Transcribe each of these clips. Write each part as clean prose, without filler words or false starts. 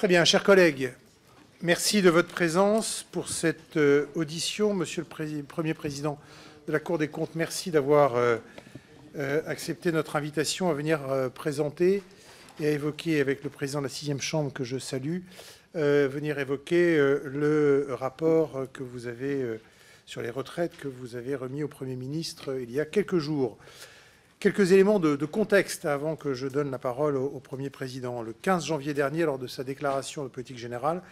Très bien, chers collègues, merci de votre présence pour cette audition. Monsieur le Premier Président de la Cour des comptes, merci d'avoir accepté notre invitation à venir présenter et à évoquer avec le Président de la 6e Chambre, que je salue, venir évoquer le rapport que vous avez sur les retraites que vous avez remis au Premier ministre il y a quelques jours. Quelques éléments de contexte avant que je donne la parole au Premier Président. Le 15 janvier dernier, lors de sa déclaration de politique générale,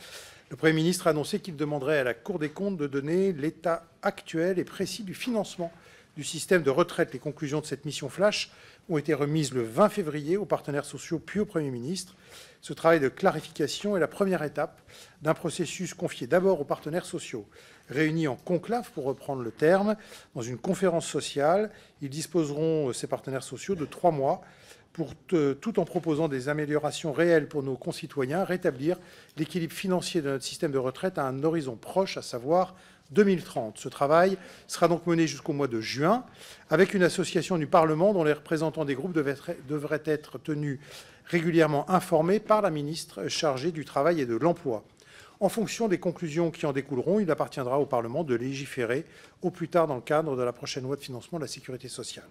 le Premier ministre a annoncé qu'il demanderait à la Cour des comptes de donner l'état actuel et précis du financement du système de retraite. Les conclusions de cette mission flash ont été remises le 20 février aux partenaires sociaux puis au Premier ministre. Ce travail de clarification est la première étape d'un processus confié d'abord aux partenaires sociaux. Réunis en conclave, pour reprendre le terme, dans une conférence sociale, ils disposeront, ces partenaires sociaux, de 3 mois pour, tout en proposant des améliorations réelles pour nos concitoyens, rétablir l'équilibre financier de notre système de retraite à un horizon proche, à savoir 2030. Ce travail sera donc mené jusqu'au mois de juin, avec une association du Parlement dont les représentants des groupes devraient être tenus régulièrement informés par la ministre chargée du Travail et de l'Emploi. En fonction des conclusions qui en découleront, il appartiendra au Parlement de légiférer au plus tard dans le cadre de la prochaine loi de financement de la sécurité sociale.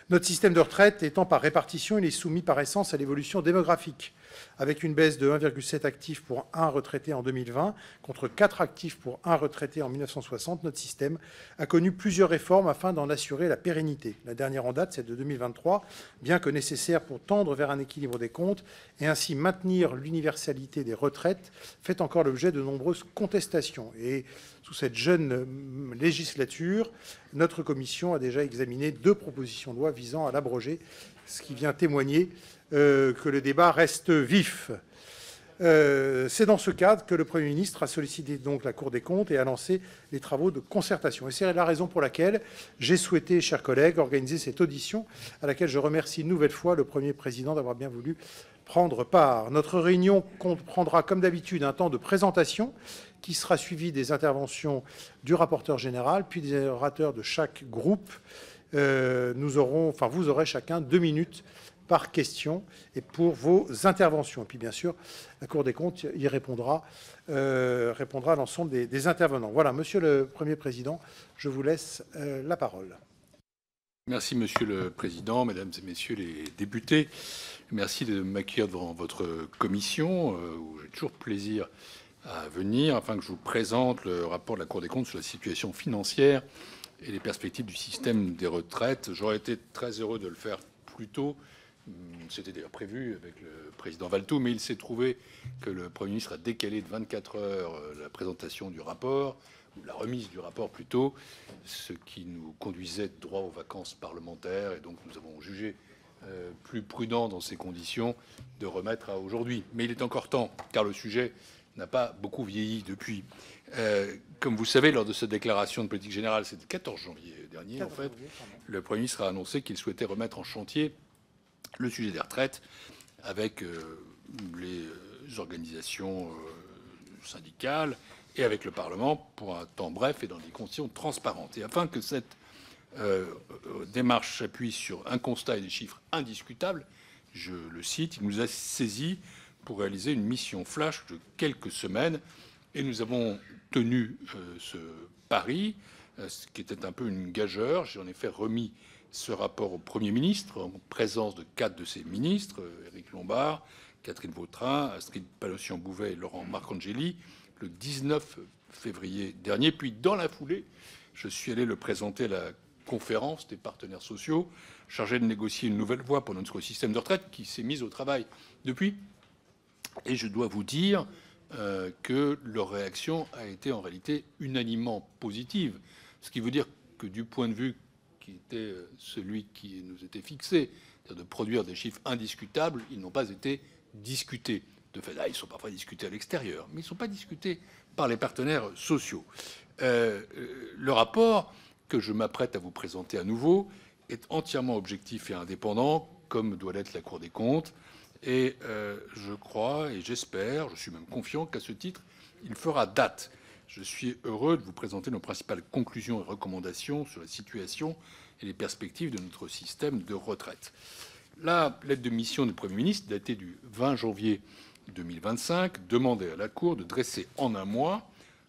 Notre système de retraite étant par répartition, il est soumis par essence à l'évolution démographique, avec une baisse de 1,7 actifs pour 1 retraité en 2020, contre 4 actifs pour 1 retraité en 1960. Notre système a connu plusieurs réformes afin d'en assurer la pérennité. La dernière en date, celle de 2023, bien que nécessaire pour tendre vers un équilibre des comptes et ainsi maintenir l'universalité des retraites, fait encore l'objet de nombreuses contestations. Et sous cette jeune législature, notre commission a déjà examiné 2 propositions de loi visant à l'abroger, ce qui vient témoigner que le débat reste vif. C'est dans ce cadre que le Premier ministre a sollicité donc la Cour des comptes et a lancé les travaux de concertation. Et c'est la raison pour laquelle j'ai souhaité, chers collègues, organiser cette audition à laquelle je remercie une nouvelle fois le Premier Président d'avoir bien voulu prendre part. Notre réunion comprendra, comme d'habitude, un temps de présentation qui sera suivi des interventions du rapporteur général, puis des orateurs de chaque groupe. Vous aurez chacun 2 minutes par question et pour vos interventions. Et puis, bien sûr, la Cour des comptes y répondra à l'ensemble des intervenants. Voilà, Monsieur le Premier Président, je vous laisse la parole. Merci, Monsieur le Président, Mesdames et Messieurs les députés. Merci de m'accueillir devant votre commission, où j'ai toujours plaisir à venir, afin que je vous présente le rapport de la Cour des comptes sur la situation financière et les perspectives du système des retraites. J'aurais été très heureux de le faire plus tôt. C'était d'ailleurs prévu avec le président Valtou, mais il s'est trouvé que le Premier ministre a décalé de 24 heures la présentation du rapport, ou la remise du rapport plutôt, ce qui nous conduisait droit aux vacances parlementaires. Et donc nous avons jugé plus prudent dans ces conditions de remettre à aujourd'hui. Mais il est encore temps, car le sujet n'a pas beaucoup vieilli depuis. Comme vous savez, lors de cette déclaration de politique générale, c'était le 14 janvier dernier, en fait, le Premier ministre a annoncé qu'il souhaitait remettre en chantier le sujet des retraites avec les organisations syndicales et avec le Parlement pour un temps bref et dans des conditions transparentes. Et afin que cette démarche s'appuie sur un constat et des chiffres indiscutables, je le cite, il nous a saisis pour réaliser une mission flash de quelques semaines. Et nous avons tenu ce pari, ce qui était un peu une gageure. J'en ai fait remis ce rapport au Premier ministre en présence de 4 de ses ministres, Éric Lombard, Catherine Vautrin, Astrid Pallauscian-Bouvet et Laurent Marcangeli, le 19 février dernier. Puis, dans la foulée, je suis allé le présenter à la conférence des partenaires sociaux chargée de négocier une nouvelle voie pour notre système de retraite qui s'est mise au travail depuis. Et je dois vous dire que leur réaction a été en réalité unanimement positive, ce qui veut dire que du point de vue qui était celui qui nous était fixé, c'est-à-dire de produire des chiffres indiscutables, ils n'ont pas été discutés. De fait, là, ils sont parfois discutés à l'extérieur, mais ils ne sont pas discutés par les partenaires sociaux. Le rapport que je m'apprête à vous présenter à nouveau est entièrement objectif et indépendant, comme doit l'être la Cour des comptes. Et je crois et j'espère, je suis même confiant qu'à ce titre, il fera date. Je suis heureux de vous présenter nos principales conclusions et recommandations sur la situation et les perspectives de notre système de retraite. La lettre de mission du Premier ministre, datée du 20 janvier 2025, demandait à la Cour de dresser en un mois,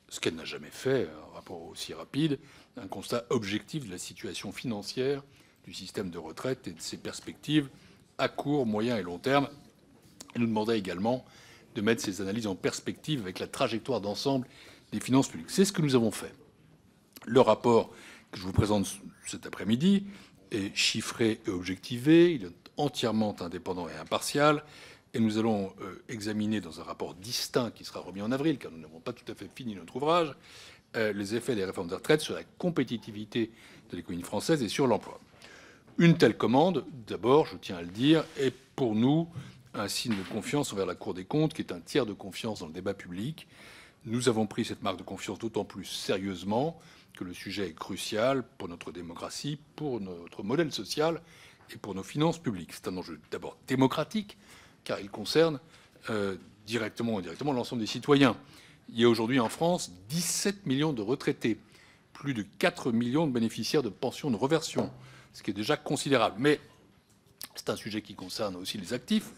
ce qu'elle n'a jamais fait, un rapport aussi rapide, un constat objectif de la situation financière du système de retraite et de ses perspectives à court, moyen et long terme. Elle nous demandait également de mettre ces analyses en perspective avec la trajectoire d'ensemble des finances publiques. C'est ce que nous avons fait. Le rapport que je vous présente cet après-midi est chiffré et objectivé, il est entièrement indépendant et impartial, et nous allons examiner dans un rapport distinct qui sera remis en avril, car nous n'avons pas tout à fait fini notre ouvrage, les effets des réformes des retraites sur la compétitivité de l'économie française et sur l'emploi. Une telle commande, d'abord, je tiens à le dire, est pour nous un signe de confiance envers la Cour des comptes, qui est un tiers de confiance dans le débat public. Nous avons pris cette marque de confiance d'autant plus sérieusement que le sujet est crucial pour notre démocratie, pour notre modèle social et pour nos finances publiques. C'est un enjeu d'abord démocratique, car il concerne directement ou indirectement l'ensemble des citoyens. Il y a aujourd'hui en France 17 millions de retraités, plus de 4 millions de bénéficiaires de pensions de réversion, ce qui est déjà considérable. Mais c'est un sujet qui concerne aussi les actifs,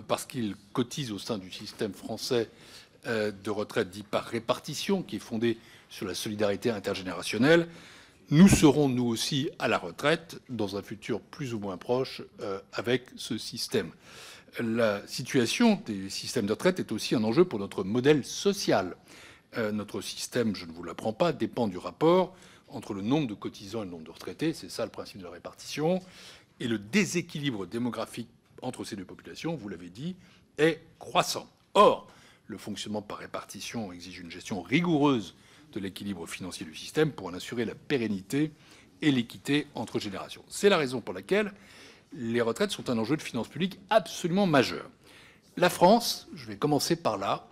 parce qu'ils cotisent au sein du système français de retraite dit par répartition, qui est fondé sur la solidarité intergénérationnelle. Nous serons, nous aussi, à la retraite dans un futur plus ou moins proche avec ce système. La situation des systèmes de retraite est aussi un enjeu pour notre modèle social. Notre système, je ne vous l'apprends pas, dépend du rapport entre le nombre de cotisants et le nombre de retraités. C'est ça le principe de la répartition. Et le déséquilibre démographique entre ces deux populations, vous l'avez dit, est croissant. Or, le fonctionnement par répartition exige une gestion rigoureuse de l'équilibre financier du système pour en assurer la pérennité et l'équité entre générations. C'est la raison pour laquelle les retraites sont un enjeu de finances publiques absolument majeur. La France, je vais commencer par là,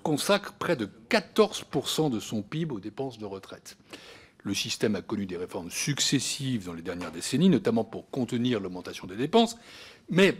consacre près de 14% de son PIB aux dépenses de retraite. Le système a connu des réformes successives dans les dernières décennies, notamment pour contenir l'augmentation des dépenses, mais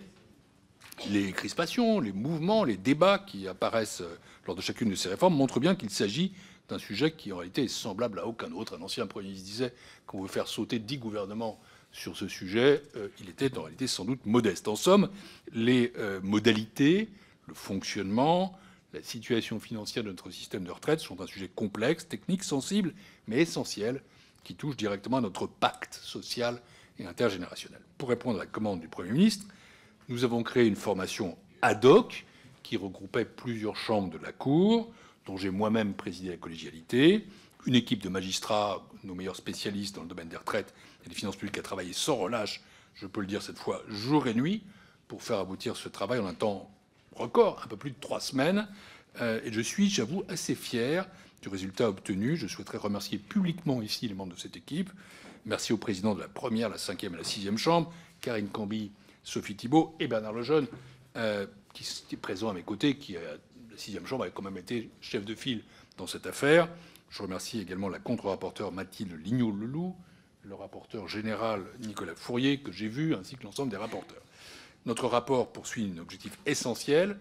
les crispations, les mouvements, les débats qui apparaissent lors de chacune de ces réformes montrent bien qu'il s'agit d'un sujet qui en réalité est semblable à aucun autre. Un ancien Premier ministre disait qu'on veut faire sauter 10 gouvernements sur ce sujet. Il était en réalité sans doute modeste. En somme, les modalités, le fonctionnement, la situation financière de notre système de retraite sont un sujet complexe, technique, sensible, mais essentiel, qui touche directement à notre pacte social et intergénérationnel. Pour répondre à la commande du Premier ministre, nous avons créé une formation ad hoc qui regroupait plusieurs chambres de la Cour, dont j'ai moi-même présidé la collégialité, une équipe de magistrats, nos meilleurs spécialistes dans le domaine des retraites et des finances publiques, a travaillé sans relâche, je peux le dire cette fois, jour et nuit, pour faire aboutir ce travail en un temps record, un peu plus de 3 semaines. Et je suis, j'avoue, assez fier du résultat obtenu. Je souhaiterais remercier publiquement ici les membres de cette équipe. Merci aux présidents de la première, la 5e et la 6e chambre, Karine Camby, Sophie Thibault et Bernard Lejeune, qui était présent à mes côtés, qui, la 6e chambre, avait quand même été chef de file dans cette affaire. Je remercie également la contre-rapporteure Mathilde Lignot-Leloup, le rapporteur général Nicolas Fourier, que j'ai vu, ainsi que l'ensemble des rapporteurs. Notre rapport poursuit un objectif essentiel,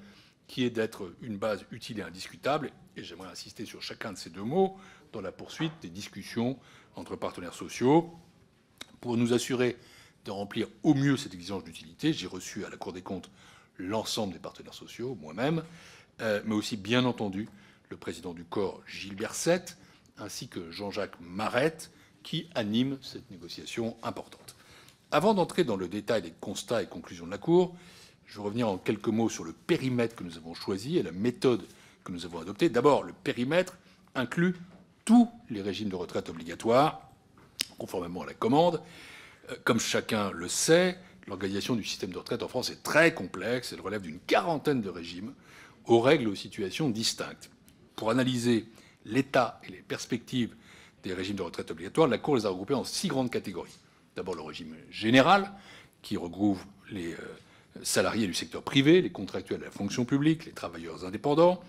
qui est d'être une base utile et indiscutable, et j'aimerais insister sur chacun de ces deux mots, dans la poursuite des discussions entre partenaires sociaux. Pour nous assurer de remplir au mieux cette exigence d'utilité, j'ai reçu à la Cour des comptes l'ensemble des partenaires sociaux, moi-même, mais aussi, bien entendu, le président du corps, Gilles Berset, ainsi que Jean-Jacques Marette, qui anime cette négociation importante. Avant d'entrer dans le détail des constats et conclusions de la Cour, je vais revenir en quelques mots sur le périmètre que nous avons choisi et la méthode que nous avons adoptée. D'abord, le périmètre inclut tous les régimes de retraite obligatoires, conformément à la commande. Comme chacun le sait, l'organisation du système de retraite en France est très complexe. Elle relève d'une quarantaine de régimes, aux règles et aux situations distinctes. Pour analyser l'état et les perspectives des régimes de retraite obligatoires, la Cour les a regroupés en 6 grandes catégories. D'abord, le régime général, qui regroupe les salariés du secteur privé, les contractuels de la fonction publique, les travailleurs indépendants.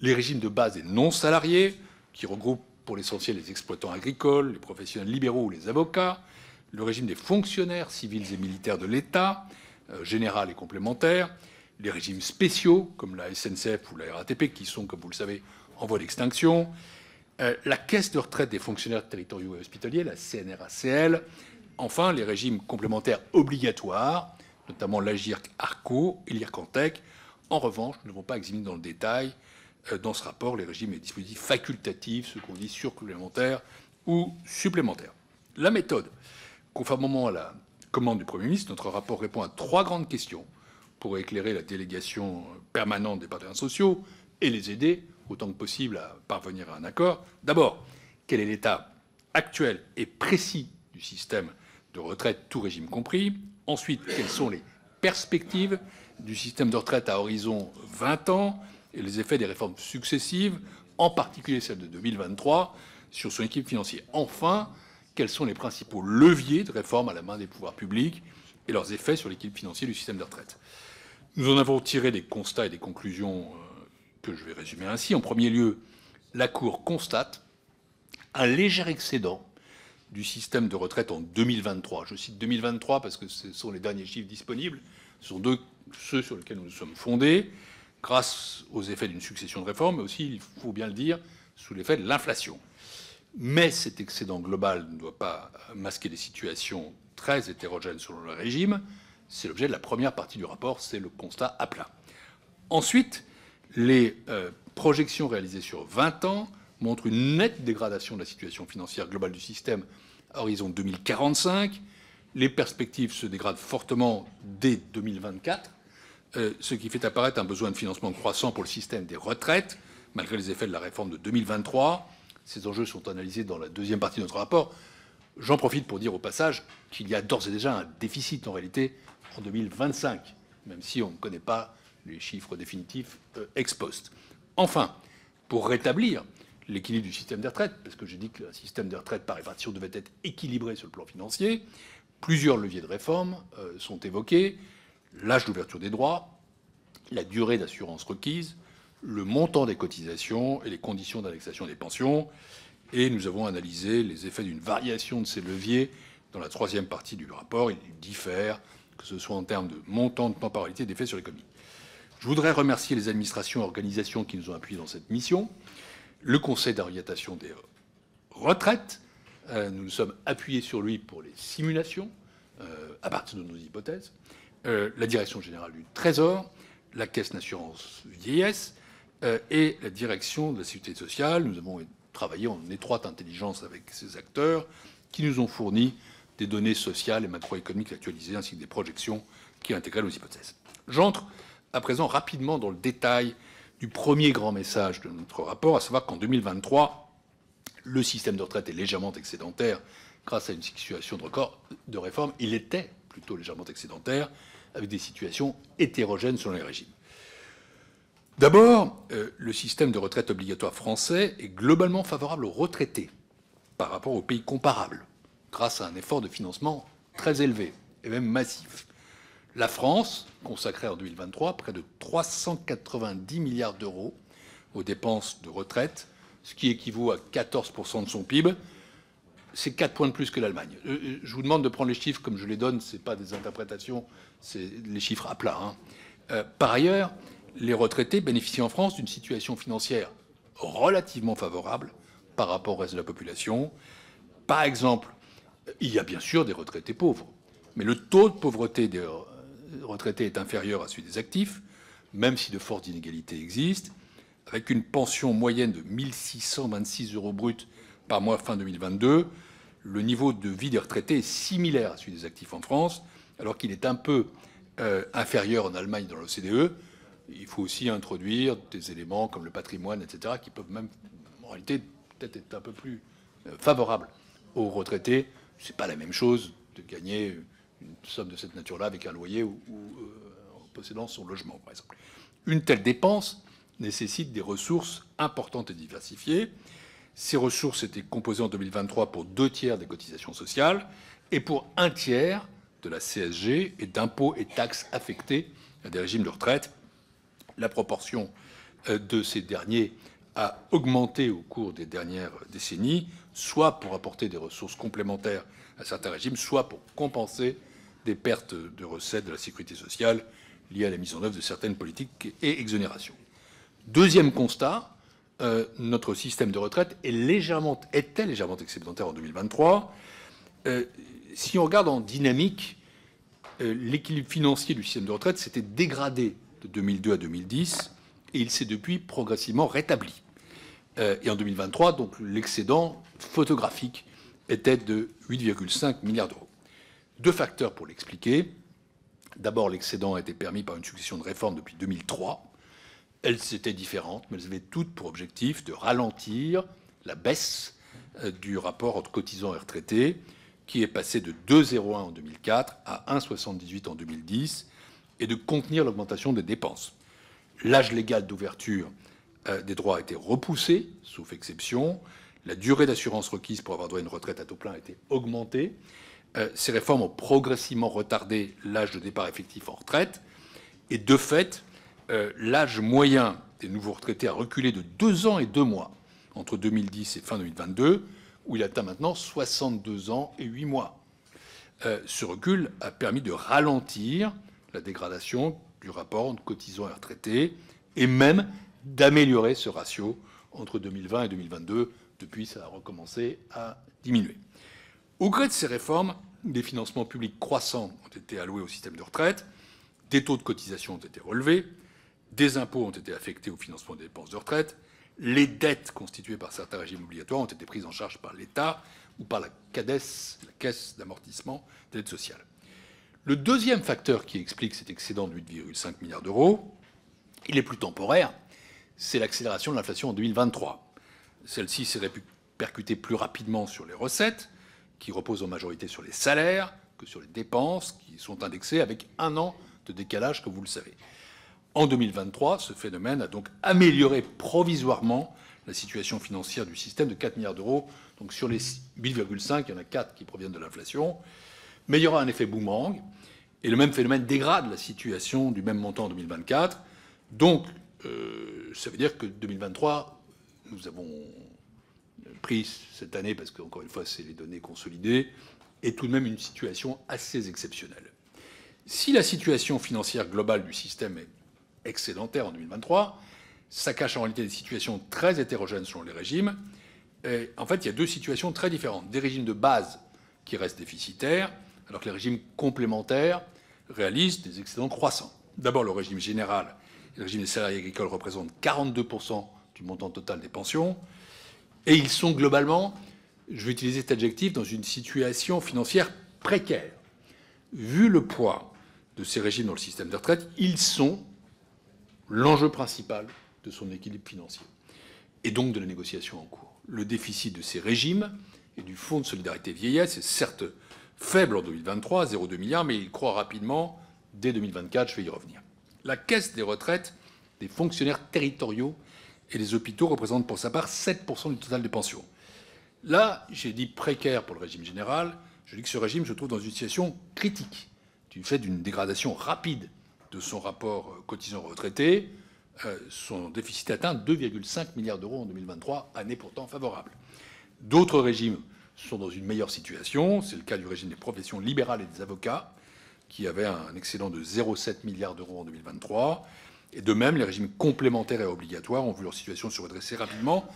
Les régimes de base et non salariés, qui regroupent pour l'essentiel les exploitants agricoles, les professionnels libéraux ou les avocats. Le régime des fonctionnaires civils et militaires de l'État, général et complémentaire. Les régimes spéciaux, comme la SNCF ou la RATP, qui sont, comme vous le savez, en voie d'extinction. La caisse de retraite des fonctionnaires territoriaux et hospitaliers, la CNRACL. Enfin, les régimes complémentaires obligatoires, notamment l'AGIRC-ARCO et l'IRCANTEC. En revanche, nous n'avons pas examiné dans le détail, dans ce rapport, les régimes et dispositifs facultatifs, ce qu'on dit surcomplémentaires ou supplémentaires. La méthode. Conformément à la commande du Premier ministre, notre rapport répond à 3 grandes questions pour éclairer la délégation permanente des partenaires sociaux et les aider autant que possible à parvenir à un accord. D'abord, quel est l'état actuel et précis du système de retraite, tout régime compris? Ensuite, quelles sont les perspectives du système de retraite à horizon 20 ans et les effets des réformes successives, en particulier celle de 2023, sur son équilibre financier? Enfin, quels sont les principaux leviers de réforme à la main des pouvoirs publics et leurs effets sur l'équilibre financier du système de retraite? Nous en avons tiré des constats et des conclusions que je vais résumer ainsi. En premier lieu, la Cour constate un léger excédent du système de retraite en 2023. Je cite 2023 parce que ce sont les derniers chiffres disponibles. Ce sont ceux sur lesquels nous nous sommes fondés, grâce aux effets d'une succession de réformes, mais aussi, il faut bien le dire, sous l'effet de l'inflation. Mais cet excédent global ne doit pas masquer des situations très hétérogènes selon le régime. C'est l'objet de la première partie du rapport, c'est le constat à plat. Ensuite, les projections réalisées sur 20 ans montrent une nette dégradation de la situation financière globale du système à horizon 2045. Les perspectives se dégradent fortement dès 2024, ce qui fait apparaître un besoin de financement croissant pour le système des retraites, malgré les effets de la réforme de 2023. Ces enjeux sont analysés dans la deuxième partie de notre rapport. J'en profite pour dire au passage qu'il y a d'ores et déjà un déficit en réalité en 2025, même si on ne connaît pas les chiffres définitifs ex post. Enfin, pour rétablir l'équilibre du système des retraites, parce que j'ai dit que le système des retraites par répartition devait être équilibré sur le plan financier, plusieurs leviers de réforme sont évoqués: l'âge d'ouverture des droits, la durée d'assurance requise, le montant des cotisations et les conditions d'indexation des pensions. Et nous avons analysé les effets d'une variation de ces leviers dans la troisième partie du rapport. Ils diffèrent, que ce soit en termes de montant, de temporalité, d'effets sur l'économie. Je voudrais remercier les administrations et organisations qui nous ont appuyés dans cette mission. Le Conseil d'orientation des retraites, nous nous sommes appuyés sur lui pour les simulations, à partir de nos hypothèses. La Direction générale du Trésor, la Caisse d'assurance vieillesse et la Direction de la sécurité sociale. Nous avons travaillé en étroite intelligence avec ces acteurs qui nous ont fourni des données sociales et macroéconomiques actualisées ainsi que des projections qui intégraient nos hypothèses. J'entre à présent rapidement dans le détail du premier grand message de notre rapport, à savoir qu'en 2023, le système de retraite est légèrement excédentaire grâce à une situation de record de réforme. Il était plutôt légèrement excédentaire, avec des situations hétérogènes selon les régimes. D'abord, le système de retraite obligatoire français est globalement favorable aux retraités par rapport aux pays comparables, grâce à un effort de financement très élevé et même massif. La France consacrait en 2023 près de 390 milliards d'euros aux dépenses de retraite, ce qui équivaut à 14% de son PIB. C'est 4 points de plus que l'Allemagne. Je vous demande de prendre les chiffres comme je les donne, ce n'est pas des interprétations, c'est les chiffres à plat. Par ailleurs, les retraités bénéficient en France d'une situation financière relativement favorable par rapport au reste de la population. Par exemple, il y a bien sûr des retraités pauvres, mais le taux de pauvreté des retraités est inférieur à celui des actifs, même si de fortes inégalités existent, avec une pension moyenne de 1 626 € brut par mois fin 2022. Le niveau de vie des retraités est similaire à celui des actifs en France, alors qu'il est un peu inférieur en Allemagne dans l'OCDE. Il faut aussi introduire des éléments comme le patrimoine, etc., qui peuvent même, en réalité, peut-être être un peu plus favorables aux retraités. Ce n'est pas la même chose de gagner une somme de cette nature-là avec un loyer ou en possédant son logement, par exemple. Une telle dépense nécessite des ressources importantes et diversifiées. Ces ressources étaient composées en 2023 pour 2/3 des cotisations sociales et pour 1/3 de la CSG et d'impôts et taxes affectés à des régimes de retraite. La proportion de ces derniers a augmenté au cours des dernières décennies, soit pour apporter des ressources complémentaires à certains régimes, soit pour compenser des pertes de recettes de la sécurité sociale liées à la mise en œuvre de certaines politiques et exonérations. Deuxième constat, notre système de retraite était légèrement excédentaire en 2023. Si on regarde en dynamique, l'équilibre financier du système de retraite s'était dégradé de de 2002 à 2010, et il s'est depuis progressivement rétabli. Et en 2023, donc, l'excédent photographique était de 8,5 milliards d'euros. Deux facteurs pour l'expliquer. D'abord, l'excédent a été permis par une succession de réformes depuis 2003. Elles étaient différentes, mais elles avaient toutes pour objectif de ralentir la baisse du rapport entre cotisants et retraités, qui est passé de 2,01 en 2004 à 1,78 en 2010, et de contenir l'augmentation des dépenses. L'âge légal d'ouverture des droits a été repoussé, sauf exception. La durée d'assurance requise pour avoir droit à une retraite à taux plein a été augmentée. Ces réformes ont progressivement retardé l'âge de départ effectif en retraite. Et de fait, l'âge moyen des nouveaux retraités a reculé de 2 ans et 2 mois entre 2010 et fin 2022, où il atteint maintenant 62 ans et 8 mois. Ce recul a permis de ralentir la dégradation du rapport entre cotisants et retraités, et même d'améliorer ce ratio entre 2020 et 2022. Depuis, ça a recommencé à diminuer. Au gré de ces réformes, des financements publics croissants ont été alloués au système de retraite, des taux de cotisation ont été relevés, des impôts ont été affectés au financement des dépenses de retraite, les dettes constituées par certains régimes obligatoires ont été prises en charge par l'État ou par la CADES, la Caisse d'amortissement de l'aide sociale. Le deuxième facteur qui explique cet excédent de 8,5 milliards d'euros, il est plus temporaire, c'est l'accélération de l'inflation en 2023. Celle-ci s'est répercutée plus rapidement sur les recettes, qui reposent en majorité sur les salaires, que sur les dépenses, qui sont indexées avec 1 an de décalage, comme vous le savez. En 2023, ce phénomène a donc amélioré provisoirement la situation financière du système de 4 milliards d'euros. Donc sur les 8,5, il y en a 4 qui proviennent de l'inflation. Mais il y aura un effet boomerang, et le même phénomène dégrade la situation du même montant en 2024. Donc, ça veut dire que 2023, nous avons pris cette année, parce qu'encore une fois, c'est les données consolidées, est tout de même une situation assez exceptionnelle. Si la situation financière globale du système est excédentaire en 2023, ça cache en réalité des situations très hétérogènes selon les régimes. Et en fait, il y a deux situations très différentes. Des régimes de base qui restent déficitaires, alors que les régimes complémentaires réalisent des excédents croissants. D'abord, le régime général et le régime des salariés agricoles représentent 42% du montant total des pensions. Et ils sont globalement, je vais utiliser cet adjectif, dans une situation financière précaire. Vu le poids de ces régimes dans le système de retraite, ils sont l'enjeu principal de son équilibre financier, et donc de la négociation en cours. Le déficit de ces régimes et du Fonds de solidarité vieillesse est certes faible en 2023, 0,2 milliards, mais il croît rapidement dès 2024, je vais y revenir. La caisse des retraites des fonctionnaires territoriaux et des hôpitaux représente pour sa part 7% du total des pensions. Là, j'ai dit précaire pour le régime général, je dis que ce régime se trouve dans une situation critique, du fait d'une dégradation rapide de son rapport cotisant-retraité. Son déficit atteint 2,5 milliards d'euros en 2023, année pourtant favorable. D'autres régimes sont dans une meilleure situation. C'est le cas du régime des professions libérales et des avocats, qui avait un excédent de 0,7 milliards d'euros en 2023. Et de même, les régimes complémentaires et obligatoires ont vu leur situation se redresser rapidement.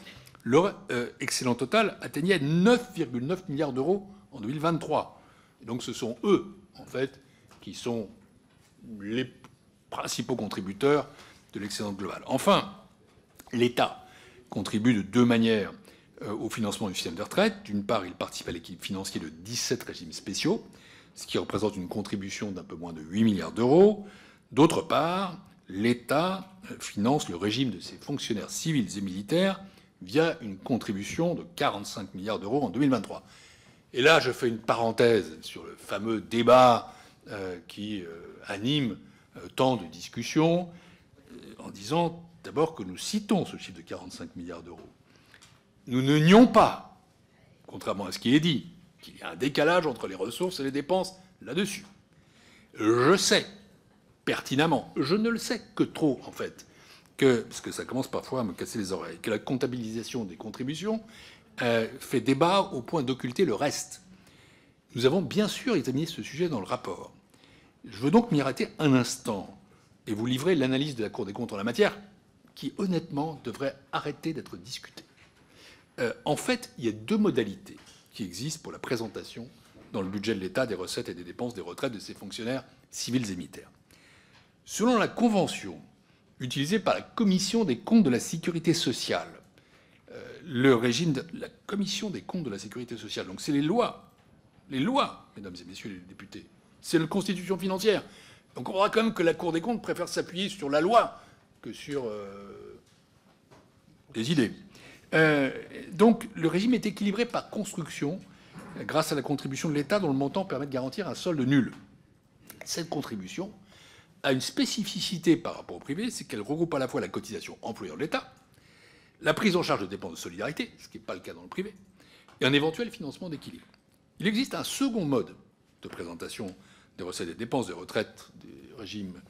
Leur excédent total atteignait 9,9 milliards d'euros en 2023. Et donc ce sont eux, en fait, qui sont les principaux contributeurs de l'excédent global. Enfin, l'État contribue de deux manières au financement du système de retraite. D'une part, il participe à l'équilibre financier de 17 régimes spéciaux, ce qui représente une contribution d'un peu moins de 8 milliards d'euros. D'autre part, l'État finance le régime de ses fonctionnaires civils et militaires via une contribution de 45 milliards d'euros en 2023. Et là, je fais une parenthèse sur le fameux débat qui anime tant de discussions, en disant d'abord que nous citons ce chiffre de 45 milliards d'euros. Nous ne nions pas, contrairement à ce qui est dit, qu'il y a un décalage entre les ressources et les dépenses là-dessus. Je sais pertinemment, je ne le sais que trop en fait, parce que ça commence parfois à me casser les oreilles, que la comptabilisation des contributions fait débat au point d'occulter le reste. Nous avons bien sûr examiné ce sujet dans le rapport. Je veux donc m'y arrêter un instant et vous livrer l'analyse de la Cour des comptes en la matière, qui honnêtement devrait arrêter d'être discutée. En fait, il y a deux modalités qui existent pour la présentation dans le budget de l'État des recettes et des dépenses des retraites de ses fonctionnaires civils et militaires. Selon la convention utilisée par la Commission des comptes de la Sécurité sociale, le régime de la Commission des comptes de la Sécurité sociale, donc c'est les lois, mesdames et messieurs les députés, c'est la constitution financière. Donc on comprendra quand même que la Cour des comptes préfère s'appuyer sur la loi que sur des idées. Donc le régime est équilibré par construction grâce à la contribution de l'État dont le montant permet de garantir un solde nul. Cette contribution a une spécificité par rapport au privé, c'est qu'elle regroupe à la fois la cotisation employeur de l'État, la prise en charge de dépenses de solidarité, ce qui n'est pas le cas dans le privé, et un éventuel financement d'équilibre. Il existe un second mode de présentation des recettes et des dépenses de retraite des régimes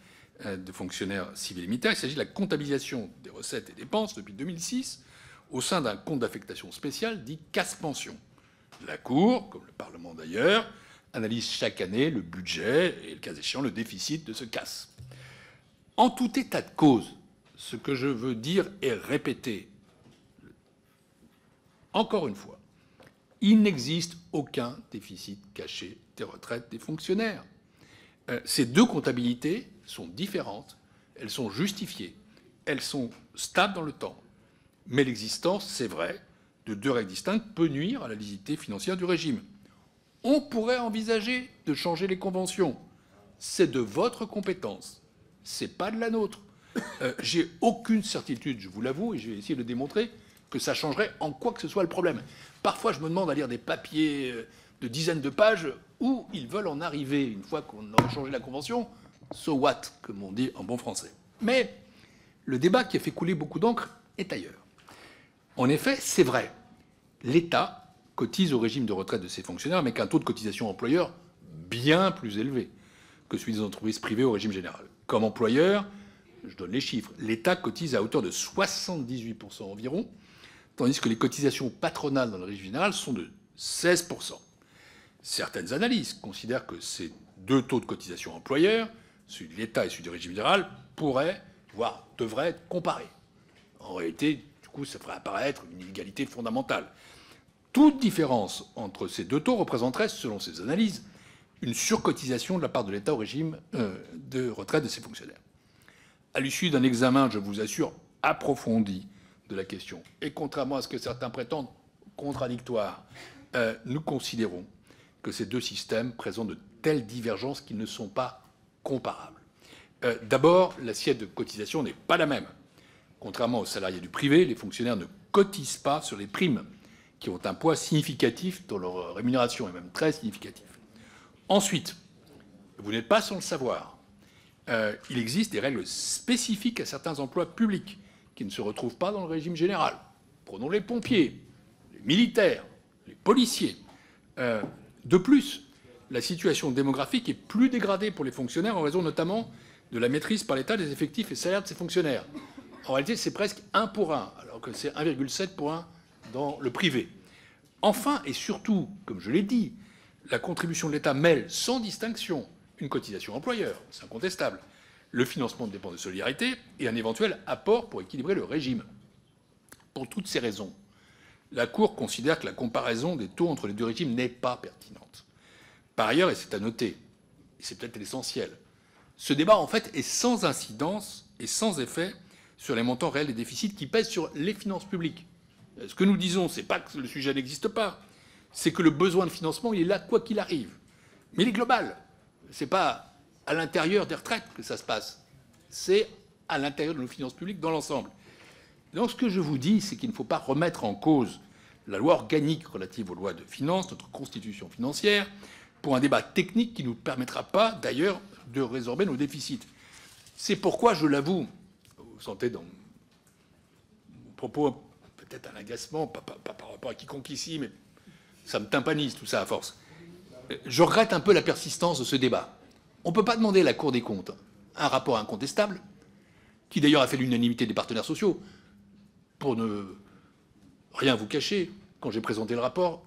de fonctionnaires civils et militaires. Il s'agit de la comptabilisation des recettes et dépenses depuis 2006 au sein d'un compte d'affectation spéciale dit casse-pension. La Cour, comme le Parlement d'ailleurs, analyse chaque année le budget et, le cas échéant, le déficit de ce casse. En tout état de cause, ce que je veux dire et répéter, encore une fois, il n'existe aucun déficit caché des retraites des fonctionnaires. Ces deux comptabilités sont différentes, elles sont justifiées, elles sont stables dans le temps. Mais l'existence, c'est vrai, de deux règles distinctes peut nuire à la lisibilité financière du régime. On pourrait envisager de changer les conventions. C'est de votre compétence, c'est pas de la nôtre. J'ai aucune certitude, je vous l'avoue, et je vais essayer de le démontrer, que ça changerait en quoi que ce soit le problème. Parfois, je me demande à lire des papiers de dizaines de pages où ils veulent en arriver une fois qu'on aura changé la convention. So what, comme on dit en bon français. Mais le débat qui a fait couler beaucoup d'encre est ailleurs. En effet, c'est vrai, l'État cotise au régime de retraite de ses fonctionnaires avec un taux de cotisation employeur bien plus élevé que celui des entreprises privées au régime général. Comme employeur, je donne les chiffres, l'État cotise à hauteur de 78% environ, tandis que les cotisations patronales dans le régime général sont de 16%. Certaines analyses considèrent que ces deux taux de cotisation employeur, celui de l'État et celui du régime général, pourraient, voire devraient être comparés. En réalité, du coup, ça ferait apparaître une inégalité fondamentale. Toute différence entre ces deux taux représenterait, selon ces analyses, une surcotisation de la part de l'État au régime de retraite de ses fonctionnaires. À l'issue d'un examen, je vous assure, approfondi de la question, et contrairement à ce que certains prétendent contradictoire, nous considérons que ces deux systèmes présentent de telles divergences qu'ils ne sont pas comparables. D'abord, l'assiette de cotisation n'est pas la même. Contrairement aux salariés du privé, les fonctionnaires ne cotisent pas sur les primes, qui ont un poids significatif dans leur rémunération, et même très significatif. Ensuite, vous n'êtes pas sans le savoir, il existe des règles spécifiques à certains emplois publics qui ne se retrouvent pas dans le régime général. Prenons les pompiers, les militaires, les policiers. De plus, la situation démographique est plus dégradée pour les fonctionnaires en raison notamment de la maîtrise par l'État des effectifs et salaires de ces fonctionnaires. En réalité, c'est presque 1 pour 1, alors que c'est 1,7 pour 1 dans le privé. Enfin et surtout, comme je l'ai dit, la contribution de l'État mêle sans distinction une cotisation employeur, c'est incontestable, le financement de dépenses de solidarité et un éventuel apport pour équilibrer le régime. Pour toutes ces raisons, la Cour considère que la comparaison des taux entre les deux régimes n'est pas pertinente. Par ailleurs, et c'est à noter, et c'est peut-être l'essentiel, ce débat en fait est sans incidence et sans effet sur les montants réels des déficits qui pèsent sur les finances publiques. Ce que nous disons, ce n'est pas que le sujet n'existe pas, c'est que le besoin de financement, il est là quoi qu'il arrive. Mais il est global. Ce n'est pas à l'intérieur des retraites que ça se passe. C'est à l'intérieur de nos finances publiques dans l'ensemble. Donc ce que je vous dis, c'est qu'il ne faut pas remettre en cause la loi organique relative aux lois de finances, notre constitution financière, pour un débat technique qui ne nous permettra pas, d'ailleurs, de résorber nos déficits. C'est pourquoi, je l'avoue, vous sentez dans mon propos peut-être un agacement, pas par rapport à quiconque ici, mais ça me tympanise tout ça à force. Je regrette un peu la persistance de ce débat. On ne peut pas demander à la Cour des comptes un rapport incontestable, qui d'ailleurs a fait l'unanimité des partenaires sociaux. Pour ne rien vous cacher, quand j'ai présenté le rapport,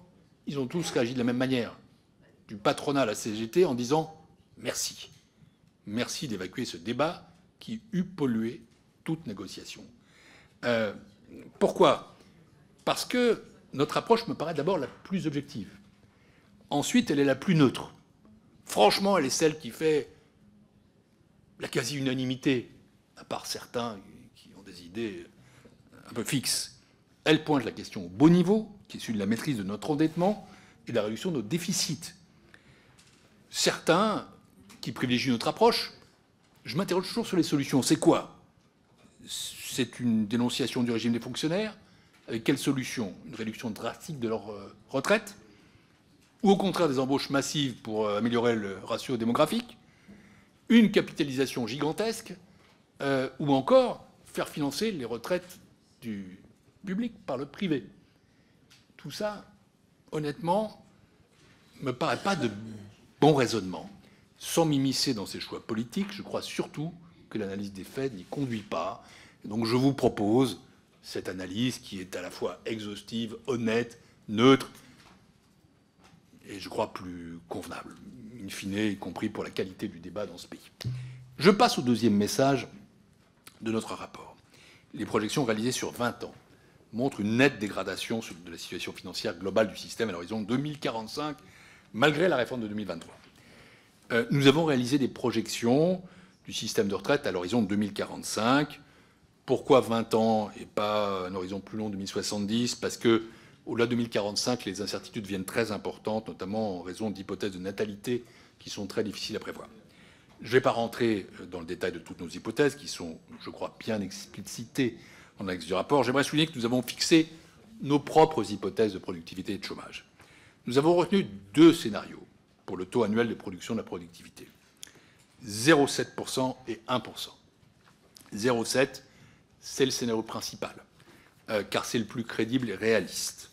ils ont tous réagi de la même manière, du patronat à la CGT, en disant « merci ». Merci d'évacuer ce débat qui eût pollué toute négociation. Pourquoi ? Parce que notre approche me paraît d'abord la plus objective. Ensuite, elle est la plus neutre. Franchement, elle est celle qui fait la quasi-unanimité, à part certains qui ont des idées un peu fixes, elle pointe la question au beau niveau, qui est celui de la maîtrise de notre endettement et de la réduction de nos déficits. Certains qui privilégient notre approche, je m'interroge toujours sur les solutions. C'est quoi? C'est une dénonciation du régime des fonctionnaires? Avec quelle solution? Une réduction drastique de leur retraite? Ou au contraire des embauches massives pour améliorer le ratio démographique? Une capitalisation gigantesque? Ou encore faire financer les retraites du public par le privé? Tout ça, honnêtement, me paraît pas de bon raisonnement. Sans m'immiscer dans ces choix politiques, je crois surtout que l'analyse des faits n'y conduit pas. Et donc je vous propose cette analyse qui est à la fois exhaustive, honnête, neutre, et je crois plus convenable, in fine, y compris pour la qualité du débat dans ce pays. Je passe au deuxième message de notre rapport. Les projections réalisées sur 20 ans montrent une nette dégradation de la situation financière globale du système à l'horizon 2045, malgré la réforme de 2023. Nous avons réalisé des projections du système de retraite à l'horizon 2045. Pourquoi 20 ans et pas un horizon plus long, 2070? Parce que, au-delà de 2045, les incertitudes deviennent très importantes, notamment en raison d'hypothèses de natalité qui sont très difficiles à prévoir. Je ne vais pas rentrer dans le détail de toutes nos hypothèses, qui sont, je crois, bien explicitées en annexe du rapport. J'aimerais souligner que nous avons fixé nos propres hypothèses de productivité et de chômage. Nous avons retenu deux scénarios pour le taux annuel de production de la productivité. 0,7% et 1%. 0,7%, c'est le scénario principal, car c'est le plus crédible et réaliste.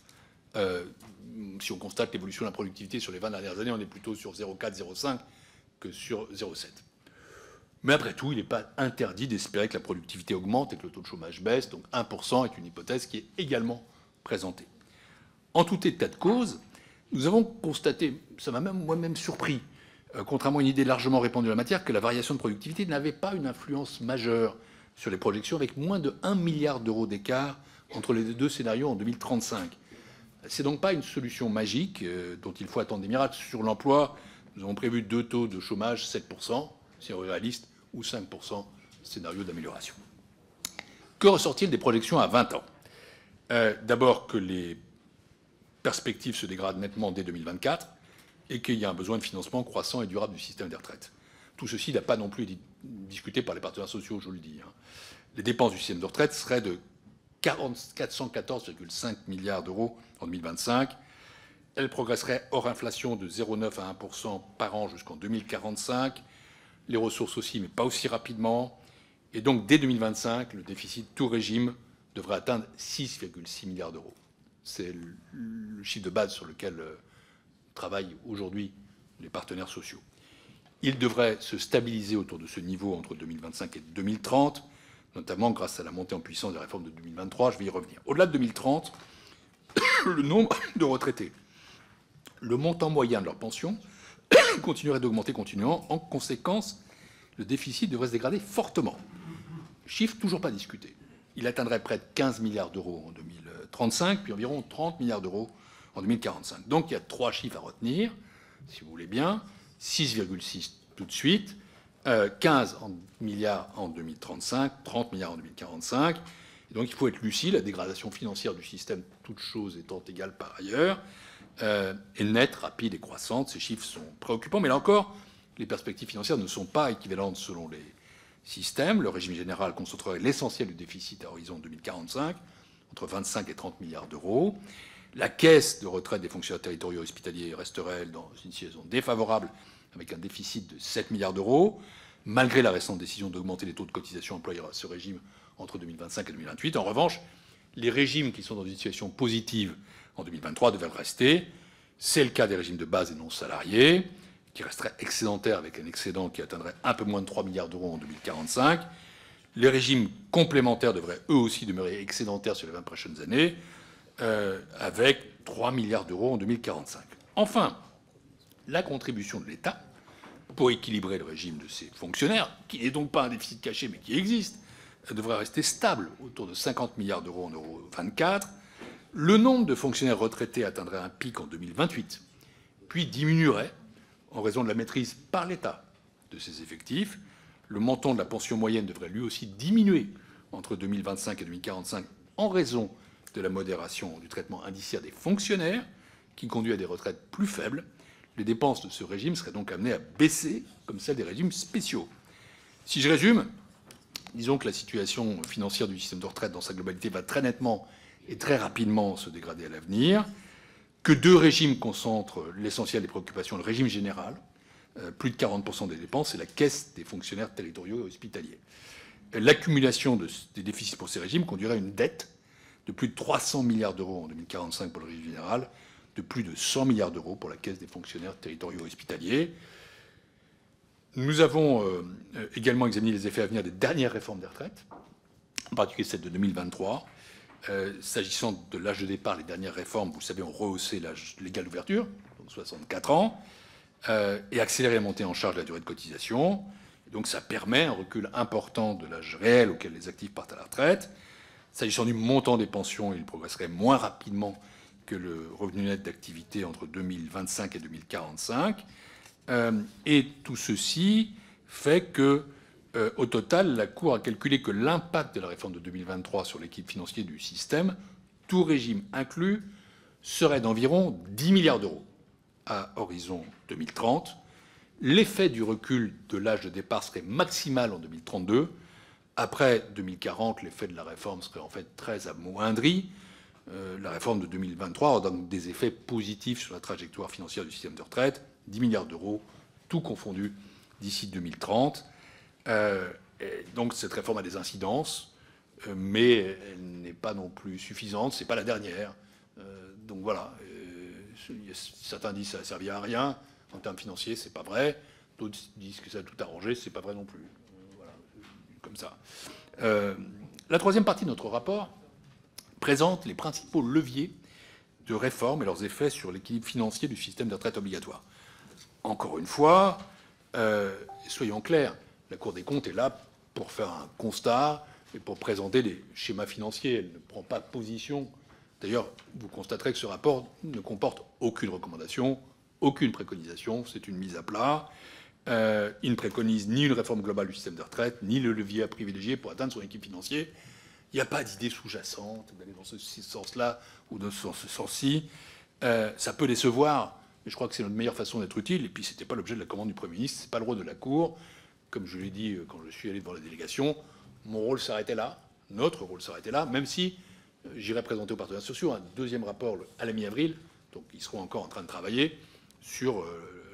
Si on constate l'évolution de la productivité sur les 20 dernières années, on est plutôt sur 0,4, 0,5 que sur 0,7. Mais après tout, il n'est pas interdit d'espérer que la productivité augmente et que le taux de chômage baisse, donc 1% est une hypothèse qui est également présentée. En tout état de cause, nous avons constaté, ça m'a même moi-même surpris, contrairement à une idée largement répandue en la matière, que la variation de productivité n'avait pas une influence majeure sur les projections, avec moins de 1 milliard d'euros d'écart entre les deux scénarios en 2035. C'est donc pas une solution magique dont il faut attendre des miracles. Sur l'emploi, nous avons prévu deux taux de chômage, 7%, c'est réaliste, ou 5%, scénario d'amélioration. Que ressort-il des projections à 20 ans? D'abord que les perspectives se dégradent nettement dès 2024 et qu'il y a un besoin de financement croissant et durable du système des retraites. Tout ceci n'a pas non plus été discuté par les partenaires sociaux, je vous le dis. Les dépenses du système de retraite seraient de 414,5 milliards d'euros en 2025. Elles progresseraient hors inflation de 0,9 à 1% par an jusqu'en 2045. Les ressources aussi, mais pas aussi rapidement. Et donc, dès 2025, le déficit tout régime devrait atteindre 6,6 milliards d'euros. C'est le chiffre de base sur lequel travaillent aujourd'hui les partenaires sociaux. Il devrait se stabiliser autour de ce niveau entre 2025 et 2030, notamment grâce à la montée en puissance des réformes de 2023. Je vais y revenir. Au-delà de 2030, le nombre de retraités, le montant moyen de leur pension continuerait d'augmenter continuellement. En conséquence, le déficit devrait se dégrader fortement. Chiffre toujours pas discuté. Il atteindrait près de 15 milliards d'euros en 2035, puis environ 30 milliards d'euros en 2045. Donc il y a trois chiffres à retenir, si vous voulez bien. 6,6 tout de suite, 15 milliards en 2035, 30 milliards en 2045. Et donc il faut être lucide, la dégradation financière du système, toutes choses étant égales par ailleurs, est nette, rapide et croissante. Ces chiffres sont préoccupants, mais là encore, les perspectives financières ne sont pas équivalentes selon les systèmes. Le régime général concentrerait l'essentiel du déficit à horizon 2045, entre 25 et 30 milliards d'euros. La caisse de retraite des fonctionnaires territoriaux hospitaliers resterait dans une situation défavorable, avec un déficit de 7 milliards d'euros, malgré la récente décision d'augmenter les taux de cotisation employés à ce régime entre 2025 et 2028. En revanche, les régimes qui sont dans une situation positive en 2023 devraient le rester. C'est le cas des régimes de base et non salariés, qui resteraient excédentaires avec un excédent qui atteindrait un peu moins de 3 milliards d'euros en 2045. Les régimes complémentaires devraient eux aussi demeurer excédentaires sur les 20 prochaines années, avec 3 milliards d'euros en 2045. Enfin, la contribution de l'État pour équilibrer le régime de ses fonctionnaires, qui n'est donc pas un déficit caché mais qui existe, devrait rester stable, autour de 50 milliards d'euros en 2024. Le nombre de fonctionnaires retraités atteindrait un pic en 2028, puis diminuerait en raison de la maîtrise par l'État de ses effectifs. Le montant de la pension moyenne devrait lui aussi diminuer entre 2025 et 2045 en raison de la modération du traitement indiciaire des fonctionnaires, qui conduit à des retraites plus faibles. Les dépenses de ce régime seraient donc amenées à baisser, comme celles des régimes spéciaux. Si je résume, disons que la situation financière du système de retraite dans sa globalité va très nettement et très rapidement se dégrader à l'avenir, que deux régimes concentrent l'essentiel des préoccupations. Le régime général, plus de 40% des dépenses, et la caisse des fonctionnaires territoriaux et hospitaliers. L'accumulation des déficits pour ces régimes conduirait à une dette de plus de 300 milliards d'euros en 2045 pour le régime général, de plus de 100 milliards d'euros pour la caisse des fonctionnaires territoriaux et hospitaliers. Nous avons également examiné les effets à venir des dernières réformes des retraites, en particulier celle de 2023. S'agissant de l'âge de départ, les dernières réformes, vous le savez, ont rehaussé l'âge légal d'ouverture, donc 64 ans, et accéléré la montée en charge de la durée de cotisation. Donc ça permet un recul important de l'âge réel auquel les actifs partent à la retraite. S'agissant du montant des pensions, il progresserait moins rapidement que le revenu net d'activité entre 2025 et 2045. Et tout ceci fait que, au total, la Cour a calculé que l'impact de la réforme de 2023 sur l'équilibre financier du système, tout régime inclus, serait d'environ 10 milliards d'euros à horizon 2030. L'effet du recul de l'âge de départ serait maximal en 2032. Après 2040, l'effet de la réforme serait en fait très amoindri. La réforme de 2023 aura donc des effets positifs sur la trajectoire financière du système de retraite, 10 milliards d'euros, tout confondu, d'ici 2030. Donc cette réforme a des incidences, mais elle n'est pas non plus suffisante. C'est pas la dernière. Donc voilà. Certains disent que ça n'a servi à rien. En termes financiers, c'est pas vrai. D'autres disent que ça a tout arrangé. C'est pas vrai non plus. Voilà, comme ça. La troisième partie de notre rapport présente les principaux leviers de réforme et leurs effets sur l'équilibre financier du système de retraite obligatoire. Encore une fois, soyons clairs, la Cour des comptes est là pour faire un constat et pour présenter des schémas financiers. Elle ne prend pas position. D'ailleurs, vous constaterez que ce rapport ne comporte aucune recommandation, aucune préconisation. C'est une mise à plat. Il ne préconise ni une réforme globale du système de retraite, ni le levier à privilégier pour atteindre son équilibre financier. Il n'y a pas d'idée sous-jacente d'aller dans ce sens-là ou dans ce sens-ci. Ça peut décevoir, mais je crois que c'est notre meilleure façon d'être utile. Et puis, ce n'était pas l'objet de la commande du Premier ministre, ce n'est pas le rôle de la Cour. Comme je l'ai dit quand je suis allé devant la délégation, mon rôle s'arrêtait là, notre rôle s'arrêtait là, même si j'irai présenter aux partenaires sociaux un deuxième rapport à la mi-avril, donc ils seront encore en train de travailler sur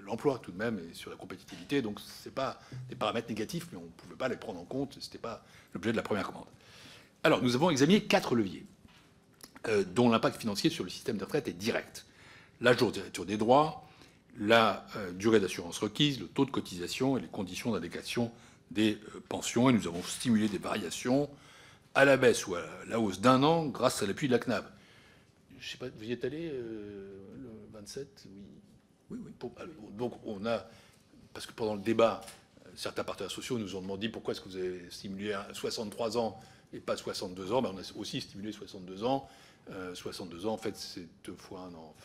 l'emploi tout de même et sur la compétitivité. Donc ce n'est pas des paramètres négatifs, mais on ne pouvait pas les prendre en compte, ce n'était pas l'objet de la première commande. Alors nous avons examiné 4 leviers dont l'impact financier sur le système de retraite est direct. L'âge d'ouverture des droits, la durée d'assurance requise, le taux de cotisation et les conditions d'indexation des pensions. Et nous avons stimulé des variations à la baisse ou à la hausse d'un an grâce à l'appui de la CNAV. Je ne sais pas, vous y êtes allé le 27 ? Oui. Donc on a, parce que pendant le débat, certains partenaires sociaux nous ont demandé pourquoi est-ce que vous avez stimulé à 63 ans et pas 62 ans. Ben, on a aussi stimulé 62 ans. 62 ans, en fait, c'est 2 fois un an,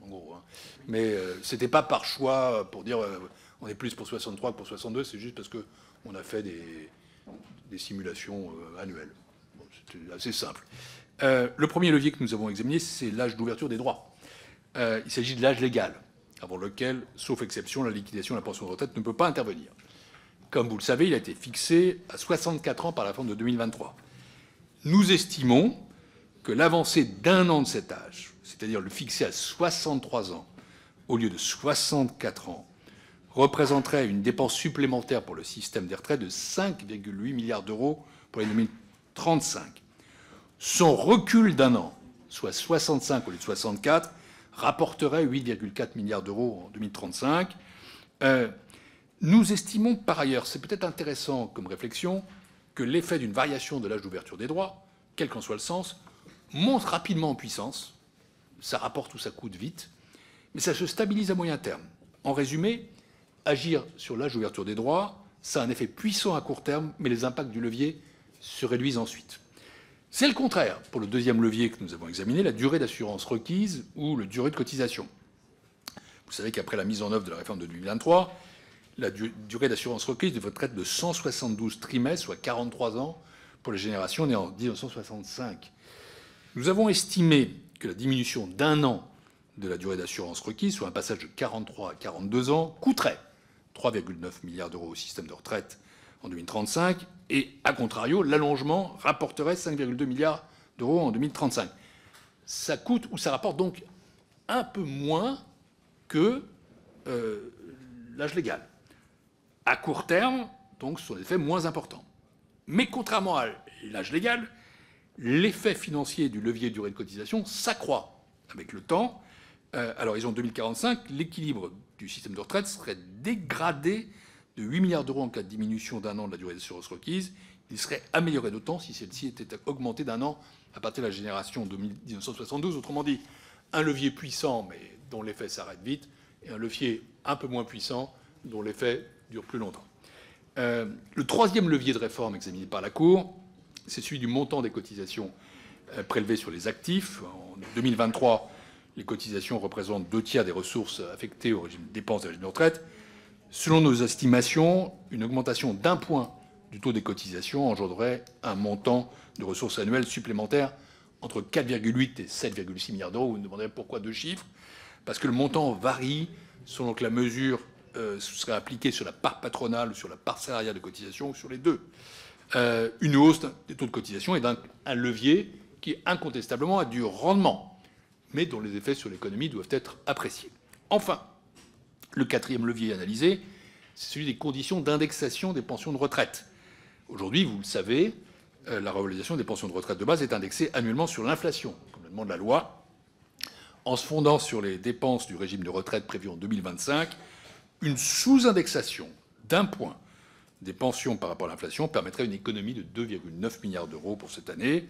en gros. Hein. Mais c'était pas par choix pour dire on est plus pour 63 que pour 62. C'est juste parce que on a fait des simulations annuelles. Bon, c'était assez simple. Le premier levier que nous avons examiné, c'est l'âge d'ouverture des droits. Il s'agit de l'âge légal, avant lequel, sauf exception, la liquidation de la pension de retraite ne peut pas intervenir. Comme vous le savez, il a été fixé à 64 ans par la réforme de 2023. Nous estimons que l'avancée d'un an de cet âge, c'est-à-dire le fixer à 63 ans au lieu de 64 ans, représenterait une dépense supplémentaire pour le système des retraites de 5,8 milliards d'euros pour les 2035. Son recul d'un an, soit 65 au lieu de 64, rapporterait 8,4 milliards d'euros en 2035. Nous estimons par ailleurs, c'est peut-être intéressant comme réflexion, que l'effet d'une variation de l'âge d'ouverture des droits, quel qu'en soit le sens, monte rapidement en puissance. Ça rapporte ou ça coûte vite, mais ça se stabilise à moyen terme. En résumé, agir sur l'âge d'ouverture des droits, ça a un effet puissant à court terme, mais les impacts du levier se réduisent ensuite. C'est le contraire pour le deuxième levier que nous avons examiné, la durée d'assurance requise ou la durée de cotisation. Vous savez qu'après la mise en œuvre de la réforme de 2023, la durée d'assurance requise devrait être de 172 trimestres, soit 43 ans, pour les générations nées en 1965. Nous avons estimé que la diminution d'1 an de la durée d'assurance requise, soit un passage de 43 à 42 ans, coûterait 3,9 milliards d'euros au système de retraite en 2035, et, à contrario, l'allongement rapporterait 5,2 milliards d'euros en 2035. Ça coûte, ou ça rapporte donc un peu moins que l'âge légal. À court terme, donc, ce sont des effets moins importants. Mais contrairement à l'âge légal, l'effet financier du levier de durée de cotisation s'accroît avec le temps. À l'horizon 2045, l'équilibre du système de retraite serait dégradé de 8 milliards d'euros en cas de diminution d'1 an de la durée d'assurance requise. Il serait amélioré d'autant si celle-ci était augmentée d'1 an à partir de la génération de 1972. Autrement dit, un levier puissant, mais dont l'effet s'arrête vite, et un levier un peu moins puissant, dont l'effet dure plus longtemps. Le troisième levier de réforme examiné par la Cour, c'est celui du montant des cotisations prélevées sur les actifs. En 2023, les cotisations représentent 2/3 des ressources affectées au régime de dépenses des régimes de retraite. Selon nos estimations, une augmentation d'1 point du taux des cotisations engendrerait un montant de ressources annuelles supplémentaires entre 4,8 et 7,6 milliards d'euros. Vous me demanderez pourquoi 2 chiffres. Parce que le montant varie selon que la mesure serait appliquée sur la part patronale ou sur la part salariale de cotisation ou sur les deux. Une hausse des taux de cotisation est donc un levier qui incontestablement a du rendement, mais dont les effets sur l'économie doivent être appréciés. Enfin, le quatrième levier analysé, c'est celui des conditions d'indexation des pensions de retraite. Aujourd'hui, vous le savez, la revalorisation des pensions de retraite de base est indexée annuellement sur l'inflation, comme le demande la loi. En se fondant sur les dépenses du régime de retraite prévues en 2025, une sous-indexation d'1 point des pensions par rapport à l'inflation permettrait une économie de 2,9 milliards d'euros pour cette année,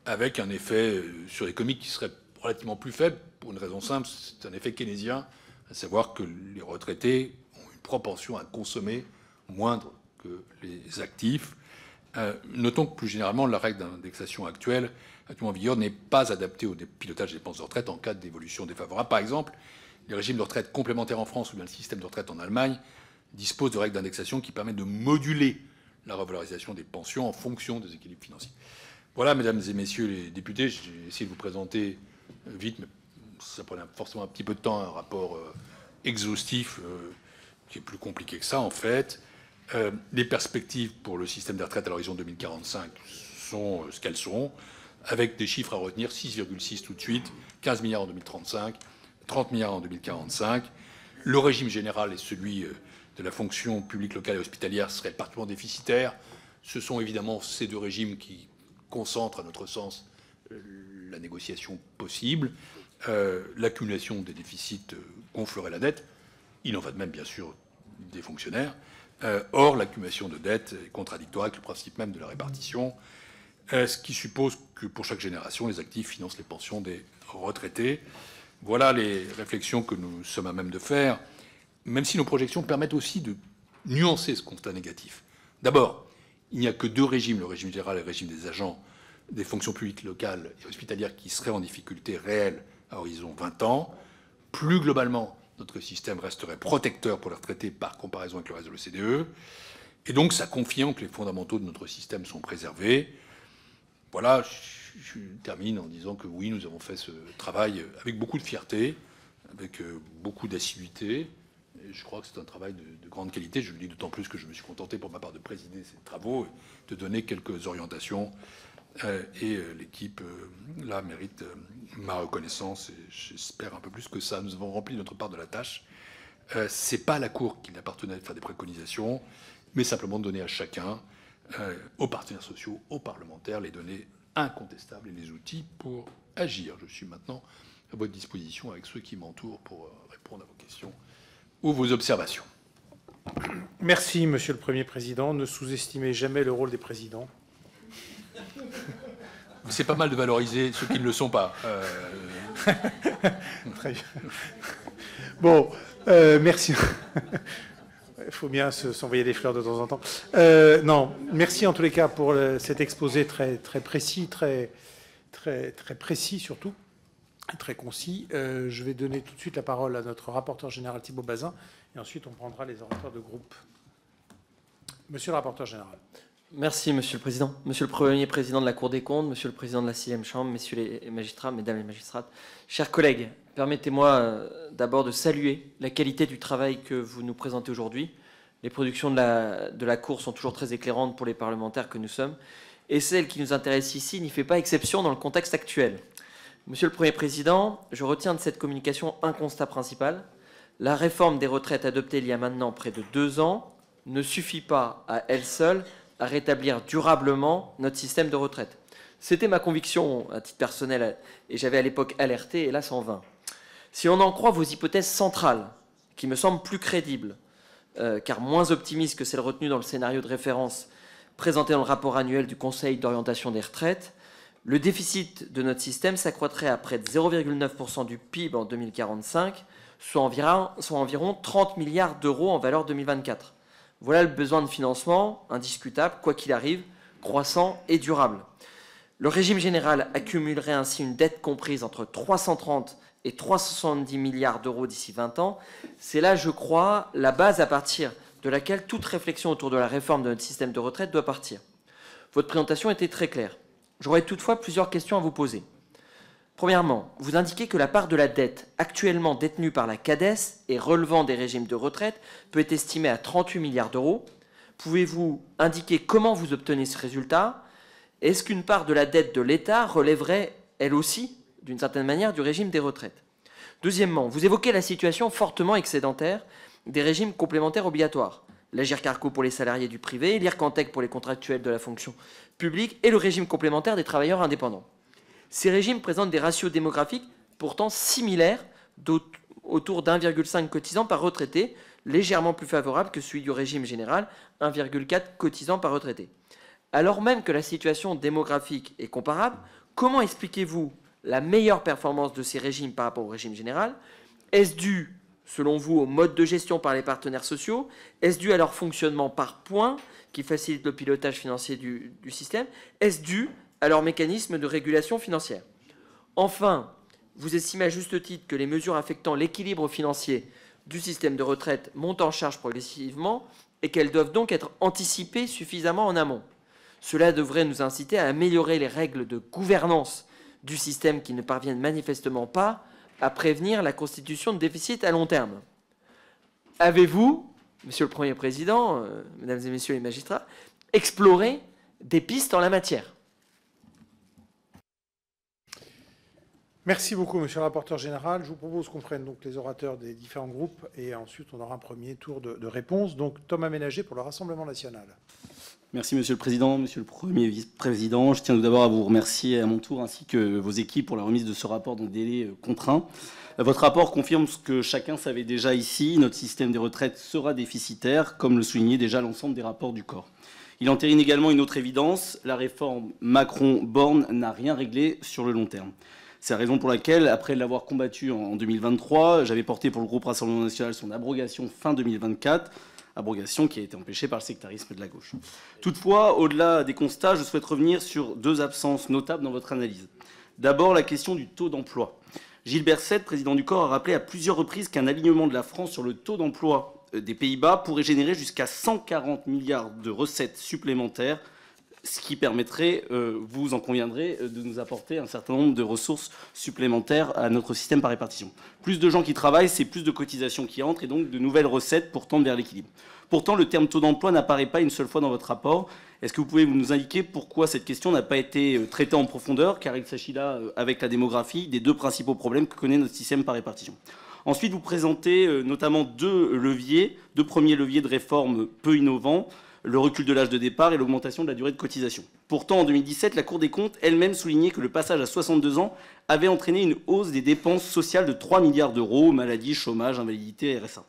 avec un effet sur l'économie qui serait relativement plus faible, pour une raison simple, c'est un effet keynésien, à savoir que les retraités ont une propension à consommer moindre que les actifs. Notons que plus généralement, la règle d'indexation actuellement en vigueur n'est pas adaptée au pilotage des dépenses de retraite en cas d'évolution défavorable. Par exemple, les régimes de retraite complémentaires en France ou bien le système de retraite en Allemagne disposent de règles d'indexation qui permettent de moduler la revalorisation des pensions en fonction des équilibres financiers. Voilà, mesdames et messieurs les députés, j'ai essayé de vous présenter vite, mais ça prenait forcément un petit peu de temps, un rapport exhaustif qui est plus compliqué que ça en fait. Les perspectives pour le système des retraites à l'horizon 2045 sont ce qu'elles sont, avec des chiffres à retenir, 6,6 tout de suite, 15 milliards en 2035, 30 milliards en 2045. Le régime général et celui de la fonction publique locale et hospitalière seraient particulièrement déficitaires. Ce sont évidemment ces deux régimes qui concentrent, à notre sens, la négociation possible. L'accumulation des déficits gonflerait la dette. Il en va de même, bien sûr, des fonctionnaires. Or, l'accumulation de dettes est contradictoire avec le principe même de la répartition, ce qui suppose que pour chaque génération, les actifs financent les pensions des retraités. Voilà les réflexions que nous sommes à même de faire, même si nos projections permettent aussi de nuancer ce constat négatif. D'abord, il n'y a que deux régimes, le régime général et le régime des agents des fonctions publiques locales et hospitalières, qui seraient en difficulté réelle à horizon 20 ans. Plus globalement, notre système resterait protecteur pour les retraités par comparaison avec le reste de l'OCDE. Et donc, ça confirme que les fondamentaux de notre système sont préservés. Voilà, je termine en disant que oui, nous avons fait ce travail avec beaucoup de fierté, avec beaucoup d'assiduité. Et je crois que c'est un travail de grande qualité. Je le dis d'autant plus que je me suis contenté pour ma part de présider ces travaux, de donner quelques orientations. Et l'équipe, là, mérite ma reconnaissance. Et j'espère un peu plus que ça. Nous avons rempli notre part de la tâche. Ce n'est pas à la Cour qu'il appartenait de faire des préconisations, mais simplement de donner à chacun, aux partenaires sociaux, aux parlementaires, les données incontestables et les outils pour agir. Je suis maintenant à votre disposition avec ceux qui m'entourent pour répondre à vos questions ou vos observations. Merci, Monsieur le Premier Président. Ne sous-estimez jamais le rôle des présidents. C'est pas mal de valoriser ceux qui ne le sont pas. Très bien. Bon, merci. Il faut bien s'envoyer des fleurs de temps en temps. Non, merci en tous les cas pour cet exposé très, très précis, très précis surtout, très concis. Je vais donner tout de suite la parole à notre rapporteur général Thibault Bazin et ensuite on prendra les orateurs de groupe. Monsieur le rapporteur général. Merci, Monsieur le Président. Monsieur le Premier Président de la Cour des comptes, Monsieur le Président de la 6e Chambre, Messieurs les magistrats, Mesdames les magistrates, chers collègues, permettez-moi d'abord de saluer la qualité du travail que vous nous présentez aujourd'hui. Les productions de la Cour sont toujours très éclairantes pour les parlementaires que nous sommes, et celle qui nous intéresse ici n'y fait pas exception dans le contexte actuel. Monsieur le Premier Président, je retiens de cette communication un constat principal. La réforme des retraites adoptée il y a maintenant près de 2 ans ne suffit pas à elle seule à rétablir durablement notre système de retraite. C'était ma conviction à titre personnel et j'avais à l'époque alerté, hélas en vain. Si on en croit vos hypothèses centrales, qui me semblent plus crédibles, car moins optimistes que celles retenues dans le scénario de référence présenté dans le rapport annuel du Conseil d'orientation des retraites, le déficit de notre système s'accroîtrait à près de 0,9% du PIB en 2045, soit environ 30 milliards d'euros en valeur 2024. Voilà le besoin de financement, indiscutable, quoi qu'il arrive, croissant et durable. Le régime général accumulerait ainsi une dette comprise entre 330 et 370 milliards d'euros d'ici 20 ans. C'est là, je crois, la base à partir de laquelle toute réflexion autour de la réforme de notre système de retraite doit partir. Votre présentation était très claire. J'aurais toutefois plusieurs questions à vous poser. Premièrement, vous indiquez que la part de la dette actuellement détenue par la CADES et relevant des régimes de retraite peut être estimée à 38 milliards d'euros. Pouvez-vous indiquer comment vous obtenez ce résultat? Est-ce qu'une part de la dette de l'État relèverait, elle aussi, d'une certaine manière, du régime des retraites? Deuxièmement, vous évoquez la situation fortement excédentaire des régimes complémentaires obligatoires. L'Agirc-Arrco pour les salariés du privé, l'Ircantec pour les contractuels de la fonction publique et le régime complémentaire des travailleurs indépendants. Ces régimes présentent des ratios démographiques pourtant similaires autour d'1,5 cotisants par retraité, légèrement plus favorable que celui du régime général, 1,4 cotisants par retraité. Alors même que la situation démographique est comparable, comment expliquez-vous la meilleure performance de ces régimes par rapport au régime général? Est-ce dû, selon vous, au mode de gestion par les partenaires sociaux? Est-ce dû à leur fonctionnement par points qui facilite le pilotage financier du système? Est-ce dû à leur mécanisme de régulation financière? Enfin, vous estimez à juste titre que les mesures affectant l'équilibre financier du système de retraite montent en charge progressivement et qu'elles doivent donc être anticipées suffisamment en amont. Cela devrait nous inciter à améliorer les règles de gouvernance du système qui ne parviennent manifestement pas à prévenir la constitution de déficits à long terme. Avez-vous, Monsieur le Premier Président, Mesdames et Messieurs les magistrats, exploré des pistes en la matière? Merci beaucoup, monsieur le rapporteur général. Je vous propose qu'on prenne donc les orateurs des différents groupes et ensuite on aura un premier tour de réponses. Donc Thomas Ménager pour le Rassemblement national. Merci Monsieur le Président, Monsieur le Premier Vice-président. Je tiens tout d'abord à vous remercier à mon tour ainsi que vos équipes pour la remise de ce rapport dans des délais contraints. Votre rapport confirme ce que chacun savait déjà ici. Notre système des retraites sera déficitaire, comme le soulignait déjà l'ensemble des rapports du corps. Il entérine également une autre évidence. La réforme Macron-Borne n'a rien réglé sur le long terme. C'est la raison pour laquelle, après l'avoir combattu en 2023, j'avais porté pour le groupe Rassemblement national son abrogation fin 2024, abrogation qui a été empêchée par le sectarisme de la gauche. Toutefois, au-delà des constats, je souhaite revenir sur 2 absences notables dans votre analyse. D'abord, la question du taux d'emploi. Gilles Berset, président du corps, a rappelé à plusieurs reprises qu'un alignement de la France sur le taux d'emploi des Pays-Bas pourrait générer jusqu'à 140 milliards de recettes supplémentaires, ce qui permettrait, vous en conviendrez, de nous apporter un certain nombre de ressources supplémentaires à notre système par répartition. Plus de gens qui travaillent, c'est plus de cotisations qui entrent et donc de nouvelles recettes pour tendre vers l'équilibre. Pourtant, le terme taux d'emploi n'apparaît pas une seule fois dans votre rapport. Est-ce que vous pouvez nous indiquer pourquoi cette question n'a pas été traitée en profondeur, car il s'agit là, avec la démographie, des 2 principaux problèmes que connaît notre système par répartition? Ensuite, vous présentez notamment 2 premiers leviers de réforme peu innovants, le recul de l'âge de départ et l'augmentation de la durée de cotisation. Pourtant, en 2017, la Cour des comptes elle-même soulignait que le passage à 62 ans avait entraîné une hausse des dépenses sociales de 3 milliards d'euros, maladie, chômage, invalidité, RSA.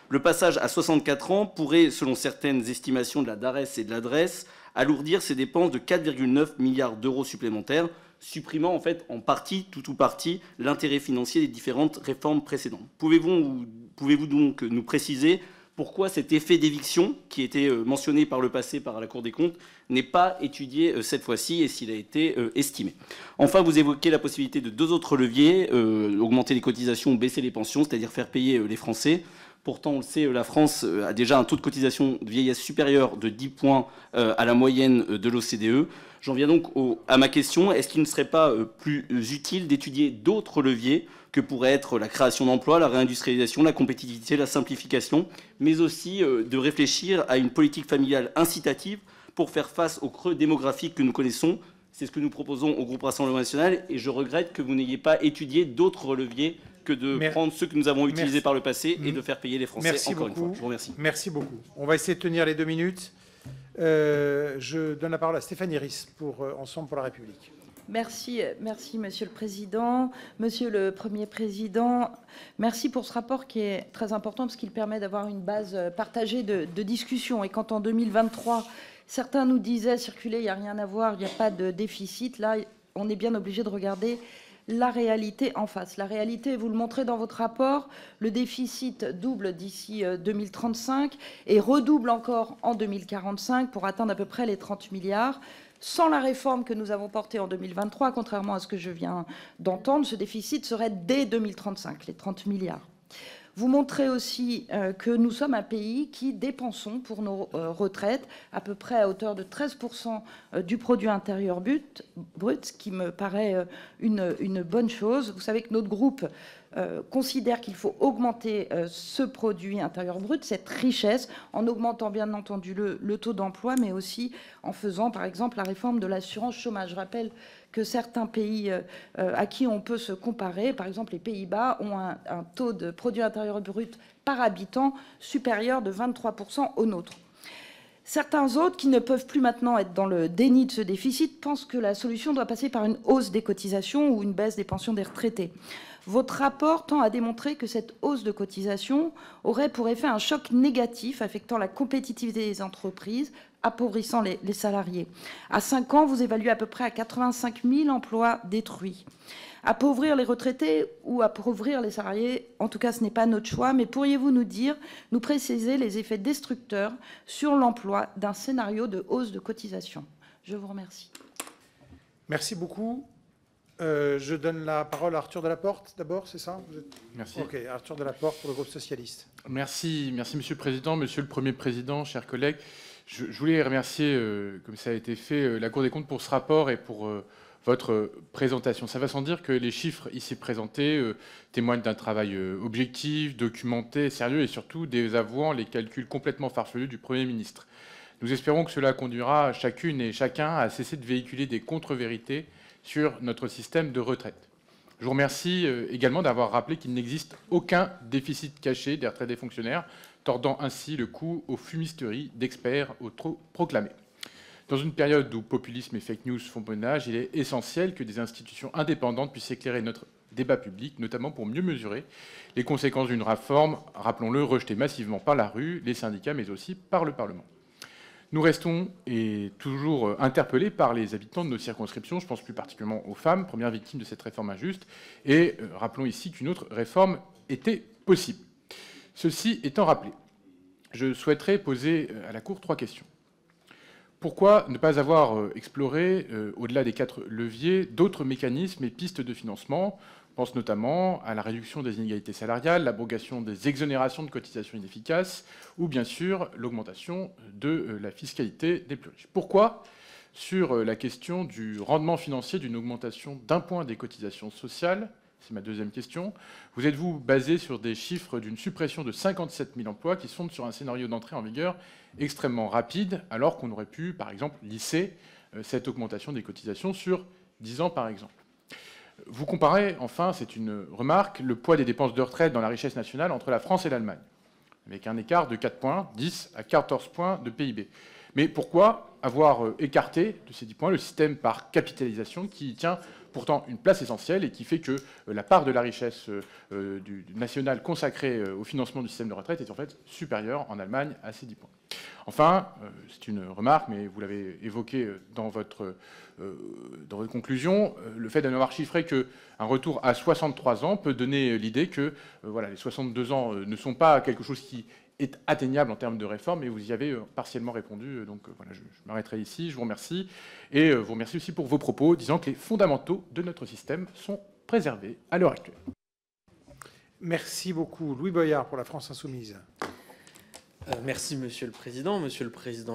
Le passage à 64 ans pourrait, selon certaines estimations de la DARES et de l'ADRES, alourdir ces dépenses de 4,9 milliards d'euros supplémentaires, supprimant en fait en partie, tout ou partie, l'intérêt financier des différentes réformes précédentes. Pouvez-vous donc nous préciser pourquoi cet effet d'éviction, qui était mentionné par le passé par la Cour des comptes, n'est pas étudié cette fois-ci et s'il a été estimé? Enfin, vous évoquez la possibilité de 2 autres leviers, augmenter les cotisations ou baisser les pensions, c'est-à-dire faire payer les Français. Pourtant, on le sait, la France a déjà un taux de cotisation de vieillesse supérieur de 10 points à la moyenne de l'OCDE. J'en viens donc à ma question. Est-ce qu'il ne serait pas plus utile d'étudier d'autres leviers que pourraient être la création d'emplois, la réindustrialisation, la compétitivité, la simplification, mais aussi de réfléchir à une politique familiale incitative pour faire face au creux démographique que nous connaissons? C'est ce que nous proposons au groupe Rassemblement national et je regrette que vous n'ayez pas étudié d'autres leviers que de prendre ceux que nous avons utilisés par le passé et de faire payer les Français encore une fois. Je vous remercie. Merci beaucoup. On va essayer de tenir les 2 minutes. Je donne la parole à Stéphanie Ries pour Ensemble pour la République. Merci, Monsieur le Président. Monsieur le Premier Président, merci pour ce rapport qui est très important parce qu'il permet d'avoir une base partagée de discussion. Et quand en 2023, certains nous disaient circuler, il n'y a rien à voir, il n'y a pas de déficit, là, on est bien obligé de regarder la réalité en face. La réalité, vous le montrez dans votre rapport, le déficit double d'ici 2035 et redouble encore en 2045 pour atteindre à peu près les 30 milliards. Sans la réforme que nous avons portée en 2023, contrairement à ce que je viens d'entendre, ce déficit serait dès 2035, les 30 milliards. Vous montrez aussi que nous sommes un pays qui dépensons pour nos retraites à peu près à hauteur de 13% du produit intérieur brut, ce qui me paraît une bonne chose. Vous savez que notre groupe considère qu'il faut augmenter ce produit intérieur brut, cette richesse, en augmentant bien entendu le taux d'emploi, mais aussi en faisant par exemple la réforme de l'assurance chômage. Je rappelle que certains pays à qui on peut se comparer, par exemple les Pays-Bas, ont un taux de produit intérieur brut par habitant supérieur de 23% au nôtre. Certains autres, qui ne peuvent plus maintenant être dans le déni de ce déficit, pensent que la solution doit passer par une hausse des cotisations ou une baisse des pensions des retraités. Votre rapport tend à démontrer que cette hausse de cotisation aurait pour effet un choc négatif affectant la compétitivité des entreprises, appauvrissant les salariés. À 5 ans, vous évaluez à peu près à 85 000 emplois détruits. Appauvrir les retraités ou appauvrir les salariés, en tout cas, ce n'est pas notre choix, mais pourriez-vous nous préciser les effets destructeurs sur l'emploi d'un scénario de hausse de cotisation? Je vous remercie. Merci beaucoup. Je donne la parole à Arthur Delaporte, d'abord, c'est ça? Merci. Ok, Arthur Delaporte pour le groupe socialiste. Merci, Monsieur le Président, Monsieur le Premier Président, chers collègues. Je voulais remercier, comme ça a été fait, la Cour des comptes pour ce rapport et pour votre présentation. Ça va sans dire que les chiffres ici présentés témoignent d'un travail objectif, documenté, sérieux et surtout désavouant les calculs complètement farfelus du Premier ministre. Nous espérons que cela conduira chacune et chacun à cesser de véhiculer des contre-vérités sur notre système de retraite. Je vous remercie également d'avoir rappelé qu'il n'existe aucun déficit caché des retraites des fonctionnaires, tordant ainsi le cou aux fumisteries d'experts autoproclamés. Dans une période où populisme et fake news font bon âge, il est essentiel que des institutions indépendantes puissent éclairer notre débat public, notamment pour mieux mesurer les conséquences d'une réforme, rappelons-le, rejetée massivement par la rue, les syndicats, mais aussi par le Parlement. Nous restons et toujours interpellés par les habitants de nos circonscriptions, je pense plus particulièrement aux femmes, premières victimes de cette réforme injuste, et rappelons ici qu'une autre réforme était possible. Ceci étant rappelé, je souhaiterais poser à la Cour 3 questions. Pourquoi ne pas avoir exploré, au-delà des 4 leviers, d'autres mécanismes et pistes de financement? Je pense notamment à la réduction des inégalités salariales, l'abrogation des exonérations de cotisations inefficaces ou bien sûr l'augmentation de la fiscalité des plus riches. Pourquoi, sur la question du rendement financier d'une augmentation d'1 point des cotisations sociales, c'est ma deuxième question, vous êtes-vous basé sur des chiffres d'une suppression de 57 000 emplois qui sont sur un scénario d'entrée en vigueur extrêmement rapide, alors qu'on aurait pu, par exemple, lisser cette augmentation des cotisations sur 10 ans, par exemple? Vous comparez, enfin, c'est une remarque, le poids des dépenses de retraite dans la richesse nationale entre la France et l'Allemagne, avec un écart de 4 points, 10 à 14 points de PIB. Mais pourquoi avoir écarté de ces 10 points le système par capitalisation qui tient pourtant une place essentielle et qui fait que la part de la richesse nationale consacrée au financement du système de retraite est en fait supérieure en Allemagne à ces 10 points. Enfin, c'est une remarque, mais vous l'avez évoqué dans votre conclusion, le fait de n'avoir chiffré qu'un retour à 63 ans peut donner l'idée que voilà, les 62 ans ne sont pas quelque chose qui est atteignable en termes de réforme, et vous y avez partiellement répondu. Donc voilà, je m'arrêterai ici. Je vous remercie. Et vous remercie aussi pour vos propos disant que les fondamentaux de notre système sont préservés à l'heure actuelle. Merci beaucoup. Louis Boyard pour la France Insoumise. Merci Monsieur le Président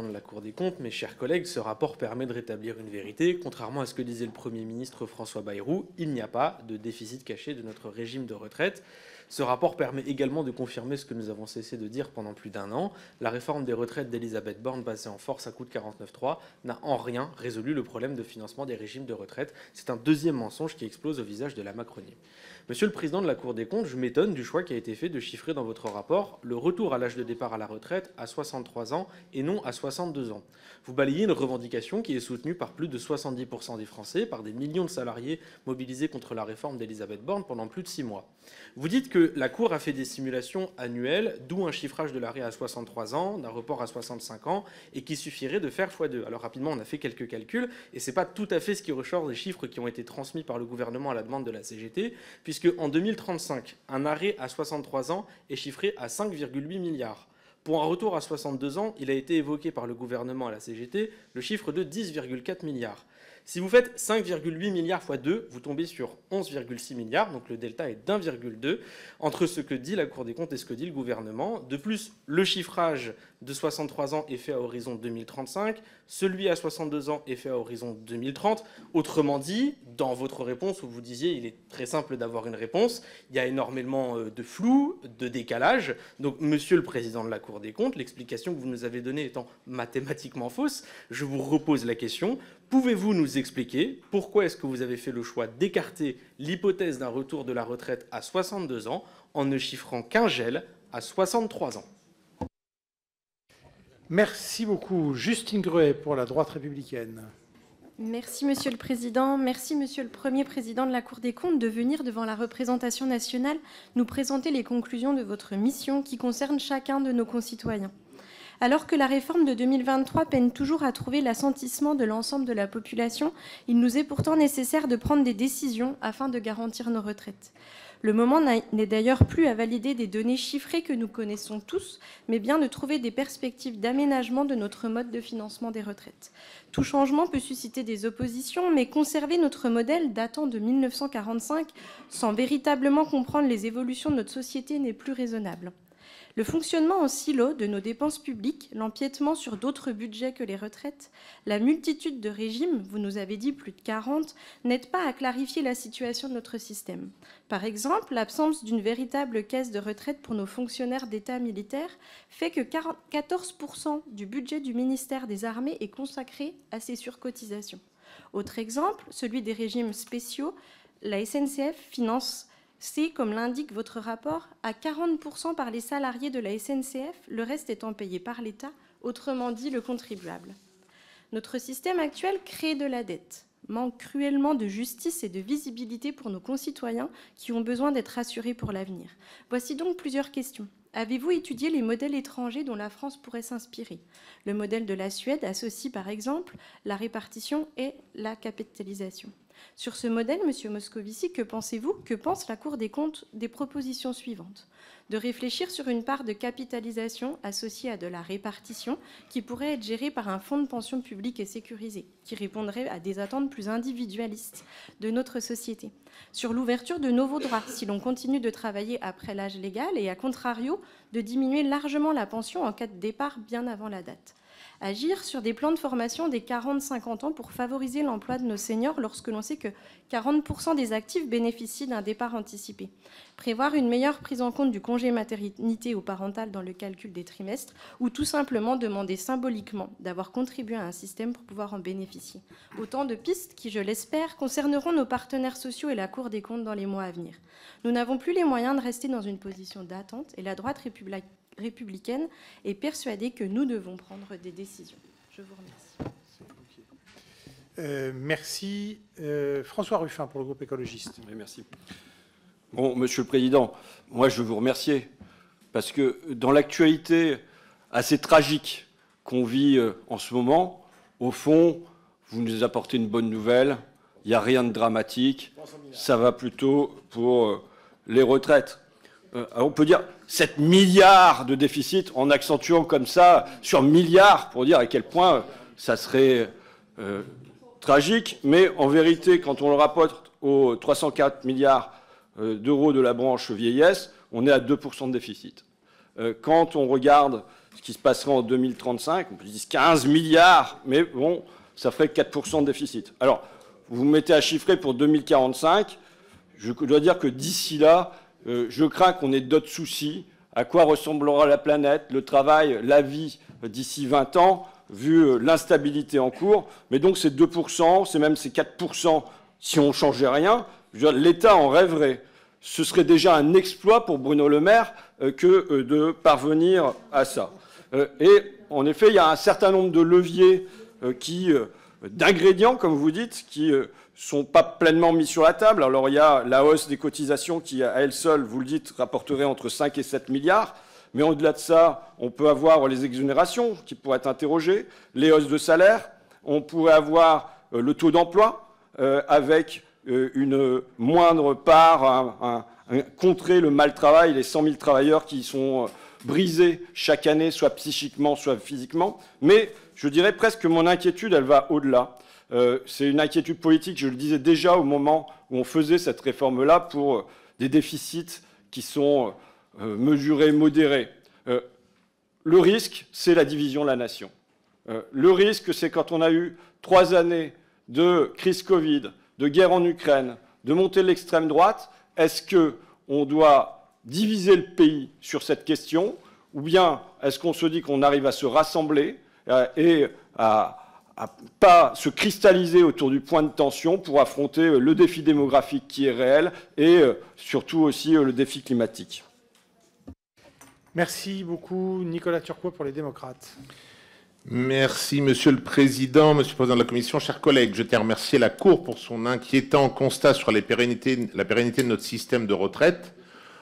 de la Cour des comptes, mes chers collègues. Ce rapport permet de rétablir une vérité. Contrairement à ce que disait le Premier ministre François Bayrou, il n'y a pas de déficit caché de notre régime de retraite. Ce rapport permet également de confirmer ce que nous avons cessé de dire pendant plus d'1 an. La réforme des retraites d'Elisabeth Borne, passée en force à coup de 49.3, n'a en rien résolu le problème de financement des régimes de retraite. C'est un deuxième mensonge qui explose au visage de la Macronie. Monsieur le Président de la Cour des comptes, je m'étonne du choix qui a été fait de chiffrer dans votre rapport le retour à l'âge de départ à la retraite à 63 ans et non à 62 ans. Vous balayez une revendication qui est soutenue par plus de 70% des Français, par des millions de salariés mobilisés contre la réforme d'Elisabeth Borne pendant plus de 6 mois. Vous dites que la Cour a fait des simulations annuelles, d'où un chiffrage de l'arrêt à 63 ans, d'un report à 65 ans, et qui suffirait de faire x2. Alors rapidement, on a fait quelques calculs, et ce n'est pas tout à fait ce qui ressort des chiffres qui ont été transmis par le gouvernement à la demande de la CGT, puisque en 2035, un arrêt à 63 ans est chiffré à 5,8 milliards. Pour un retour à 62 ans, il a été évoqué par le gouvernement à la CGT le chiffre de 10,4 milliards. Si vous faites 5,8 milliards x 2, vous tombez sur 11,6 milliards, donc le delta est d'1,2 entre ce que dit la Cour des comptes et ce que dit le gouvernement. De plus, le chiffrage de 63 ans est fait à horizon 2035, celui à 62 ans est fait à horizon 2030. Autrement dit, dans votre réponse où vous disiez il est très simple d'avoir une réponse, il y a énormément de flou, de décalage. Donc, Monsieur le Président de la Cour des comptes, l'explication que vous nous avez donnée étant mathématiquement fausse, je vous repose la question. Pouvez-vous nous expliquer pourquoi est-ce que vous avez fait le choix d'écarter l'hypothèse d'un retour de la retraite à 62 ans en ne chiffrant qu'un gel à 63 ans? Merci beaucoup. Justine Gruet pour la droite républicaine. Merci Monsieur le Président. Merci Monsieur le Premier Président de la Cour des comptes de venir devant la représentation nationale nous présenter les conclusions de votre mission qui concerne chacun de nos concitoyens. Alors que la réforme de 2023 peine toujours à trouver l'assentiment de l'ensemble de la population, il nous est pourtant nécessaire de prendre des décisions afin de garantir nos retraites. Le moment n'est d'ailleurs plus à valider des données chiffrées que nous connaissons tous, mais bien de trouver des perspectives d'aménagement de notre mode de financement des retraites. Tout changement peut susciter des oppositions, mais conserver notre modèle datant de 1945 sans véritablement comprendre les évolutions de notre société n'est plus raisonnable. Le fonctionnement en silo de nos dépenses publiques, l'empiètement sur d'autres budgets que les retraites, la multitude de régimes, vous nous avez dit plus de 40, n'aident pas à clarifier la situation de notre système. Par exemple, l'absence d'une véritable caisse de retraite pour nos fonctionnaires d'État militaires fait que 14% du budget du ministère des Armées est consacré à ces surcotisations. Autre exemple, celui des régimes spéciaux, la SNCF finance comme l'indique votre rapport, à 40% par les salariés de la SNCF, le reste étant payé par l'État, autrement dit le contribuable. Notre système actuel crée de la dette, manque cruellement de justice et de visibilité pour nos concitoyens qui ont besoin d'être rassurés pour l'avenir. Voici donc plusieurs questions. Avez-vous étudié les modèles étrangers dont la France pourrait s'inspirer? Le modèle de la Suède associe par exemple la répartition et la capitalisation. Sur ce modèle, Monsieur Moscovici, que pensez-vous, que pense la Cour des comptes des propositions suivantes? De réfléchir sur une part de capitalisation associée à de la répartition qui pourrait être gérée par un fonds de pension public et sécurisé, qui répondrait à des attentes plus individualistes de notre société. Sur l'ouverture de nouveaux droits, si l'on continue de travailler après l'âge légal et, à contrario, de diminuer largement la pension en cas de départ bien avant la date. Agir sur des plans de formation des 40-50 ans pour favoriser l'emploi de nos seniors lorsque l'on sait que 40% des actifs bénéficient d'un départ anticipé. Prévoir une meilleure prise en compte du congé maternité ou parental dans le calcul des trimestres ou tout simplement demander symboliquement d'avoir contribué à un système pour pouvoir en bénéficier. Autant de pistes qui, je l'espère, concerneront nos partenaires sociaux et la Cour des comptes dans les mois à venir. Nous n'avons plus les moyens de rester dans une position d'attente et la droite républicaine est persuadée que nous devons prendre des décisions. Je vous remercie. Merci. François Ruffin pour le groupe écologiste. Oui, merci. Bon, Monsieur le Président, moi je veux vous remercier parce que dans l'actualité assez tragique qu'on vit en ce moment, au fond, vous nous apportez une bonne nouvelle. Il n'y a rien de dramatique. Ça va plutôt pour les retraites. On peut dire 7 milliards de déficit en accentuant comme ça sur milliards pour dire à quel point ça serait tragique. Mais en vérité, quand on le rapporte aux 304 milliards d'euros de la branche vieillesse, on est à 2% de déficit. Quand on regarde ce qui se passerait en 2035, on peut dire 15 milliards, mais bon, ça ferait 4% de déficit. Alors, vous vous mettez à chiffrer pour 2045, je dois dire que d'ici là, je crains qu'on ait d'autres soucis. À quoi ressemblera la planète, le travail, la vie d'ici 20 ans, vu l'instabilité en cours. Mais donc ces 2%, c'est même ces 4% si on ne changeait rien. L'État en rêverait. Ce serait déjà un exploit pour Bruno Le Maire que de parvenir à ça. Et en effet, il y a un certain nombre de leviers d'ingrédients, comme vous dites, qui sont pas pleinement mis sur la table. Alors il y a la hausse des cotisations qui, à elle seule, vous le dites, rapporterait entre 5 et 7 milliards. Mais au-delà de ça, on peut avoir les exonérations qui pourraient être interrogées, les hausses de salaire, on pourrait avoir le taux d'emploi avec une moindre part, contrer le mal-travail, les 100 000 travailleurs qui sont brisés chaque année, soit psychiquement, soit physiquement. Mais je dirais presque que mon inquiétude, elle va au-delà. C'est une inquiétude politique, je le disais déjà au moment où on faisait cette réforme-là, pour des déficits qui sont mesurés, modérés. Le risque, c'est la division de la nation. Le risque, c'est quand on a eu 3 années de crise Covid, de guerre en Ukraine, de montée de l'extrême droite, est-ce qu'on doit diviser le pays sur cette question, ou bien est-ce qu'on se dit qu'on arrive à se rassembler et à pas se cristalliser autour du point de tension pour affronter le défi démographique qui est réel et surtout aussi le défi climatique. Merci beaucoup. Nicolas Turquois pour les démocrates. Merci, Monsieur le Président, Monsieur le Président de la Commission, chers collègues. Je tiens à remercier la Cour pour son inquiétant constat sur la pérennité de notre système de retraite.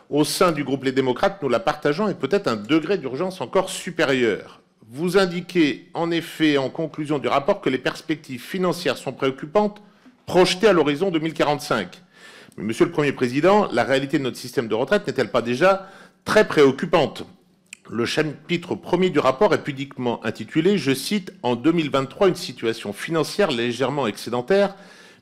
Au sein du groupe Les Démocrates, nous la partageons et peut-être un degré d'urgence encore supérieur. Vous indiquez en effet en conclusion du rapport que les perspectives financières sont préoccupantes, projetées à l'horizon 2045. Mais Monsieur le Premier Président, la réalité de notre système de retraite n'est-elle pas déjà très préoccupante? Le chapitre 1er du rapport est pudiquement intitulé, je cite, « En 2023, une situation financière légèrement excédentaire,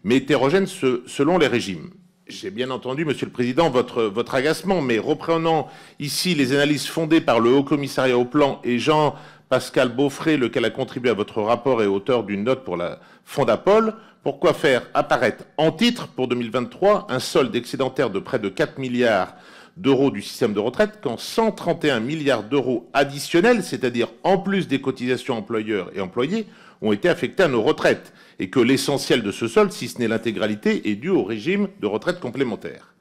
mais hétérogène selon les régimes ». J'ai bien entendu, Monsieur le Président, votre agacement, mais reprenant ici les analyses fondées par le Haut Commissariat au Plan et Jean-Pascal Beaufret, lequel a contribué à votre rapport et auteur d'une note pour la Fondapol, pourquoi faire apparaître en titre pour 2023 un solde excédentaire de près de 4 milliards d'euros du système de retraite quand 131 milliards d'euros additionnels, c'est-à-dire en plus des cotisations employeurs et employés, ont été affectés à nos retraites et que l'essentiel de ce solde, si ce n'est l'intégralité, est dû au régime de retraite complémentaire.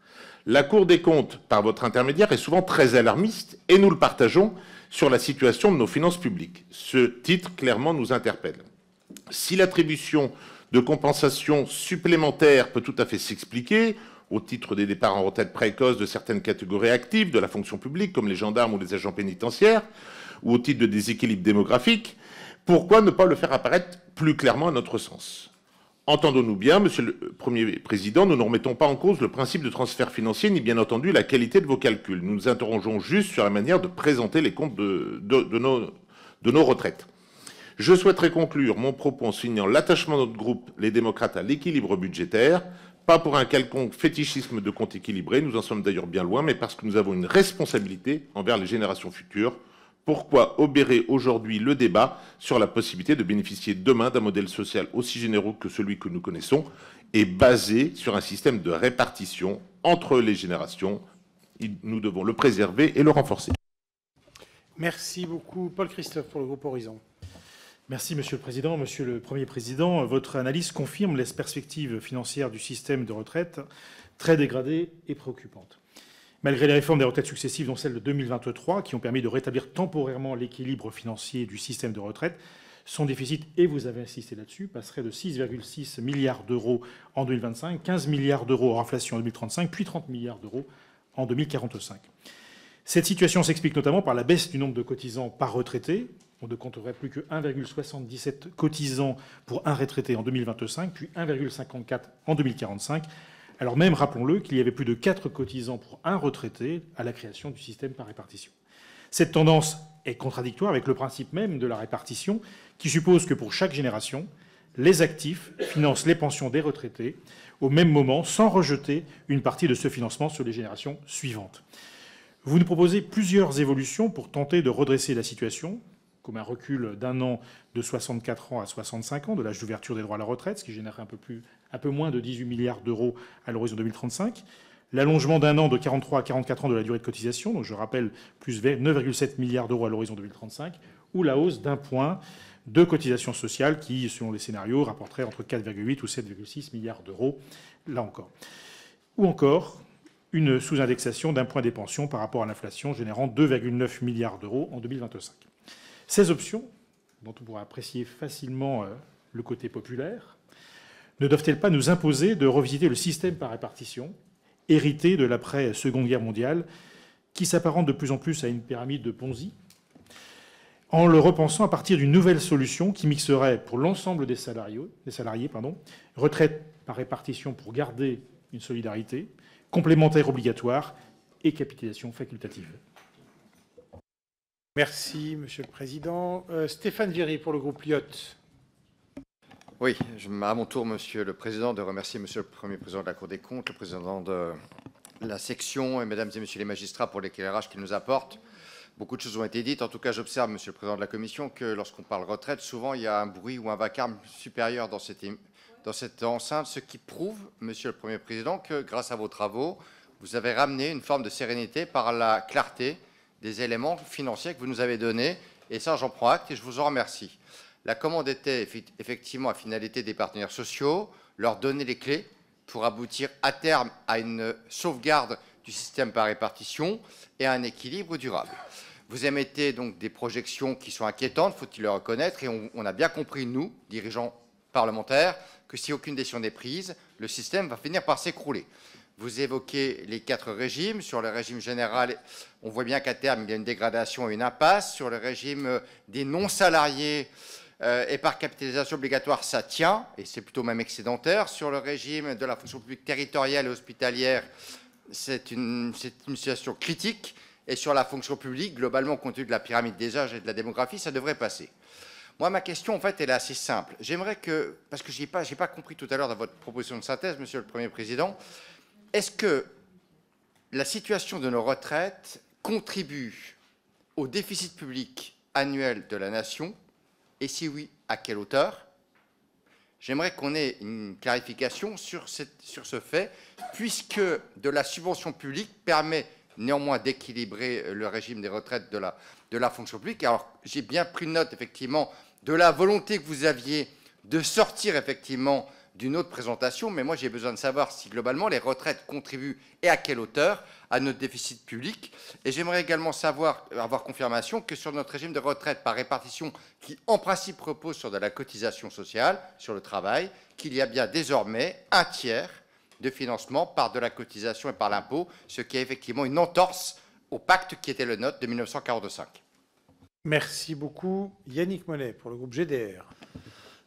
La Cour des comptes, par votre intermédiaire, est souvent très alarmiste et nous le partageons sur la situation de nos finances publiques. Ce titre, clairement, nous interpelle. Si l'attribution de compensation supplémentaire peut tout à fait s'expliquer, au titre des départs en retraite précoce de certaines catégories actives de la fonction publique, comme les gendarmes ou les agents pénitentiaires, ou au titre de déséquilibre démographique, pourquoi ne pas le faire apparaître plus clairement à notre sens? Entendons-nous bien, Monsieur le Premier Président, nous ne remettons pas en cause le principe de transfert financier, ni bien entendu la qualité de vos calculs. Nous nous interrogeons juste sur la manière de présenter les comptes de nos retraites. Je souhaiterais conclure mon propos en soulignant l'attachement de notre groupe, les démocrates, à l'équilibre budgétaire, pas pour un quelconque fétichisme de compte équilibré, nous en sommes d'ailleurs bien loin, mais parce que nous avons une responsabilité envers les générations futures. Pourquoi obérer aujourd'hui le débat sur la possibilité de bénéficier demain d'un modèle social aussi généreux que celui que nous connaissons et basé sur un système de répartition entre les générations? Nous devons le préserver et le renforcer. Merci beaucoup. Paul Christophe pour le groupe Horizon. Merci, Monsieur le Président. Monsieur le Premier Président, votre analyse confirme les perspectives financières du système de retraite très dégradées et préoccupantes. Malgré les réformes des retraites successives, dont celle de 2023, qui ont permis de rétablir temporairement l'équilibre financier du système de retraite, son déficit, et vous avez insisté là-dessus, passerait de 6,6 milliards d'euros en 2025, 15 milliards d'euros hors inflation en 2035, puis 30 milliards d'euros en 2045. Cette situation s'explique notamment par la baisse du nombre de cotisants par retraité. On ne compterait plus que 1,77 cotisants pour un retraité en 2025, puis 1,54 en 2045. Alors même, rappelons-le, qu'il y avait plus de 4 cotisants pour un retraité à la création du système par répartition. Cette tendance est contradictoire avec le principe même de la répartition, qui suppose que pour chaque génération, les actifs financent les pensions des retraités au même moment, sans rejeter une partie de ce financement sur les générations suivantes. Vous nous proposez plusieurs évolutions pour tenter de redresser la situation, comme un recul d'un an de 64 ans à 65 ans de l'âge d'ouverture des droits à la retraite, ce qui générerait un peu moins de 18 milliards d'euros à l'horizon 2035, l'allongement d'un an de 43 à 44 ans de la durée de cotisation, donc je rappelle plus 9,7 milliards d'euros à l'horizon 2035, ou la hausse d'un point de cotisation sociale qui, selon les scénarios, rapporterait entre 4,8 ou 7,6 milliards d'euros, là encore. Ou encore une sous-indexation d'un point des pensions par rapport à l'inflation, générant 2,9 milliards d'euros en 2025. Ces options, dont on pourra apprécier facilement le côté populaire, ne doivent-elles pas nous imposer de revisiter le système par répartition, hérité de l'après-Seconde Guerre mondiale, qui s'apparente de plus en plus à une pyramide de Ponzi, en le repensant à partir d'une nouvelle solution qui mixerait pour l'ensemble des salariés, retraite par répartition pour garder une solidarité, complémentaire obligatoire et capitalisation facultative. Merci, Monsieur le Président. Stéphane Viry pour le groupe Lyot. Oui, à mon tour, Monsieur le Président, de remercier Monsieur le Premier Président de la Cour des comptes, le Président de la section et Mesdames et Messieurs les magistrats pour l'éclairage qu'ils nous apportent. Beaucoup de choses ont été dites. En tout cas, j'observe, Monsieur le Président de la Commission, que lorsqu'on parle retraite, souvent il y a un bruit ou un vacarme supérieur dans cette enceinte, ce qui prouve, Monsieur le Premier Président, que grâce à vos travaux, vous avez ramené une forme de sérénité par la clarté des éléments financiers que vous nous avez donnés. Et ça, j'en prends acte et je vous en remercie. La commande était effectivement à finalité des partenaires sociaux, leur donner les clés pour aboutir à terme à une sauvegarde du système par répartition et à un équilibre durable. Vous émettez donc des projections qui sont inquiétantes, faut-il le reconnaître, et on a bien compris, nous, dirigeants parlementaires, que si aucune décision n'est prise, le système va finir par s'écrouler. Vous évoquez les 4 régimes. Sur le régime général, on voit bien qu'à terme, il y a une dégradation et une impasse. Sur le régime des non-salariés et par capitalisation obligatoire, ça tient, et c'est plutôt même excédentaire. Sur le régime de la fonction publique territoriale et hospitalière, c'est une situation critique. Et sur la fonction publique, globalement, compte tenu de la pyramide des âges et de la démographie, ça devrait passer. Moi, ma question, en fait, elle est assez simple. J'aimerais que, parce que je n'ai pas compris tout à l'heure dans votre proposition de synthèse, Monsieur le Premier Président, est-ce que la situation de nos retraites contribue au déficit public annuel de la nation? Et si oui, à quelle hauteur? J'aimerais qu'on ait une clarification sur ce fait, puisque de la subvention publique permet néanmoins d'équilibrer le régime des retraites de la fonction publique. Alors, j'ai bien pris note, effectivement, de la volonté que vous aviez de sortir, effectivement, d'une autre présentation, mais moi j'ai besoin de savoir si globalement les retraites contribuent et à quelle hauteur à notre déficit public. Et j'aimerais également avoir confirmation que sur notre régime de retraite par répartition, qui en principe repose sur de la cotisation sociale, sur le travail, qu'il y a bien désormais un tiers de financement par de la cotisation et par l'impôt, ce qui est effectivement une entorse au pacte qui était le nôtre de 1945. Merci beaucoup. Yannick Monet pour le groupe GDR.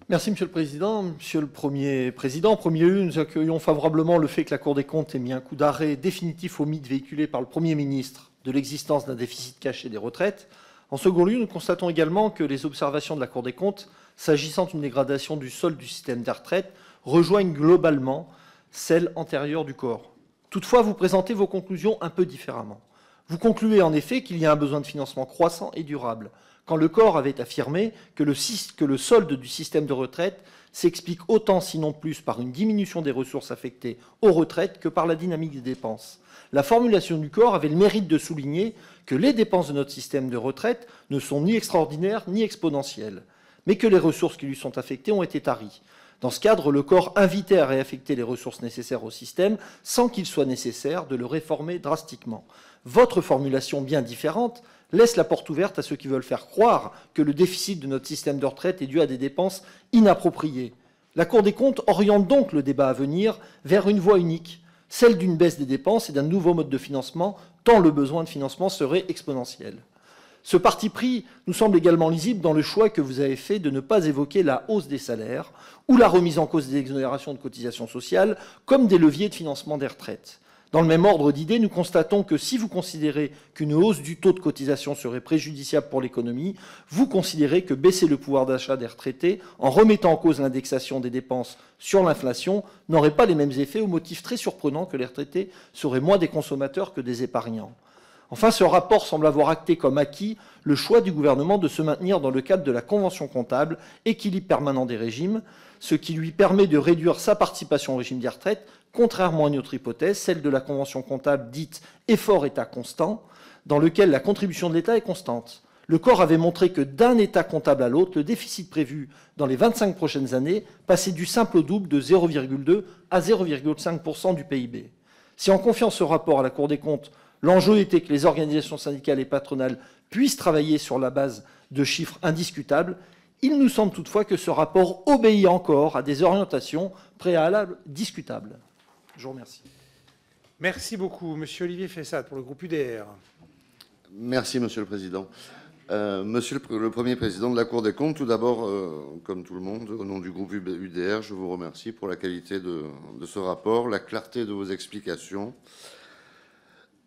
Merci, Monsieur le Président. Monsieur le Premier Président, en premier lieu, nous accueillons favorablement le fait que la Cour des comptes ait mis un coup d'arrêt définitif au mythe véhiculé par le Premier ministre de l'existence d'un déficit caché des retraites. En second lieu, nous constatons également que les observations de la Cour des comptes, s'agissant d'une dégradation du solde du système des retraites, rejoignent globalement celles antérieures du corps. Toutefois, vous présentez vos conclusions un peu différemment. Vous concluez en effet qu'il y a un besoin de financement croissant et durable, quand le corps avait affirmé que le solde du système de retraite s'explique autant, sinon plus, par une diminution des ressources affectées aux retraites que par la dynamique des dépenses. La formulation du corps avait le mérite de souligner que les dépenses de notre système de retraite ne sont ni extraordinaires ni exponentielles, mais que les ressources qui lui sont affectées ont été taries. Dans ce cadre, le corps invitait à réaffecter les ressources nécessaires au système sans qu'il soit nécessaire de le réformer drastiquement. Votre formulation bien différente laisse la porte ouverte à ceux qui veulent faire croire que le déficit de notre système de retraite est dû à des dépenses inappropriées. La Cour des comptes oriente donc le débat à venir vers une voie unique, celle d'une baisse des dépenses et d'un nouveau mode de financement, tant le besoin de financement serait exponentiel. Ce parti pris nous semble également lisible dans le choix que vous avez fait de ne pas évoquer la hausse des salaires ou la remise en cause des exonérations de cotisations sociales comme des leviers de financement des retraites. Dans le même ordre d'idées, nous constatons que si vous considérez qu'une hausse du taux de cotisation serait préjudiciable pour l'économie, vous considérez que baisser le pouvoir d'achat des retraités en remettant en cause l'indexation des dépenses sur l'inflation n'aurait pas les mêmes effets, au motif très surprenant que les retraités seraient moins des consommateurs que des épargnants. Enfin, ce rapport semble avoir acté comme acquis le choix du gouvernement de se maintenir dans le cadre de la convention comptable, équilibre permanent des régimes, ce qui lui permet de réduire sa participation au régime des retraites, contrairement à une autre hypothèse, celle de la convention comptable dite « effort État constant », dans lequel la contribution de l'État est constante. Le corps avait montré que d'un État comptable à l'autre, le déficit prévu dans les 25 prochaines années passait du simple au double de 0,2 à 0,5% du PIB. Si en confiant ce rapport à la Cour des comptes, l'enjeu était que les organisations syndicales et patronales puissent travailler sur la base de chiffres indiscutables, il nous semble toutefois que ce rapport obéit encore à des orientations préalables discutables. Je vous remercie. Merci beaucoup. Monsieur Olivier Fessat, pour le groupe UDR. Merci, Monsieur le Président. Monsieur le Premier Président de la Cour des comptes, tout d'abord, comme tout le monde, au nom du groupe UDR, je vous remercie pour la qualité de ce rapport, la clarté de vos explications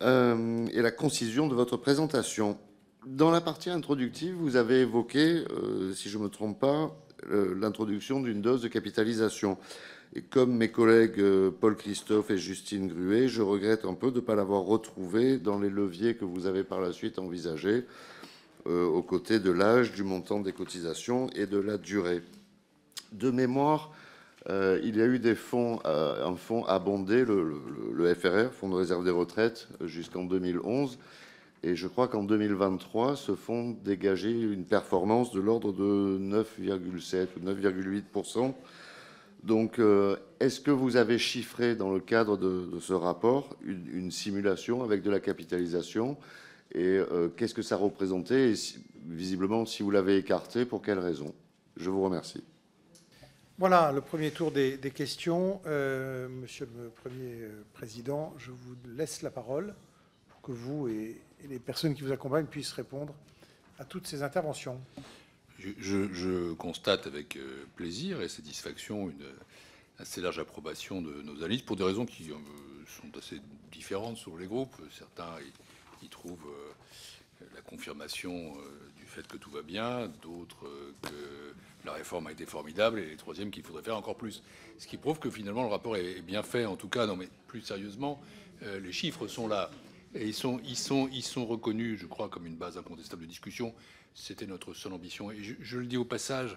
et la concision de votre présentation. Dans la partie introductive, vous avez évoqué, si je ne me trompe pas, l'introduction d'une dose de capitalisation. Et comme mes collègues Paul Christophe et Justine Gruet, je regrette un peu de ne pas l'avoir retrouvé dans les leviers que vous avez par la suite envisagés, aux côtés de l'âge, du montant des cotisations et de la durée. De mémoire, il y a eu des fonds, un fonds abondé, le FRR, Fonds de réserve des retraites, jusqu'en 2011. Et je crois qu'en 2023, ce fonds dégageait une performance de l'ordre de 9,7 ou 9,8%. Donc, est-ce que vous avez chiffré dans le cadre de ce rapport une simulation avec de la capitalisation et qu'est-ce que ça représentait et visiblement, si vous l'avez écarté, pour quelles raisons? Je vous remercie. Voilà le premier tour des questions. Monsieur le Premier Président, je vous laisse la parole pour que vous et les personnes qui vous accompagnent puissent répondre à toutes ces interventions. Je constate avec plaisir et satisfaction une assez large approbation de nos analyses pour des raisons qui sont assez différentes sur les groupes. Certains y trouvent la confirmation du fait que tout va bien, d'autres que la réforme a été formidable, et les troisièmes qu'il faudrait faire encore plus. Ce qui prouve que finalement le rapport est bien fait. En tout cas, non, mais plus sérieusement, les chiffres sont là et ils sont reconnus, je crois, comme une base incontestable de discussion. C'était notre seule ambition. Et je le dis au passage,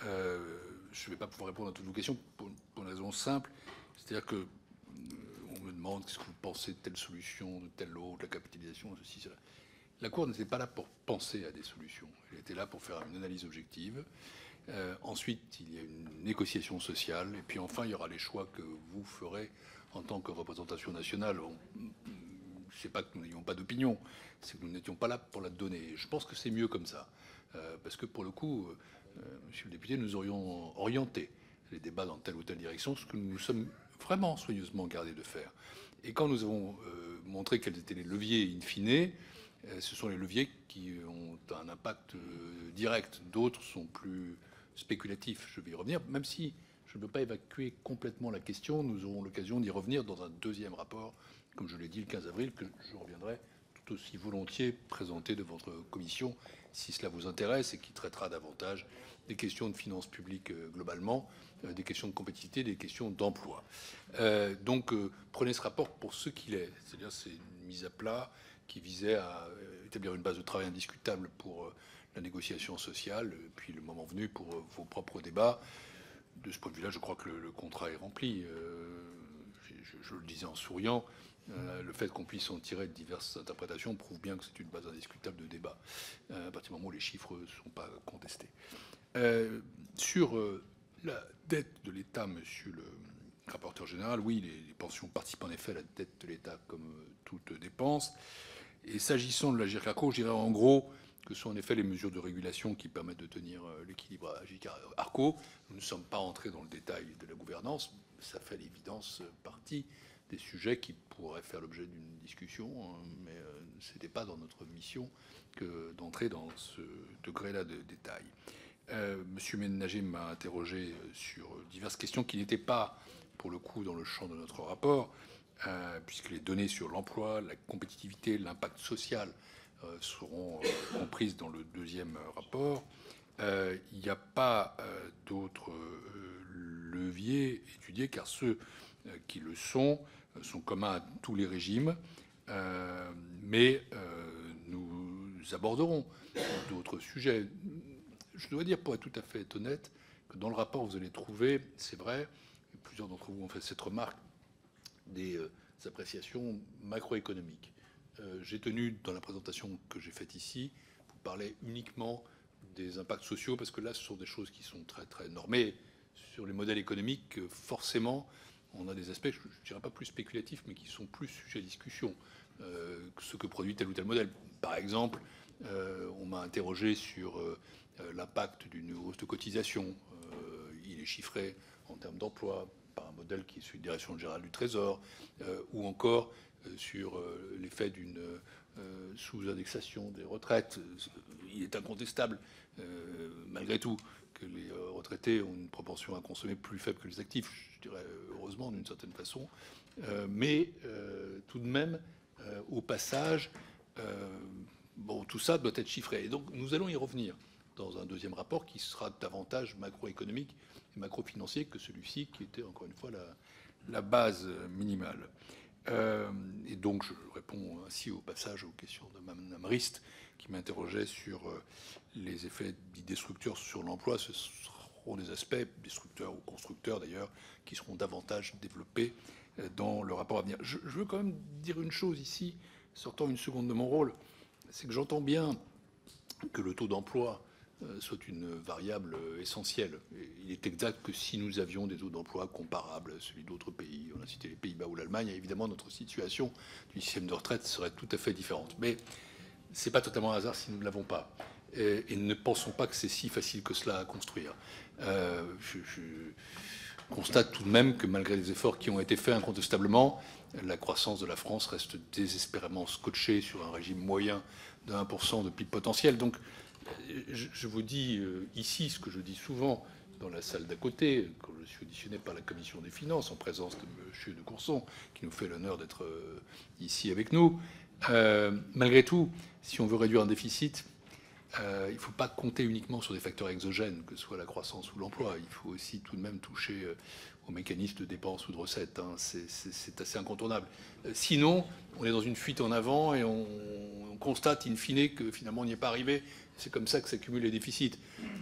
je ne vais pas pouvoir répondre à toutes vos questions pour une raison simple, c'est-à-dire que on me demande qu'est-ce que vous pensez de telle solution, de telle autre, la capitalisation, ceci, cela. La Cour n'était pas là pour penser à des solutions. Elle était là pour faire une analyse objective. Ensuite, il y a une négociation sociale. Et puis enfin, il y aura les choix que vous ferez en tant que représentation nationale. C'est pas que nous n'ayons pas d'opinion, c'est que nous n'étions pas là pour la donner. Je pense que c'est mieux comme ça. Parce que pour le coup, monsieur le député, nous aurions orienté les débats dans telle ou telle direction, ce que nous nous sommes vraiment soigneusement gardés de faire. Et quand nous avons montré quels étaient les leviers in fine, ce sont les leviers qui ont un impact direct. D'autres sont plus spéculatifs. Je vais y revenir, même si je ne peux pas évacuer complètement la question. Nous aurons l'occasion d'y revenir dans un deuxième rapport, comme je l'ai dit le 15 avril, que je reviendrai tout aussi volontiers présenter de votre commission, si cela vous intéresse, et qui traitera davantage des questions de finances publiques globalement, des questions de compétitivité, des questions d'emploi. Donc, prenez ce rapport pour ce qu'il est. C'est-à-dire, c'est une mise à plat qui visait à établir une base de travail indiscutable pour la négociation sociale, puis le moment venu pour vos propres débats. De ce point de vue-là, je crois que le contrat est rempli. Je le disais en souriant, le fait qu'on puisse en tirer diverses interprétations prouve bien que c'est une base indiscutable de débat, à partir du moment où les chiffres ne sont pas contestés. Sur la dette de l'État, monsieur le rapporteur général, oui, les pensions participent en effet à la dette de l'État comme toute dépense. Et s'agissant de la GIRC-ARCO, je dirais en gros que ce sont en effet les mesures de régulation qui permettent de tenir l'équilibre à GIRC-ARCO. Nous ne sommes pas entrés dans le détail de la gouvernance. Ça fait à l'évidence partie des sujets qui pourraient faire l'objet d'une discussion, mais ce n'était pas dans notre mission que d'entrer dans ce degré-là de détail. Monsieur Ménager m'a interrogé sur diverses questions qui n'étaient pas, pour le coup, dans le champ de notre rapport. puisque les données sur l'emploi, la compétitivité, l'impact social seront comprises dans le deuxième rapport. Il n'y a pas d'autres leviers étudiés, car ceux qui le sont communs à tous les régimes, mais nous aborderons d'autres sujets. Je dois dire, pour être tout à fait honnête, que dans le rapport, vous allez trouver, c'est vrai, et plusieurs d'entre vous ont fait cette remarque, des appréciations macroéconomiques. J'ai tenu, dans la présentation que j'ai faite ici, vous parler uniquement des impacts sociaux, parce que là, ce sont des choses qui sont très, très normées. Sur les modèles économiques, forcément, on a des aspects, je ne dirais pas plus spéculatifs, mais qui sont plus sujets à discussion, ce que produit tel ou tel modèle. Par exemple, on m'a interrogé sur l'impact d'une hausse de cotisation. Il est chiffré en termes d'emploi par un modèle qui est celui de la Direction générale du Trésor, ou encore sur l'effet d'une sous-indexation des retraites. Il est incontestable, malgré tout, que les retraités ont une propension à consommer plus faible que les actifs, je dirais heureusement d'une certaine façon, mais tout de même, au passage, bon, tout ça doit être chiffré. Et donc nous allons y revenir dans un deuxième rapport qui sera davantage macroéconomique et macrofinancier que celui-ci, qui était encore une fois la base minimale. Et donc je réponds ainsi au passage aux questions de Mme Rist, qui m'interrogeait sur les effets dits destructeurs sur l'emploi. Ce seront des aspects destructeurs ou constructeurs d'ailleurs qui seront davantage développés dans le rapport à venir. Je veux quand même dire une chose ici, sortant une seconde de mon rôle, c'est que j'entends bien que le taux d'emploi soit une variable essentielle. Et il est exact que si nous avions des taux d'emploi comparables à celui d'autres pays, on a cité les Pays-Bas ou l'Allemagne, évidemment notre situation du système de retraite serait tout à fait différente. Mais ce n'est pas totalement un hasard si nous ne l'avons pas. Et ne pensons pas que c'est si facile que cela à construire. Je constate tout de même que malgré les efforts qui ont été faits incontestablement, la croissance de la France reste désespérément scotchée sur un régime moyen de 1% de PIB potentiel. Donc, je vous dis ici ce que je dis souvent dans la salle d'à côté, quand je suis auditionné par la Commission des Finances, en présence de M. de Courson, qui nous fait l'honneur d'être ici avec nous. Malgré tout, si on veut réduire un déficit, il ne faut pas compter uniquement sur des facteurs exogènes, que ce soit la croissance ou l'emploi. Il faut aussi tout de même toucher aux mécanismes de dépenses ou de recettes. Hein. C'est assez incontournable. Sinon, on est dans une fuite en avant et on constate in fine que finalement on n'y est pas arrivé. C'est comme ça que s'accumulent les déficits.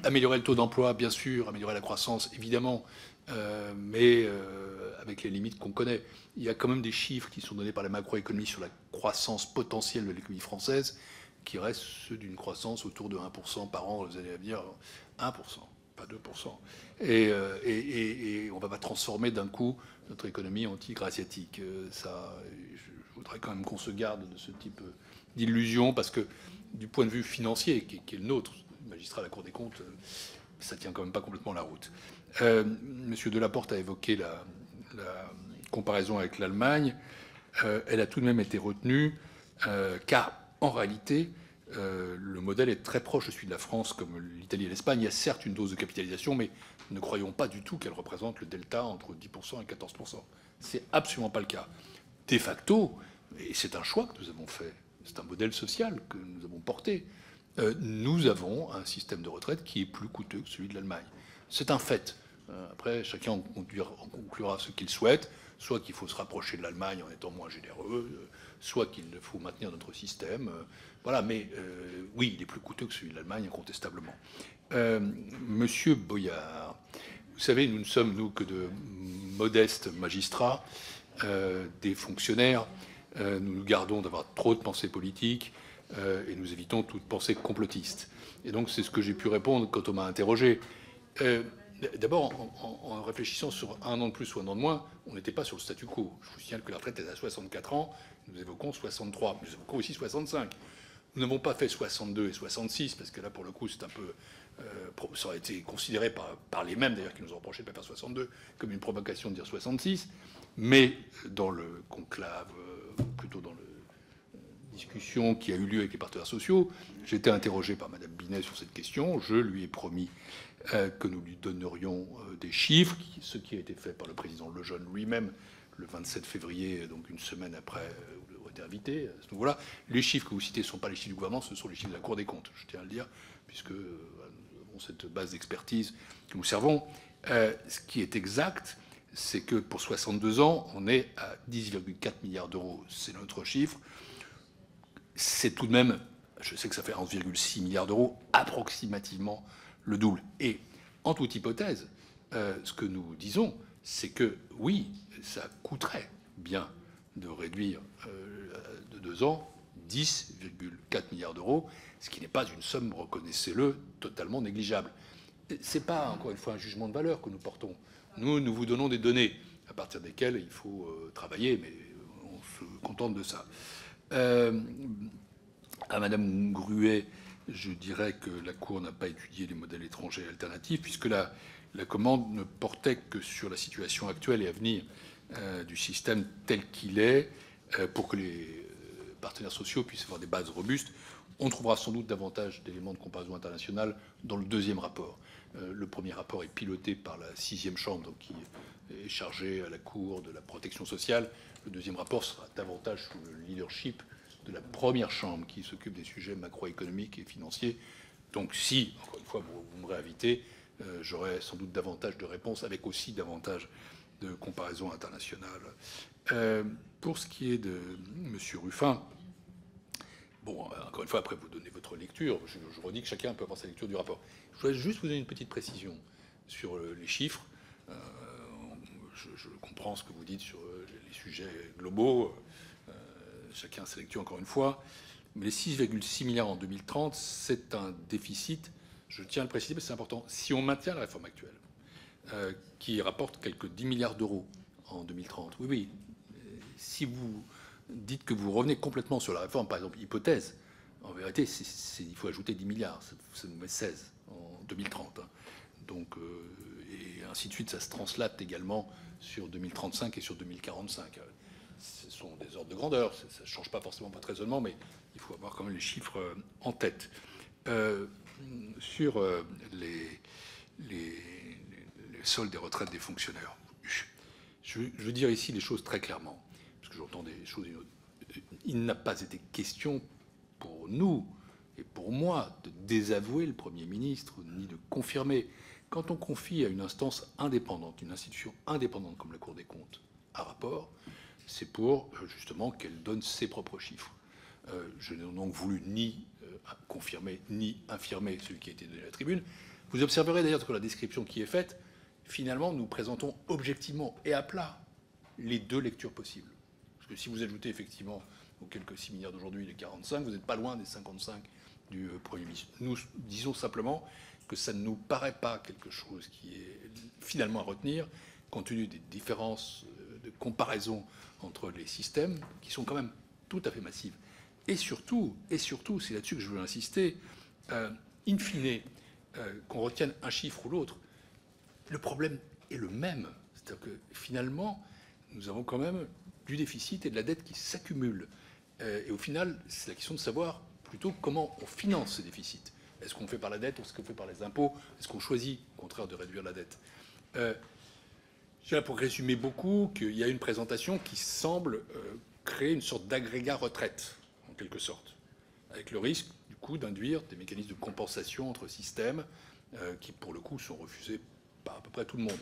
Améliorer le taux d'emploi, bien sûr, améliorer la croissance, évidemment, mais avec les limites qu'on connaît. Il y a quand même des chiffres qui sont donnés par la macroéconomie sur la croissance potentielle de l'économie française, qui restent ceux d'une croissance autour de 1% par an dans les années à venir. 1%, pas 2%. Et on ne va pas transformer d'un coup notre économie en tigre asiatique. Ça, je voudrais quand même qu'on se garde de ce type d'illusion, parce que du point de vue financier, qui est le nôtre, magistrat à la Cour des comptes, ça tient quand même pas complètement la route. Monsieur Delaporte a évoqué la comparaison avec l'Allemagne. Elle a tout de même été retenue, car en réalité, le modèle est très proche de celui de la France, comme l'Italie et l'Espagne. Il y a certes une dose de capitalisation, mais ne croyons pas du tout qu'elle représente le delta entre 10% et 14%. C'est absolument pas le cas. De facto, et c'est un choix que nous avons fait, c'est un modèle social que nous avons porté, nous avons un système de retraite qui est plus coûteux que celui de l'Allemagne. C'est un fait. Après, chacun en conclura ce qu'il souhaite, soit qu'il faut se rapprocher de l'Allemagne en étant moins généreux, soit qu'il faut maintenir notre système. Voilà, mais oui, il est plus coûteux que celui de l'Allemagne, incontestablement. Monsieur Boyard, vous savez, nous ne sommes, nous, que de modestes magistrats, des fonctionnaires. Nous nous gardons d'avoir trop de pensée politique et nous évitons toute pensée complotiste. Et donc, c'est ce que j'ai pu répondre quand on m'a interrogé. D'abord, en réfléchissant sur un an de plus ou un an de moins, on n'était pas sur le statu quo. Je vous signale que la retraite est à 64 ans, nous évoquons 63, nous évoquons aussi 65. Nous n'avons pas fait 62 et 66, parce que là, pour le coup, c'est un peu... ça aurait été considéré par les mêmes, d'ailleurs, qui nous ont reproché de ne pas faire 62, comme une provocation de dire 66. Mais dans le conclave, plutôt dans la discussion qui a eu lieu avec les partenaires sociaux, j'ai été interrogé par Mme Binet sur cette question. Je lui ai promis que nous lui donnerions des chiffres, ce qui a été fait par le président Lejeune lui-même le 27 février, donc une semaine après, vous aurez été invité à ce niveau-là. Les chiffres que vous citez ne sont pas les chiffres du gouvernement, ce sont les chiffres de la Cour des comptes, je tiens à le dire, puisque nous avons cette base d'expertise que nous servons. Ce qui est exact, c'est que pour 62 ans, on est à 10,4 milliards d'euros. C'est notre chiffre. C'est tout de même, je sais que ça fait 11,6 milliards d'euros, approximativement le double. Et en toute hypothèse, ce que nous disons, c'est que oui, ça coûterait bien de réduire de 2 ans 10,4 milliards d'euros, ce qui n'est pas une somme, reconnaissez-le, totalement négligeable. Ce n'est pas, encore une fois, un jugement de valeur que nous portons. Nous vous donnons des données à partir desquelles il faut travailler, mais on se contente de ça. À Madame Gruet, je dirais que la Cour n'a pas étudié les modèles étrangers alternatifs, puisque la commande ne portait que sur la situation actuelle et à venir du système tel qu'il est, pour que les partenaires sociaux puissent avoir des bases robustes. On trouvera sans doute davantage d'éléments de comparaison internationale dans le deuxième rapport. Le premier rapport est piloté par la 6e chambre, donc qui est chargée à la Cour de la protection sociale. Le deuxième rapport sera davantage sous le leadership de la première chambre qui s'occupe des sujets macroéconomiques et financiers. Donc si, encore une fois, vous me réinvitez, j'aurai sans doute davantage de réponses, avec aussi davantage de comparaisons internationales. Pour ce qui est de M. Ruffin, bon, encore une fois, après vous donnez votre lecture, je redis que chacun peut avoir sa lecture du rapport. Je voudrais juste vous donner une petite précision sur les chiffres. Je comprends ce que vous dites sur les sujets globaux. Chacun a sa lecture, encore une fois. Mais les 6,6 milliards en 2030, c'est un déficit, je tiens à le préciser, mais c'est important. Si on maintient la réforme actuelle, qui rapporte quelques 10 milliards d'euros en 2030, oui, si vous dites que vous revenez complètement sur la réforme, par exemple, hypothèse, en vérité, il faut ajouter 10 milliards, ça nous met 16 en 2030. Hein. Donc, et ainsi de suite, ça se translate également sur 2035 et sur 2045. Ce sont des ordres de grandeur, ça ne change pas forcément votre raisonnement, mais il faut avoir quand même les chiffres en tête. Sur les soldes des retraites des fonctionnaires, je veux dire ici les choses très clairement, parce que j'entends des choses. Il n'a pas été question pour nous et pour moi de désavouer le Premier ministre, ni de confirmer. Quand on confie à une instance indépendante, une institution indépendante comme la Cour des comptes, un rapport, c'est pour justement qu'elle donne ses propres chiffres. Je n'ai donc voulu ni confirmer ni infirmer celui qui a été donné à la tribune. Vous observerez d'ailleurs que la description qui est faite, finalement, nous présentons objectivement et à plat les deux lectures possibles. Parce que si vous ajoutez effectivement aux quelques 6 milliards d'aujourd'hui les 45, vous n'êtes pas loin des 55 du Premier ministre. Nous disons simplement que ça ne nous paraît pas quelque chose qui est finalement à retenir, compte tenu des différences de comparaison entre les systèmes, qui sont quand même tout à fait massives. Et surtout, c'est là-dessus que je veux insister, in fine, qu'on retienne un chiffre ou l'autre, le problème est le même. C'est-à-dire que finalement, nous avons quand même du déficit et de la dette qui s'accumulent. Et au final, c'est la question de savoir plutôt comment on finance ces déficits. Est-ce qu'on fait par la dette ou est-ce qu'on fait par les impôts? Est-ce qu'on choisit, au contraire, de réduire la dette? Je dirais, pour résumer beaucoup, qu'il y a une présentation qui semble créer une sorte d'agrégat retraite, en quelque sorte, avec le risque, du coup, d'induire des mécanismes de compensation entre systèmes qui, pour le coup, sont refusés par à peu près tout le monde.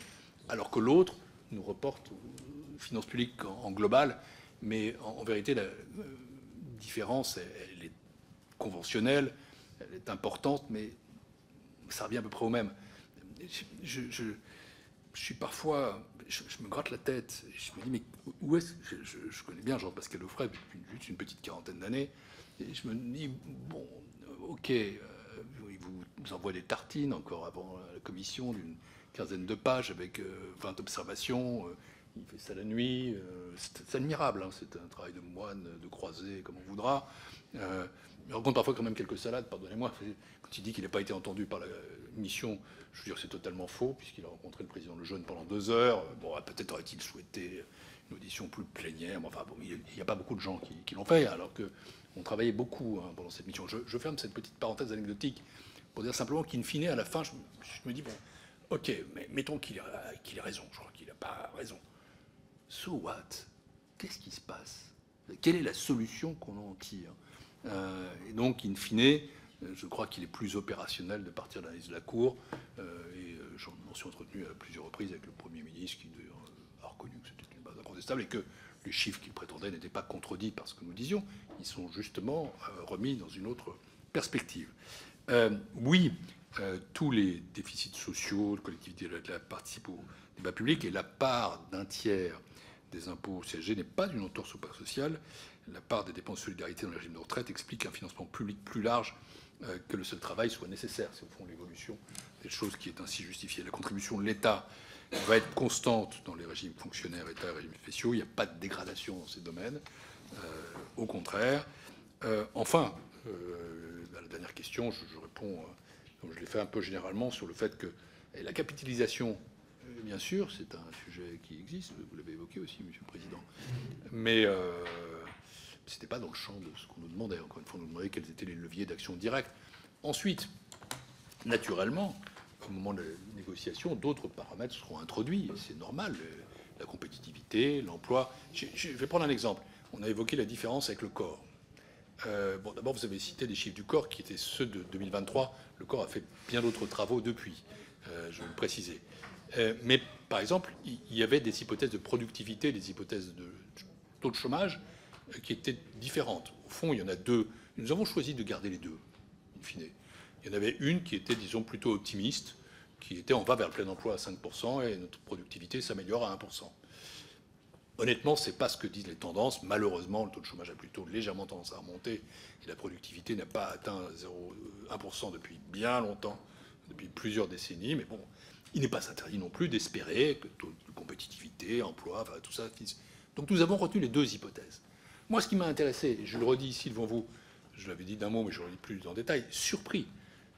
Alors que l'autre nous reporte aux finances publiques en global, mais en vérité, la différence, elle est conventionnelle, elle est importante, mais ça revient à peu près au même. Je suis parfois, je me gratte la tête, et je me dis, mais où est-ce que je connais bien Jean-Pascal Aufray depuis juste une petite quarantaine d'années, et je me dis, bon, ok, il vous envoie des tartines encore avant la commission d'une quinzaine de pages avec 20 observations, il fait ça la nuit, c'est admirable, hein, c'est un travail de moine, de croisé, comme on voudra. Il rencontre parfois quand même quelques salades, pardonnez-moi, quand il dit qu'il n'a pas été entendu par la mission, je veux dire c'est totalement faux, puisqu'il a rencontré le président Lejeune pendant 2 heures. Bon, peut-être aurait-il souhaité une audition plus plénière, mais enfin bon, il n'y a pas beaucoup de gens qui l'ont fait, alors qu'on travaillait beaucoup pendant cette mission. Je ferme cette petite parenthèse anecdotique pour dire simplement qu'in fine, à la fin, je me dis, bon, ok, mais mettons qu'il ait raison, je crois qu'il n'a pas raison. So what? Qu'est-ce qui se passe? Quelle est la solution qu'on en tire? Et donc, in fine, je crois qu'il est plus opérationnel de partir de l'analyse de la Cour. Et j'en m'en suis entretenu à plusieurs reprises avec le Premier ministre, qui d'ailleurs a reconnu que c'était une base incontestable et que les chiffres qu'il prétendait n'étaient pas contredits par ce que nous disions. Ils sont justement remis dans une autre perspective. Oui, tous les déficits sociaux, de collectivités participent au débat public, et la part d'un tiers des impôts CSG n'est pas une entorse au pacte social. La part des dépenses de solidarité dans le régime de retraite explique qu'un financement public plus large que le seul travail soit nécessaire. C'est au fond l'évolution des choses qui est ainsi justifiée. La contribution de l'État va être constante dans les régimes fonctionnaires, État et régimes spéciaux. Il n'y a pas de dégradation dans ces domaines. Au contraire. Enfin, à la dernière question, je réponds, comme je l'ai fait un peu généralement, sur le fait que la capitalisation, bien sûr, c'est un sujet qui existe. Vous l'avez évoqué aussi, Monsieur le Président. Mais ce n'était pas dans le champ de ce qu'on nous demandait. Encore une fois, on nous demandait quels étaient les leviers d'action directe. Ensuite, naturellement, au moment de la négociation, d'autres paramètres seront introduits. C'est normal. La compétitivité, l'emploi. Je vais prendre un exemple. On a évoqué la différence avec le corps. Bon, d'abord, vous avez cité des chiffres du corps qui étaient ceux de 2023. Le corps a fait bien d'autres travaux depuis, je vais le préciser. Mais par exemple, il y avait des hypothèses de productivité, des hypothèses de taux de chômage qui étaient différentes. Au fond, il y en a deux. Nous avons choisi de garder les deux, in fine. Il y en avait une qui était, disons, plutôt optimiste, qui était on va vers le plein emploi à 5% et notre productivité s'améliore à 1%. Honnêtement, ce n'est pas ce que disent les tendances. Malheureusement, le taux de chômage a plutôt légèrement tendance à remonter et la productivité n'a pas atteint 1% depuis bien longtemps, depuis plusieurs décennies. Mais bon, il n'est pas interdit non plus d'espérer que taux de compétitivité, emploi, enfin, tout ça. Donc nous avons retenu les deux hypothèses. Moi, ce qui m'a intéressé, et je le redis ici devant vous, je l'avais dit d'un mot, mais je le redis plus en détail, surpris,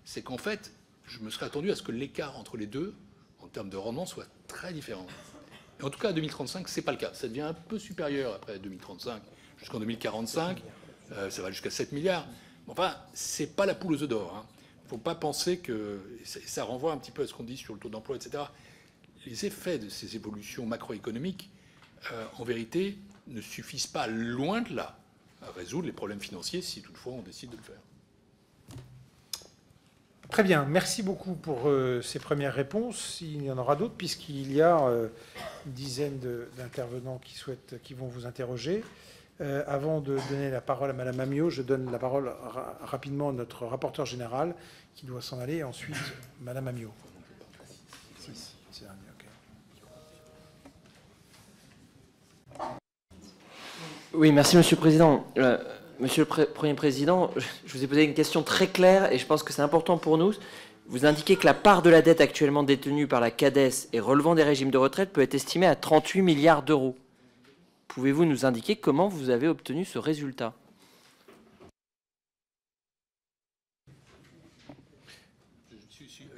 c'est qu'en fait, je me serais attendu à ce que l'écart entre les deux, en termes de rendement, soit très différent. Et en tout cas, à 2035, ce n'est pas le cas. Ça devient un peu supérieur après 2035. Jusqu'en 2045, ça va jusqu'à 7 milliards. Enfin, ce n'est pas la poule aux œufs d'or. Il ne faut pas penser que... Ça renvoie un petit peu à ce qu'on dit sur le taux d'emploi, etc. Les effets de ces évolutions macroéconomiques, en vérité, ne suffisent pas, loin de là, à résoudre les problèmes financiers, si toutefois on décide de le faire. Très bien, merci beaucoup pour ces premières réponses. Il y en aura d'autres, puisqu'il y a une dizaine d'intervenants qui vont vous interroger. Avant de donner la parole à Madame Amiot, je donne la parole rapidement à notre rapporteur général, qui doit s'en aller, et ensuite Madame Amiot. Oui, merci Monsieur le Président. Monsieur le Premier Président, je vous ai posé une question très claire et je pense que c'est important pour nous. Vous indiquez que la part de la dette actuellement détenue par la Cades et relevant des régimes de retraite peut être estimée à 38 milliards d'euros. Pouvez-vous nous indiquer comment vous avez obtenu ce résultat ?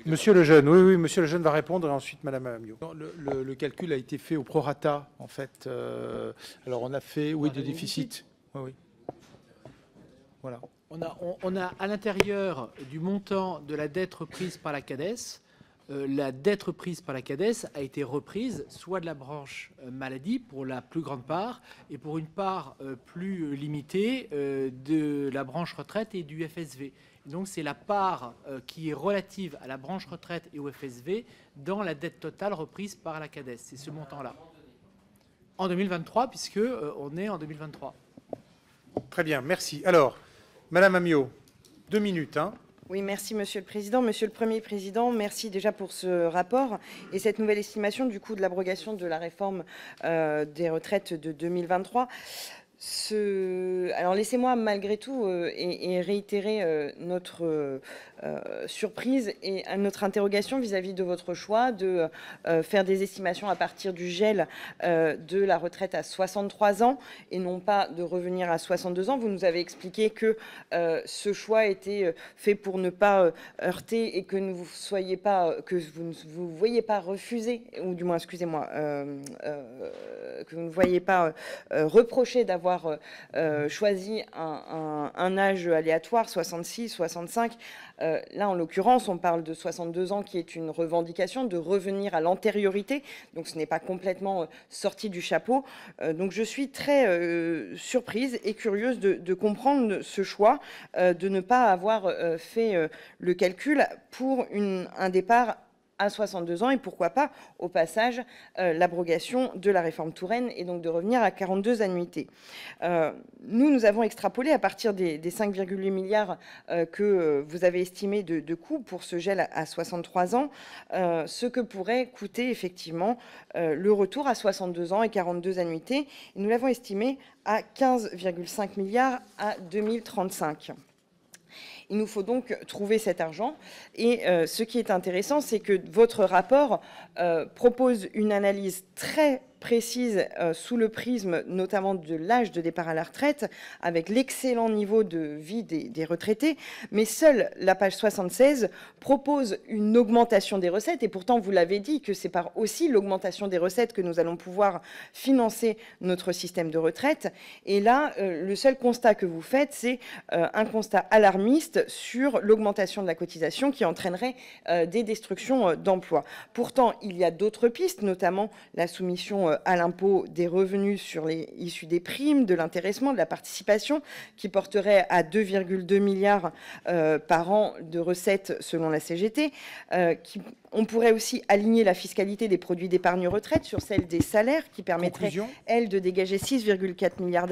Monsieur Lejeune, oui, Monsieur Lejeune va répondre et ensuite Madame Amiot. Le calcul a été fait au prorata, en fait. Alors on a fait, oui, des déficits. Oui. Voilà. On a à l'intérieur du montant de la dette reprise par la Cades, la dette reprise par la Cades a été reprise soit de la branche maladie pour la plus grande part et pour une part plus limitée de la branche retraite et du FSV. Donc c'est la part qui est relative à la branche retraite et au FSV dans la dette totale reprise par la Cades. C'est ce montant-là. En 2023, puisque on est en 2023. Très bien, merci. Alors, Madame Amiot, 2 minutes. Oui, merci Monsieur le Président. Monsieur le Premier Président, merci déjà pour ce rapport et cette nouvelle estimation du coût de l'abrogation de la réforme des retraites de 2023. Alors laissez-moi malgré tout et réitérer notre surprise et notre interrogation vis-à-vis de votre choix de faire des estimations à partir du gel de la retraite à 63 ans et non pas de revenir à 62 ans. Vous nous avez expliqué que ce choix était fait pour ne pas heurter et que vous ne voyez pas refuser, ou du moins, excusez-moi, que vous ne voyez pas reprocher d'avoir avoir choisi un âge aléatoire, 66, 65. Là, en l'occurrence, on parle de 62 ans, qui est une revendication de revenir à l'antériorité. Donc, ce n'est pas complètement sorti du chapeau. Donc, je suis très surprise et curieuse de comprendre ce choix, de ne pas avoir fait le calcul pour un départ à 62 ans et pourquoi pas, au passage, l'abrogation de la réforme Touraine et donc de revenir à 42 annuités. Nous avons extrapolé à partir des 5,8 milliards que vous avez estimé de coûts pour ce gel à 63 ans, ce que pourrait coûter effectivement le retour à 62 ans et 42 annuités. Et nous l'avons estimé à 15,5 milliards à 2035. Il nous faut donc trouver cet argent. Et ce qui est intéressant, c'est que votre rapport propose une analyse très précise sous le prisme notamment de l'âge de départ à la retraite, avec l'excellent niveau de vie des retraités. Mais seule la page 76 propose une augmentation des recettes. Et pourtant, vous l'avez dit, que c'est par aussi l'augmentation des recettes que nous allons pouvoir financer notre système de retraite. Et là, le seul constat que vous faites, c'est un constat alarmiste sur l'augmentation de la cotisation qui entraînerait des destructions d'emplois. Pourtant, il y a d'autres pistes, notamment la soumission à l'impôt des revenus issus des primes, de l'intéressement, de la participation, qui porterait à 2,2 milliards par an de recettes selon la CGT. On pourrait aussi aligner la fiscalité des produits d'épargne retraite sur celle des salaires, qui permettrait, elle, de dégager 6,4 milliards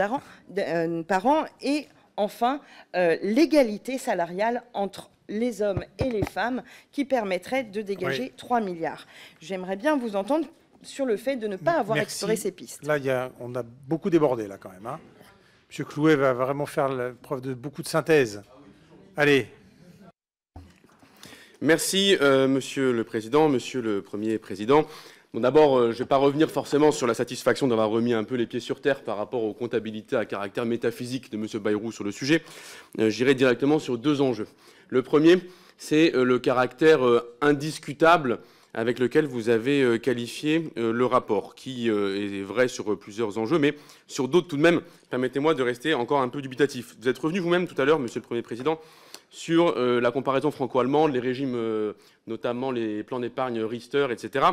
par an. Et enfin, l'égalité salariale entre les hommes et les femmes, qui permettrait de dégager 3 milliards. J'aimerais bien vous entendre sur le fait de ne pas avoir exploré ces pistes. Là, on a beaucoup débordé, là, quand même. Hein. M. Clouet va vraiment faire la preuve de beaucoup de synthèse. Allez. Merci, Monsieur le Président, Monsieur le Premier Président. Bon, d'abord, je ne vais pas revenir forcément sur la satisfaction d'avoir remis un peu les pieds sur terre par rapport aux comptabilités à caractère métaphysique de M. Bayrou sur le sujet. J'irai directement sur deux enjeux. Le premier, c'est le caractère indiscutable avec lequel vous avez qualifié le rapport, qui est vrai sur plusieurs enjeux, mais sur d'autres tout de même, permettez-moi de rester encore un peu dubitatif. Vous êtes revenu vous-même tout à l'heure, Monsieur le Premier Président, sur la comparaison franco-allemande, les régimes, notamment les plans d'épargne Riester, etc.,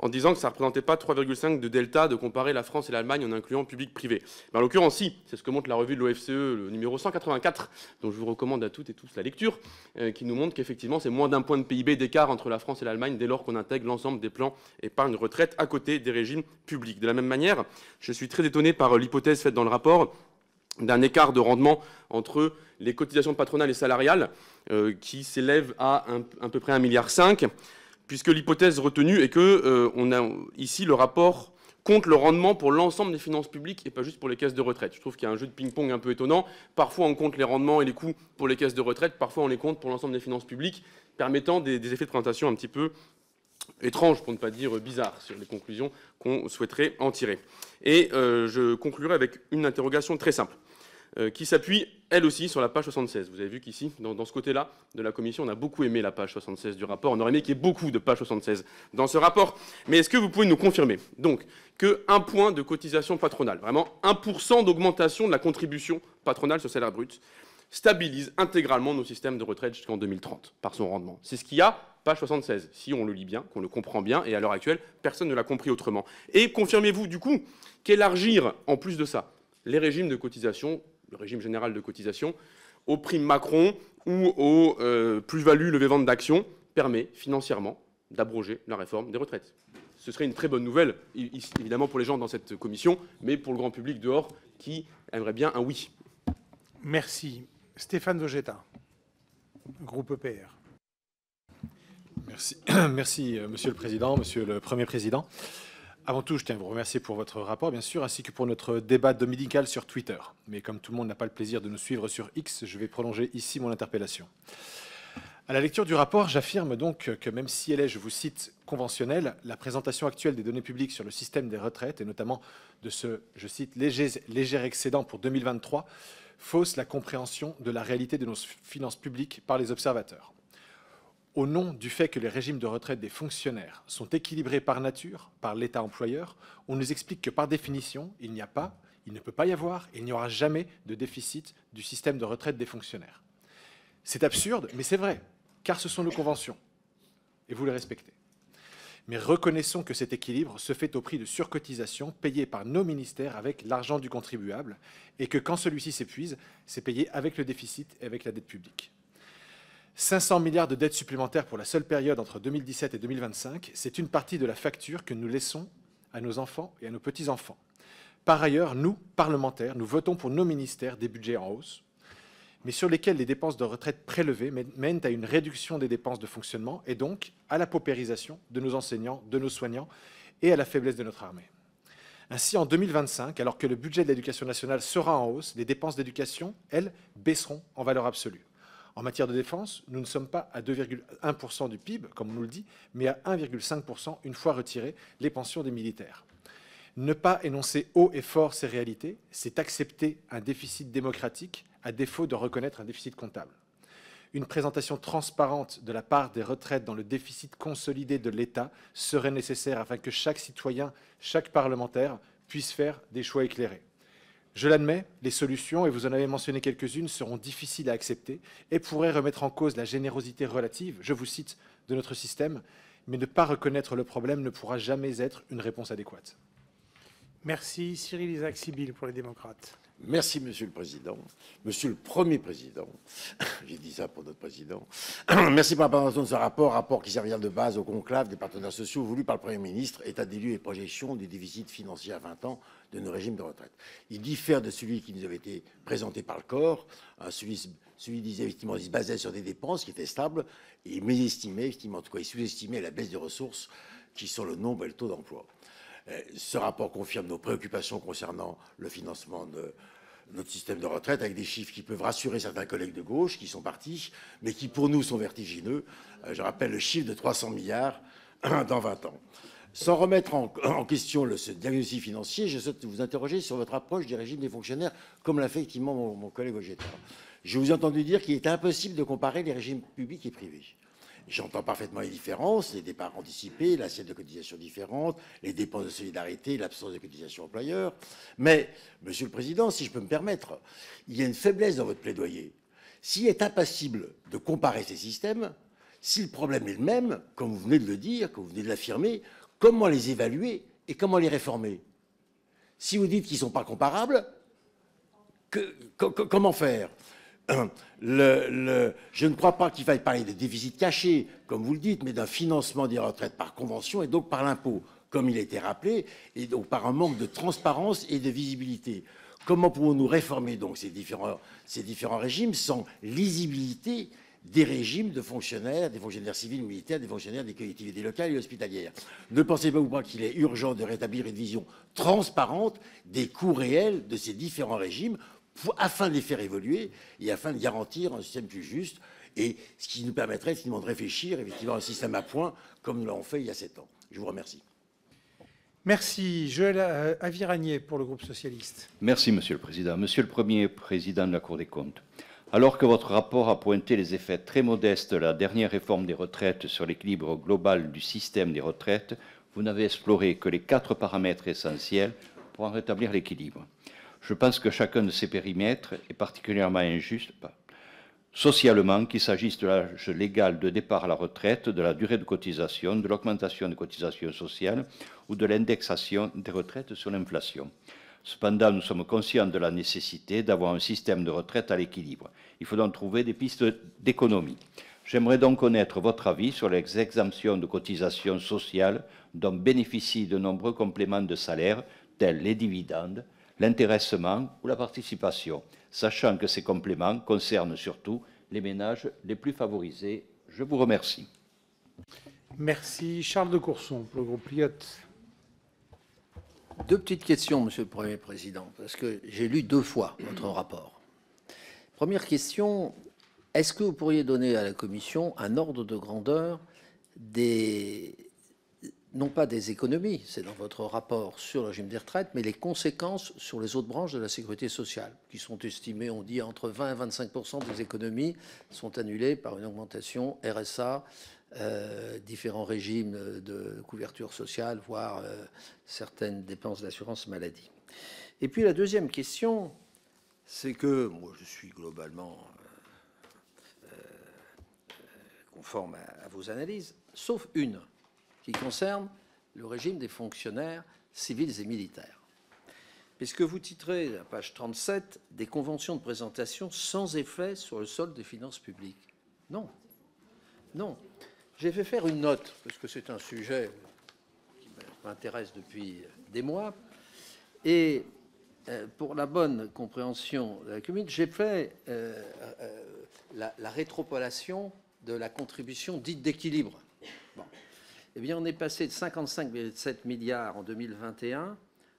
en disant que ça ne représentait pas 3,5 de delta de comparer la France et l'Allemagne en incluant public-privé. En l'occurrence, si, c'est ce que montre la revue de l'OFCE, le numéro 184, dont je vous recommande à toutes et tous la lecture, qui nous montre qu'effectivement, c'est moins d'un point de PIB d'écart entre la France et l'Allemagne dès lors qu'on intègre l'ensemble des plans épargne-retraite à côté des régimes publics. De la même manière, je suis très étonné par l'hypothèse faite dans le rapport d'un écart de rendement entre les cotisations patronales et salariales qui s'élève à à peu près 1,5 milliard, puisque l'hypothèse retenue est que on a ici le rapport compte le rendement pour l'ensemble des finances publiques et pas juste pour les caisses de retraite. Je trouve qu'il y a un jeu de ping-pong un peu étonnant. Parfois, on compte les rendements et les coûts pour les caisses de retraite, parfois on les compte pour l'ensemble des finances publiques, permettant des effets de présentation un petit peu étranges, pour ne pas dire bizarres, sur les conclusions qu'on souhaiterait en tirer. Et je conclurai avec une interrogation très simple, qui s'appuie, elle aussi, sur la page 76. Vous avez vu qu'ici, dans ce côté-là de la commission, on a beaucoup aimé la page 76 du rapport. On aurait aimé qu'il y ait beaucoup de pages 76 dans ce rapport. Mais est-ce que vous pouvez nous confirmer, donc, qu'un point de cotisation patronale, vraiment 1% d'augmentation de la contribution patronale sur salaire brut, stabilise intégralement nos systèmes de retraite jusqu'en 2030, par son rendement? C'est ce qu'il y a, page 76, si on le lit bien, qu'on le comprend bien, et à l'heure actuelle, personne ne l'a compris autrement. Et confirmez-vous, du coup, qu'élargir, en plus de ça, les régimes de cotisation, le régime général de cotisation, aux primes Macron ou aux plus-values levées-ventes d'actions, permet financièrement d'abroger la réforme des retraites. Ce serait une très bonne nouvelle, évidemment pour les gens dans cette commission, mais pour le grand public dehors qui aimerait bien un oui. Merci. Stéphane Vogetta, groupe EPR. Merci. Merci, Monsieur le Président, Monsieur le Premier Président. Avant tout, je tiens à vous remercier pour votre rapport, bien sûr, ainsi que pour notre débat dominical sur Twitter. Mais comme tout le monde n'a pas le plaisir de nous suivre sur X, je vais prolonger ici mon interpellation. À la lecture du rapport, j'affirme donc que même si elle est, je vous cite, conventionnelle, la présentation actuelle des données publiques sur le système des retraites, et notamment de ce, je cite, léger excédent pour 2023, fausse la compréhension de la réalité de nos finances publiques par les observateurs. Au nom du fait que les régimes de retraite des fonctionnaires sont équilibrés par nature, par l'État employeur, on nous explique que par définition, il n'y a pas, Il ne peut pas y avoir et il n'y aura jamais de déficit du système de retraite des fonctionnaires. C'est absurde, mais c'est vrai, car ce sont nos conventions, et vous les respectez. Mais reconnaissons que cet équilibre se fait au prix de surcotisations payées par nos ministères avec l'argent du contribuable, et que quand celui-ci s'épuise, c'est payé avec le déficit et avec la dette publique. 500 milliards de dettes supplémentaires pour la seule période entre 2017 et 2025, c'est une partie de la facture que nous laissons à nos enfants et à nos petits-enfants. Par ailleurs, nous, parlementaires, nous votons pour nos ministères des budgets en hausse, mais sur lesquels les dépenses de retraite prélevées mènent à une réduction des dépenses de fonctionnement et donc à la paupérisation de nos enseignants, de nos soignants et à la faiblesse de notre armée. Ainsi, en 2025, alors que le budget de l'éducation nationale sera en hausse, les dépenses d'éducation, elles, baisseront en valeur absolue. En matière de défense, nous ne sommes pas à 2,1% du PIB, comme on nous le dit, mais à 1,5% une fois retirées les pensions des militaires. Ne pas énoncer haut et fort ces réalités, c'est accepter un déficit démocratique à défaut de reconnaître un déficit comptable. Une présentation transparente de la part des retraites dans le déficit consolidé de l'État serait nécessaire afin que chaque citoyen, chaque parlementaire puisse faire des choix éclairés. Je l'admets, les solutions, et vous en avez mentionné quelques-unes, seront difficiles à accepter et pourraient remettre en cause la générosité relative, je vous cite, de notre système, mais ne pas reconnaître le problème ne pourra jamais être une réponse adéquate. Merci. Cyril Isaac-Sibylle pour les démocrates. Merci, Monsieur le Président. Monsieur le Premier Président, j'ai dit ça pour notre Président, merci pour la présentation de ce rapport qui servira de base au conclave des partenaires sociaux voulu par le Premier ministre, état des lieux et projection du déficit financier à 20 ans de nos régimes de retraite. Il diffère de celui qui nous avait été présenté par le corps, celui disait effectivement, il se basait sur des dépenses qui étaient stables et mésestimait, effectivement, en tout cas, il sous-estimait la baisse des ressources qui sont le nombre et le taux d'emploi. Ce rapport confirme nos préoccupations concernant le financement de notre système de retraite avec des chiffres qui peuvent rassurer certains collègues de gauche qui sont partis, mais qui pour nous sont vertigineux. Je rappelle le chiffre de 300 milliards dans 20 ans. Sans remettre en question ce diagnostic financier, je souhaite vous interroger sur votre approche du régime des fonctionnaires, comme l'a fait effectivement mon collègue Vogetta. Je vous ai entendu dire qu'il était impossible de comparer les régimes publics et privés. J'entends parfaitement les différences, les départs anticipés, l'assiette de cotisation différente, les dépenses de solidarité, l'absence de cotisation employeur. Mais, Monsieur le Président, si je peux me permettre, il y a une faiblesse dans votre plaidoyer. S'il est impossible de comparer ces systèmes, si le problème est le même, comme vous venez de le dire, comme vous venez de l'affirmer, comment les évaluer et comment les réformer? Si vous dites qu'ils ne sont pas comparables, comment faire? Je ne crois pas qu'il faille parler de déficit caché, comme vous le dites, mais d'un financement des retraites par convention et donc par l'impôt, comme il a été rappelé, et donc par un manque de transparence et de visibilité. Comment pouvons-nous réformer donc ces différents régimes sans lisibilité des régimes de fonctionnaires, des fonctionnaires civils, militaires, des fonctionnaires des collectivités locales et hospitalières? Ne pensez-vous pas qu'il est urgent de rétablir une vision transparente des coûts réels de ces différents régimes afin de les faire évoluer et afin de garantir un système plus juste, et ce qui nous permettrait effectivement de réfléchir effectivement à un système à points comme nous l'avons fait il y a 7 ans. Je vous remercie. Merci. Joël Aviragnet pour le groupe socialiste. Merci, Monsieur le Président. Monsieur le Premier Président de la Cour des comptes, alors que votre rapport a pointé les effets très modestes de la dernière réforme des retraites sur l'équilibre global du système des retraites, vous n'avez exploré que les 4 paramètres essentiels pour en rétablir l'équilibre. Je pense que chacun de ces périmètres est particulièrement injuste, socialement, qu'il s'agisse de l'âge légal de départ à la retraite, de la durée de cotisation, de l'augmentation des cotisations sociales ou de l'indexation des retraites sur l'inflation. Cependant, nous sommes conscients de la nécessité d'avoir un système de retraite à l'équilibre. Il faut donc trouver des pistes d'économie. J'aimerais donc connaître votre avis sur les exemptions de cotisations sociales dont bénéficient de nombreux compléments de salaire, tels les dividendes, l'intéressement ou la participation, sachant que ces compléments concernent surtout les ménages les plus favorisés. Je vous remercie. Merci. Charles de Courson pour le groupe Liot. 2 petites questions, Monsieur le Premier Président, parce que j'ai lu 2 fois votre rapport. Première question, est-ce que vous pourriez donner à la Commission un ordre de grandeur non pas des économies, c'est dans votre rapport sur le régime des retraites, mais les conséquences sur les autres branches de la sécurité sociale, qui sont estimées, on dit, entre 20 et 25% des économies sont annulées par une augmentation RSA, différents régimes de couverture sociale, voire certaines dépenses d'assurance maladie. Et puis la deuxième question, c'est que moi je suis globalement conforme à vos analyses, sauf une qui concerne le régime des fonctionnaires civils et militaires. Puisque vous titrez, à la page 37, des conventions de présentation sans effet sur le solde des finances publiques. Non. Non. J'ai fait faire une note, parce que c'est un sujet qui m'intéresse depuis des mois, et pour la bonne compréhension de la commune, j'ai fait la rétropolation de la contribution dite d'équilibre. Bon. Eh bien, on est passé de 55,7 milliards en 2021,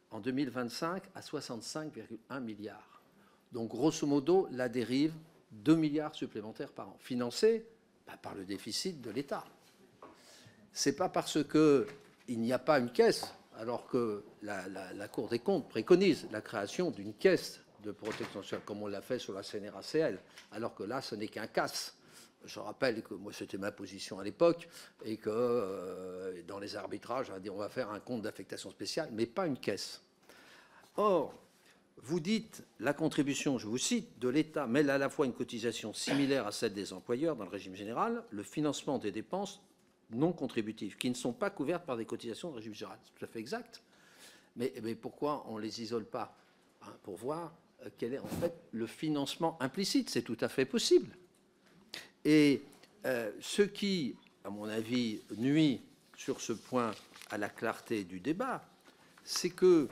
en 2025, à 65,1 milliards. Donc, grosso modo, la dérive, 2 milliards supplémentaires par an, financés par le déficit de l'État. Ce n'est pas parce qu'il n'y a pas une caisse, alors que la Cour des comptes préconise la création d'une caisse de protection sociale, comme on l'a fait sur la CNRACL, alors que là, ce n'est qu'un casse. Je rappelle que moi, c'était ma position à l'époque, et que dans les arbitrages, on a dit on va faire un compte d'affectation spéciale, mais pas une caisse. Or, vous dites la contribution, je vous cite, de l'État mêle à la fois une cotisation similaire à celle des employeurs dans le régime général, le financement des dépenses non contributives, qui ne sont pas couvertes par des cotisations de régime général. C'est tout à fait exact. Mais pourquoi on ne les isole pas, hein, pour voir quel est en fait le financement implicite? C'est tout à fait possible. Et ce qui, à mon avis, nuit sur ce point à la clarté du débat, c'est que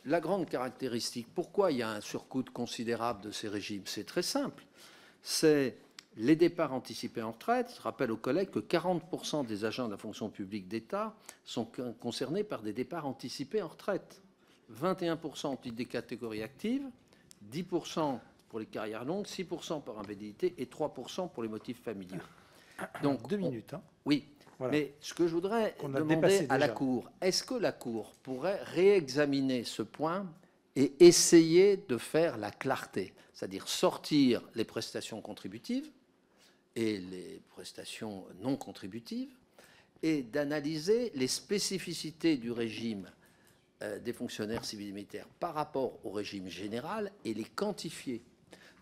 la grande caractéristique, pourquoi il y a un surcoût considérable de ces régimes, c'est très simple. C'est les départs anticipés en retraite. Je rappelle aux collègues que 40% des agents de la fonction publique d'État sont concernés par des départs anticipés en retraite. 21% au titre des catégories actives, 10% pour les carrières longues, 6% par invalidité et 3% pour les motifs familiaux. Donc, 2 minutes. Hein. Oui, voilà. Mais ce que je voudrais demander à la Cour, est-ce que la Cour pourrait réexaminer ce point et essayer de faire la clarté, c'est-à-dire sortir les prestations contributives et les prestations non contributives, et d'analyser les spécificités du régime des fonctionnaires civils et militaires par rapport au régime général et les quantifier.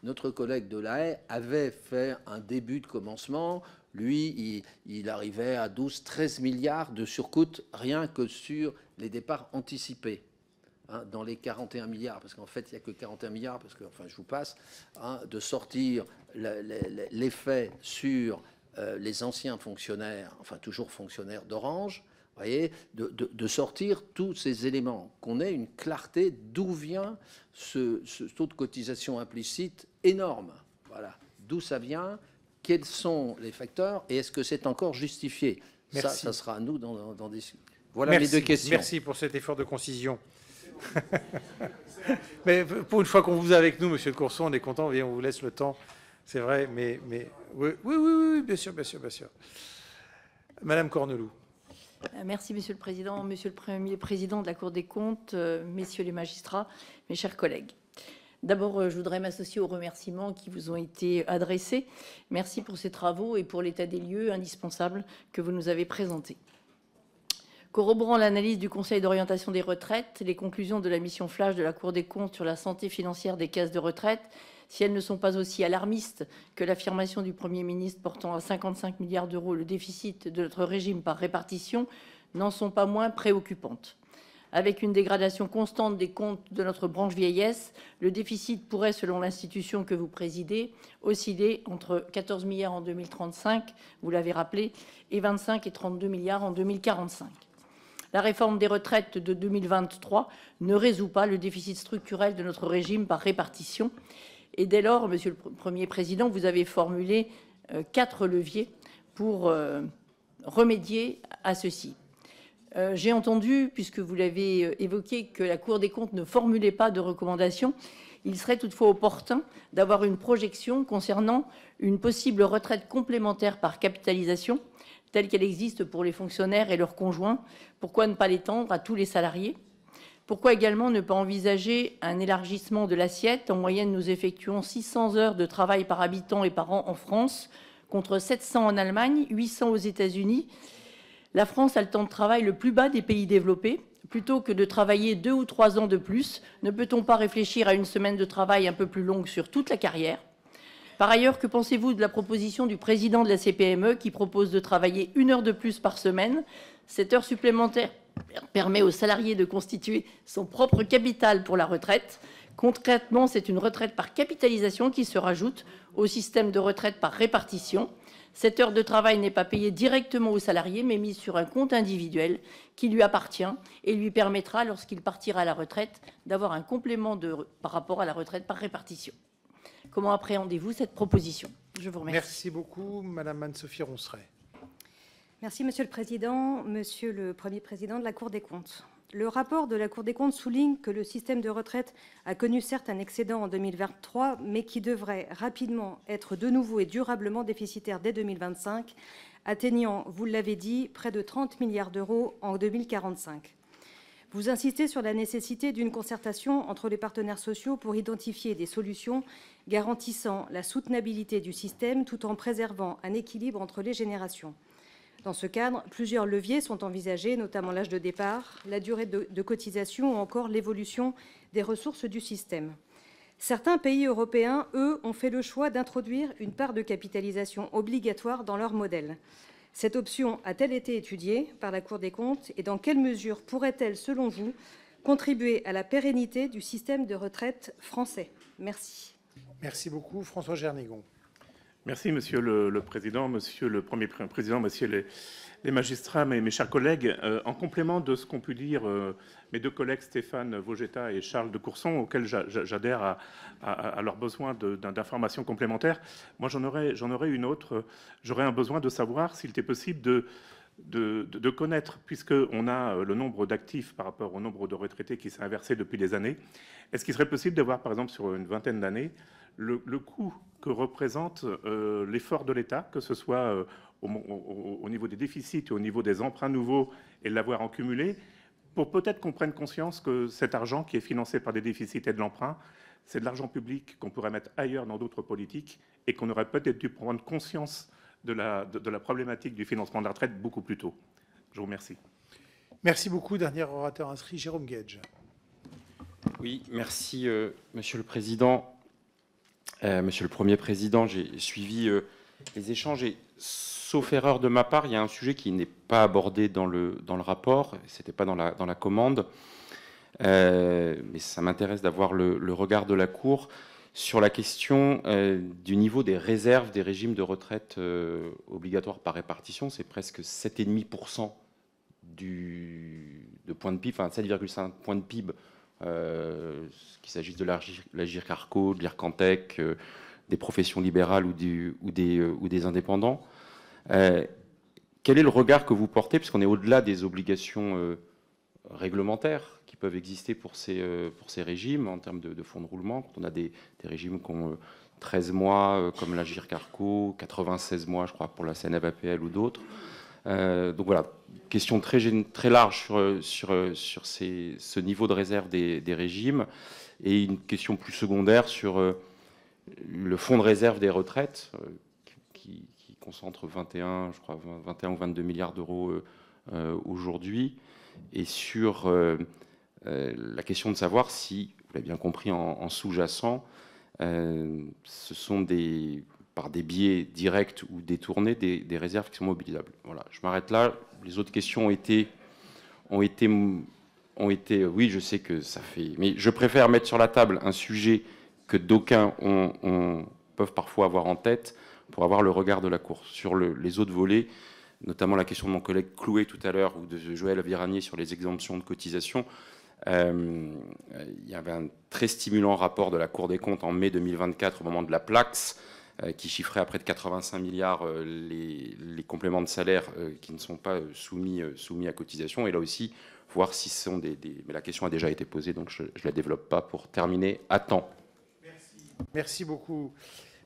Notre collègue de La Haye avait fait un début de commencement. Lui, il arrivait à 12-13 milliards de surcoût rien que sur les départs anticipés. Hein, dans les 41 milliards, parce qu'en fait, il n'y a que 41 milliards, parce que, enfin, je vous passe, hein, de sortir l'effet sur les anciens fonctionnaires, enfin, toujours fonctionnaires d'Orange, vous voyez, de sortir tous ces éléments, qu'on ait une clarté d'où vient ce taux de cotisation implicite énorme. Voilà. D'où ça vient, quels sont les facteurs, et est-ce que c'est encore justifié? Ça sera à nous d'en discuter. Voilà les deux questions. Merci pour cet effort de concision. Mais pour une fois qu'on vous a avec nous, Monsieur de Courson, on est content, on vous laisse le temps, c'est vrai, mais oui, bien sûr. Madame Corneloup. Merci, Monsieur le Président, Monsieur le Premier Président de la Cour des comptes, Messieurs les magistrats, mes chers collègues. D'abord, je voudrais m'associer aux remerciements qui vous ont été adressés. Merci pour ces travaux et pour l'état des lieux indispensable que vous nous avez présenté. Corroborant l'analyse du Conseil d'orientation des retraites, les conclusions de la mission flash de la Cour des comptes sur la santé financière des caisses de retraite, si elles ne sont pas aussi alarmistes que l'affirmation du Premier ministre portant à 55 milliards d'euros le déficit de notre régime par répartition, n'en sont pas moins préoccupantes. Avec une dégradation constante des comptes de notre branche vieillesse, le déficit pourrait, selon l'institution que vous présidez, osciller entre 14 milliards en 2035, vous l'avez rappelé, et 25 et 32 milliards en 2045. La réforme des retraites de 2023 ne résout pas le déficit structurel de notre régime par répartition. Et dès lors, Monsieur le Premier Président, vous avez formulé 4 leviers pour remédier à ceci. J'ai entendu, puisque vous l'avez évoqué, que la Cour des comptes ne formulait pas de recommandations. Il serait toutefois opportun d'avoir une projection concernant une possible retraite complémentaire par capitalisation, telle qu'elle existe pour les fonctionnaires et leurs conjoints. Pourquoi ne pas l'étendre à tous les salariés? Pourquoi également ne pas envisager un élargissement de l'assiette? En moyenne, nous effectuons 600 heures de travail par habitant et par an en France, contre 700 en Allemagne, 800 aux États-Unis. La France a le temps de travail le plus bas des pays développés. Plutôt que de travailler 2 ou 3 ans de plus, ne peut-on pas réfléchir à une semaine de travail un peu plus longue sur toute la carrière? Par ailleurs, que pensez-vous de la proposition du président de la CPME qui propose de travailler 1 heure de plus par semaine? Cette heure supplémentaire permet aux salariés de constituer son propre capital pour la retraite. Concrètement, c'est une retraite par capitalisation qui se rajoute au système de retraite par répartition. Cette heure de travail n'est pas payée directement au salarié, mais mise sur un compte individuel qui lui appartient et lui permettra, lorsqu'il partira à la retraite, d'avoir un complément par rapport à la retraite par répartition. Comment appréhendez-vous cette proposition? Je vous remercie. Merci beaucoup. Madame Anne-Sophie Ronceray. Merci, Monsieur le Président. Monsieur le Premier Président de la Cour des comptes. Le rapport de la Cour des comptes souligne que le système de retraite a connu certes un excédent en 2023, mais qui devrait rapidement être de nouveau et durablement déficitaire dès 2025, atteignant, vous l'avez dit, près de 30 milliards d'euros en 2045. Vous insistez sur la nécessité d'une concertation entre les partenaires sociaux pour identifier des solutions garantissant la soutenabilité du système tout en préservant un équilibre entre les générations. Dans ce cadre, plusieurs leviers sont envisagés, notamment l'âge de départ, la durée de cotisation ou encore l'évolution des ressources du système. Certains pays européens, eux, ont fait le choix d'introduire une part de capitalisation obligatoire dans leur modèle. Cette option a-t-elle été étudiée par la Cour des comptes et dans quelle mesure pourrait-elle, selon vous, contribuer à la pérennité du système de retraite français? Merci. Merci beaucoup. François Gernigon. Merci, Monsieur le Président, Monsieur le Premier Président, Messieurs les magistrats, mes chers collègues. En complément de ce qu'ont pu dire mes deux collègues Stéphane Vogetta et Charles de Courson, auxquels j'adhère à leur besoin d'informations complémentaires, moi j'en aurais une autre. J'aurais un besoin de savoir s'il était possible de connaître, puisqu'on a le nombre d'actifs par rapport au nombre de retraités qui s'est inversé depuis des années, est-ce qu'il serait possible d'avoir, par exemple, sur une vingtaine d'années, le coût que représente l'effort de l'État, que ce soit au niveau des déficits, au niveau des emprunts nouveaux et de l'avoir en cumulé, pour peut-être qu'on prenne conscience que cet argent qui est financé par des déficits et de l'emprunt, c'est de l'argent public qu'on pourrait mettre ailleurs dans d'autres politiques et qu'on aurait peut-être dû prendre conscience de la problématique du financement de la retraite beaucoup plus tôt. Je vous remercie. Merci beaucoup. Dernier orateur inscrit, Jérôme Guedj. Oui, merci, Monsieur le Président. Monsieur le Premier Président, j'ai suivi les échanges et, sauf erreur de ma part, il y a un sujet qui n'est pas abordé dans le rapport, ce n'était pas dans la commande, mais ça m'intéresse d'avoir le regard de la Cour sur la question du niveau des réserves des régimes de retraite obligatoires par répartition. C'est presque 7,5% de points de PIB, enfin 7,5 points de PIB, qu'il s'agisse de l'Agirc-Arrco, de l'Ircantec, des professions libérales ou des indépendants. Quel est le regard que vous portez, puisqu'on est au-delà des obligations réglementaires qui peuvent exister pour ces régimes en termes de fonds de roulement, quand on a des régimes qui ont 13 mois, comme l'Agirc-Arrco, 96 mois, je crois, pour la CNF-APL ou d'autres. Donc voilà, question très large sur ce niveau de réserve des régimes, et une question plus secondaire sur le fonds de réserve des retraites, qui concentre 21 ou 22 milliards d'euros aujourd'hui, et sur la question de savoir si, vous l'avez bien compris, en sous-jacent, ce sont par des biais directs ou détournés, des réserves qui sont mobilisables. Voilà, je m'arrête là. Les autres questions ont été, oui, je sais que ça fait... Mais je préfère mettre sur la table un sujet que d'aucuns peuvent parfois avoir en tête pour avoir le regard de la Cour. Sur les autres volets, notamment la question de mon collègue Clouet tout à l'heure ou de Joël Viranier sur les exemptions de cotisation, il y avait un très stimulant rapport de la Cour des comptes en mai 2024 au moment de la Plax, qui chiffrait à près de 85 milliards les compléments de salaire qui ne sont pas soumis à cotisation. Et là aussi, voir si ce sont mais la question a déjà été posée, donc je ne la développe pas pour terminer à temps. Merci beaucoup.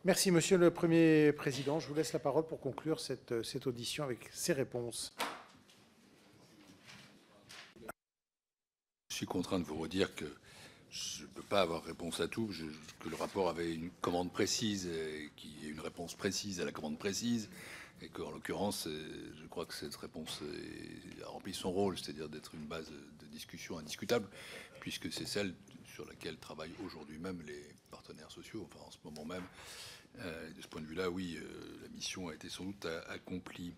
Merci, Monsieur le Premier Président. Je vous laisse la parole pour conclure cette audition avec ces réponses. Je suis contraint de vous redire que je ne peux pas avoir réponse à tout, que le rapport avait une commande précise, et qu'il y ait une réponse précise à la commande précise, et qu'en l'occurrence, je crois que cette réponse a rempli son rôle, c'est-à-dire d'être une base de discussion indiscutable, puisque c'est celle sur laquelle travaillent aujourd'hui même les partenaires sociaux, enfin en ce moment même. De ce point de vue-là, oui, la mission a été sans doute accomplie.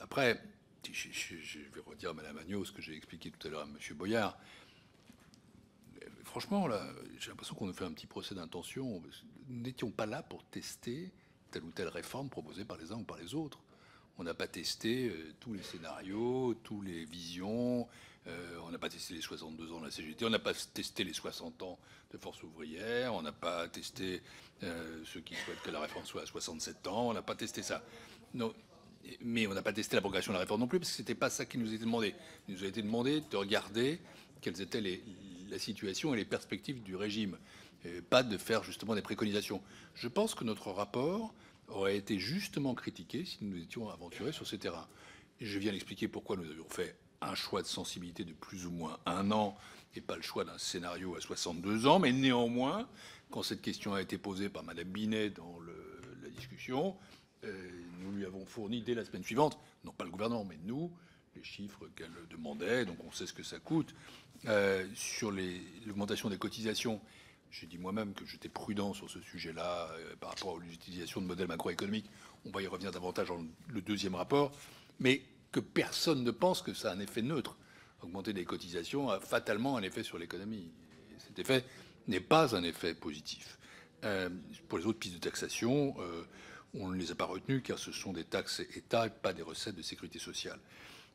Après, je vais redire à Mme Agneau ce que j'ai expliqué tout à l'heure à M. Boyard. Franchement, là, j'ai l'impression qu'on nous fait un petit procès d'intention. Nous n'étions pas là pour tester telle ou telle réforme proposée par les uns ou par les autres. On n'a pas testé tous les scénarios, toutes les visions. On n'a pas testé les 62 ans de la CGT. On n'a pas testé les 60 ans de Force ouvrière. On n'a pas testé ceux qui souhaitent que la réforme soit à 67 ans. On n'a pas testé ça. Non. Mais on n'a pas testé la progression de la réforme non plus, parce que ce n'était pas ça qui nous était demandé. Il nous a été demandé de regarder quelles étaient la situation et les perspectives du régime, pas de faire justement des préconisations. Je pense que notre rapport aurait été justement critiqué si nous nous étions aventurés sur ces terrains. Et je viens d'expliquer pourquoi nous avions fait un choix de sensibilité de plus ou moins 1 an et pas le choix d'un scénario à 62 ans. Mais néanmoins, quand cette question a été posée par Mme Binet dans la discussion, nous lui avons fourni dès la semaine suivante, non pas le gouvernement, mais nous, les chiffres qu'elle demandait, donc on sait ce que ça coûte. Sur l'augmentation des cotisations, j'ai dit moi-même que j'étais prudent sur ce sujet-là par rapport à l'utilisation de modèles macroéconomiques. On va y revenir davantage dans le deuxième rapport, mais que personne ne pense que ça a un effet neutre. Augmenter des cotisations a fatalement un effet sur l'économie. Et cet effet n'est pas un effet positif. Pour les autres pistes de taxation, on ne les a pas retenues car ce sont des taxes État et pas des recettes de sécurité sociale.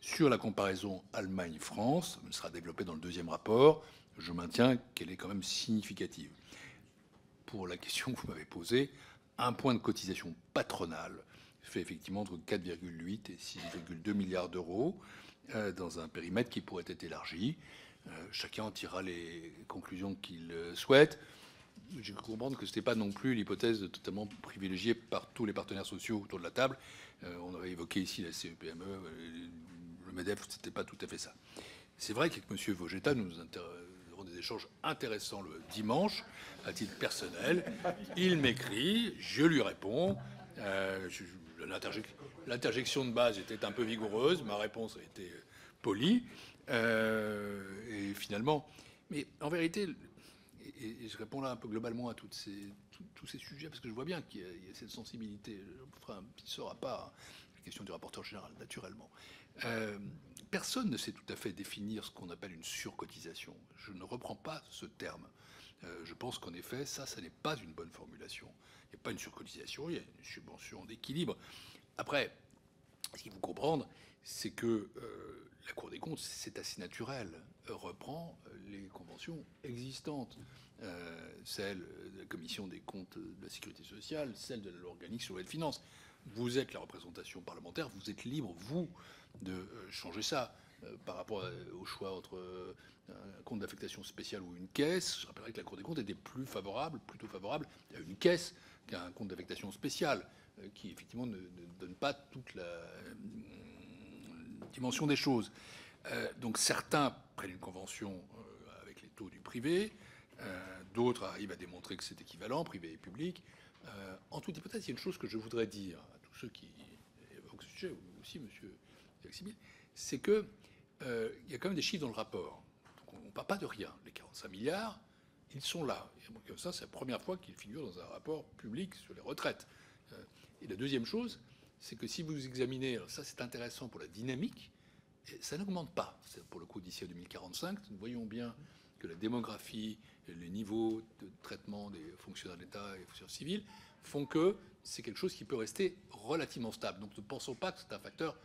Sur la comparaison Allemagne-France, elle sera développée dans le deuxième rapport. Je maintiens qu'elle est quand même significative. Pour la question que vous m'avez posée, un point de cotisation patronale fait effectivement entre 4,8 et 6,2 milliards d'euros dans un périmètre qui pourrait être élargi. Chacun en tirera les conclusions qu'il souhaite. J'ai cru comprendre que ce n'était pas non plus l'hypothèse totalement privilégiée par tous les partenaires sociaux autour de la table. On avait évoqué ici la CEPME, le MEDEF, ce n'était pas tout à fait ça. C'est vrai qu'avec M. Vogetta, nous aurons des échanges intéressants le dimanche, à titre personnel. Il m'écrit, je lui réponds. L'interjection de base était un peu vigoureuse, ma réponse a été polie. Et finalement, mais en vérité, et je réponds là un peu globalement à tous ces sujets, parce que je vois bien qu'il y a cette sensibilité. Je ferai un petit sort à part, la question du rapporteur général, naturellement. Personne ne sait tout à fait définir ce qu'on appelle une surcotisation. Je ne reprends pas ce terme. Je pense qu'en effet, ça n'est pas une bonne formulation. Il n'y a pas une surcotisation, il y a une subvention d'équilibre. Après, ce qu'il faut comprendre, c'est que la Cour des comptes, c'est assez naturel, reprend les conventions existantes. Celle de la Commission des comptes de la Sécurité sociale, celle de la loi organique sur les finances. Vous êtes la représentation parlementaire, vous êtes libre, vous, de changer ça par rapport au choix entre un compte d'affectation spéciale ou une caisse. Je rappellerai que la Cour des comptes était plutôt favorable à une caisse qu'à un compte d'affectation spéciale, qui effectivement ne donne pas toute la dimension des choses. Donc certains prennent une convention avec les taux du privé, d'autres arrivent à démontrer que c'est équivalent, privé et public. En toute hypothèse, il y a une chose que je voudrais dire à tous ceux qui évoquent ce sujet, aussi monsieur Jacques-Sibyl, c'est que il y a quand même des chiffres dans le rapport. Donc on ne parle pas de rien. Les 45 milliards, ils sont là. Et donc ça, c'est la première fois qu'ils figurent dans un rapport public sur les retraites. Et la deuxième chose, c'est que si vous examinez, alors ça c'est intéressant pour la dynamique, ça n'augmente pas. Pour le coup, d'ici à 2045, nous voyons bien que la démographie, les niveaux de traitement des fonctionnaires d'État et des fonctionnaires civils font que c'est quelque chose qui peut rester relativement stable. Donc ne pensons pas que c'est un facteur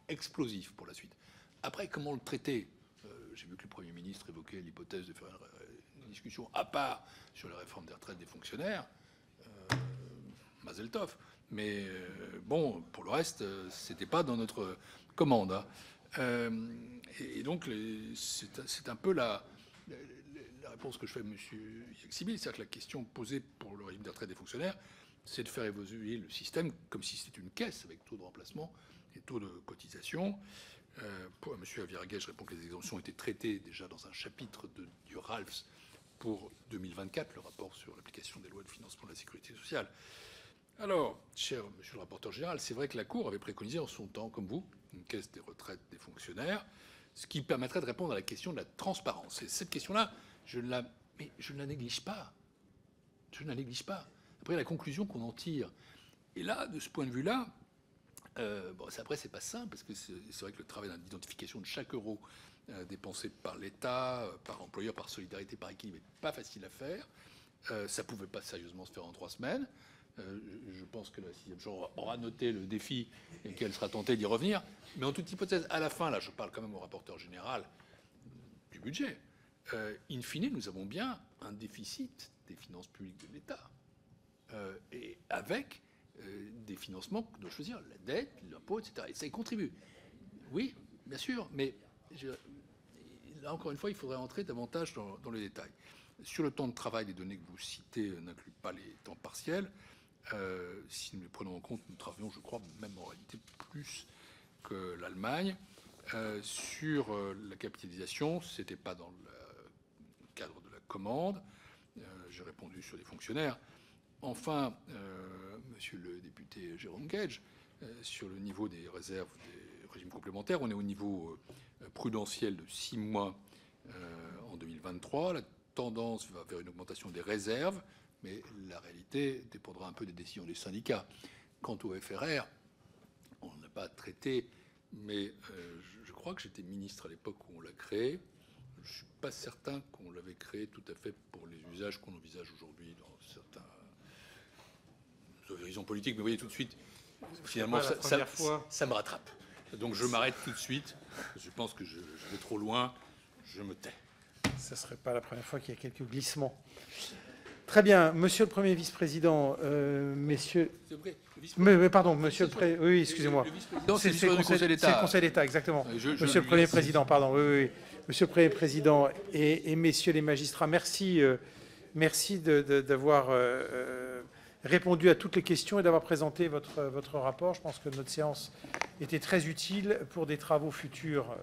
explosif pour la suite. Après, comment le traiter ? J'ai vu que le Premier ministre évoquait l'hypothèse de faire une discussion à part sur la réforme des retraites des fonctionnaires. Mazel tov. Mais bon, pour le reste, c'était pas dans notre commande. Hein. Et donc, c'est un peu la réponse que je fais à M. Jacques-Sibyl. C'est-à-dire que la question posée pour le régime des retraites des fonctionnaires, c'est de faire évoluer le système comme si c'était une caisse avec taux de remplacement et taux de cotisation. Pour M. Aviraghet, je réponds que les exemptions ont été traitées déjà dans un chapitre du RALFS pour 2024, le rapport sur l'application des lois de financement de la sécurité sociale. Alors, cher monsieur le rapporteur général, c'est vrai que la Cour avait préconisé en son temps, comme vous, une caisse des retraites des fonctionnaires, ce qui permettrait de répondre à la question de la transparence. Et cette question-là, je ne la néglige pas. Je ne la néglige pas. Après, la conclusion qu'on en tire. Et là, de ce point de vue-là, après, c'est pas simple, parce que c'est vrai que le travail d'identification de chaque euro dépensé par l'État, par employeur, par solidarité, par équilibre, n'est pas facile à faire. Ça ne pouvait pas sérieusement se faire en 3 semaines. Je pense que la 6e chambre aura noté le défi et qu'elle sera tentée d'y revenir. Mais en toute hypothèse, à la fin, là, je parle quand même au rapporteur général du budget, in fine, nous avons bien un déficit des finances publiques de l'État. Et avec des financements que doit choisir, la dette, l'impôt, etc. Et ça y contribue. Oui, bien sûr, mais là, encore une fois, il faudrait entrer davantage dans les détails. Sur le temps de travail, les données que vous citez n'incluent pas les temps partiels. Si nous les prenons en compte, nous travaillons, je crois, même en réalité plus que l'Allemagne. Sur la capitalisation, ce n'était pas dans le cadre de la commande. J'ai répondu sur les fonctionnaires. Enfin, monsieur le député Jérôme Gage, sur le niveau des réserves des régimes complémentaires, on est au niveau prudentiel de 6 mois en 2023. La tendance va vers une augmentation des réserves, mais la réalité dépendra un peu des décisions des syndicats. Quant au FRR, on n'a pas traité, mais je crois que j'étais ministre à l'époque où on l'a créé. Je ne suis pas certain qu'on l'avait créé tout à fait pour les usages qu'on envisage aujourd'hui dans certains horizons politiques. Mais vous voyez tout de suite, finalement, ça me rattrape. Donc je m'arrête tout de suite. Je pense que je vais trop loin. Je me tais. Ça ne serait pas la première fois qu'il y a quelques glissements. Très bien. Monsieur le Premier vice-président, messieurs... pardon, monsieur le Président... Oui, excusez-moi. C'est le Conseil d'État. C'est le Conseil d'État, exactement. Monsieur le Premier Président, pardon. Oui. Monsieur le Premier Président et messieurs les magistrats, merci d'avoir répondu à toutes les questions et d'avoir présenté votre rapport. Je pense que notre séance était très utile pour des travaux futurs,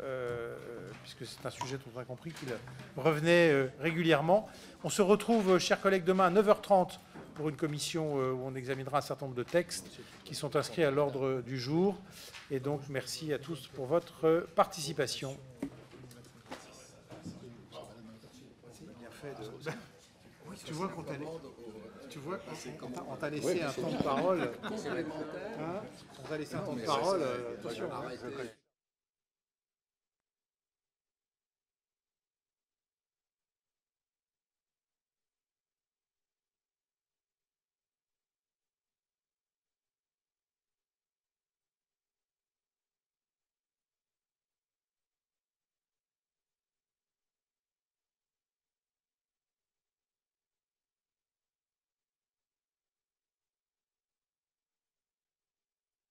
puisque c'est un sujet dont on a compris qu'il revenait régulièrement. On se retrouve, chers collègues, demain à 9h30 pour une commission où on examinera un certain nombre de textes qui sont inscrits à l'ordre du jour. Et donc, merci à tous pour votre participation. Tu vois qu'on t'a laissé un temps de parole. On t'a laissé un temps de parole. Attention.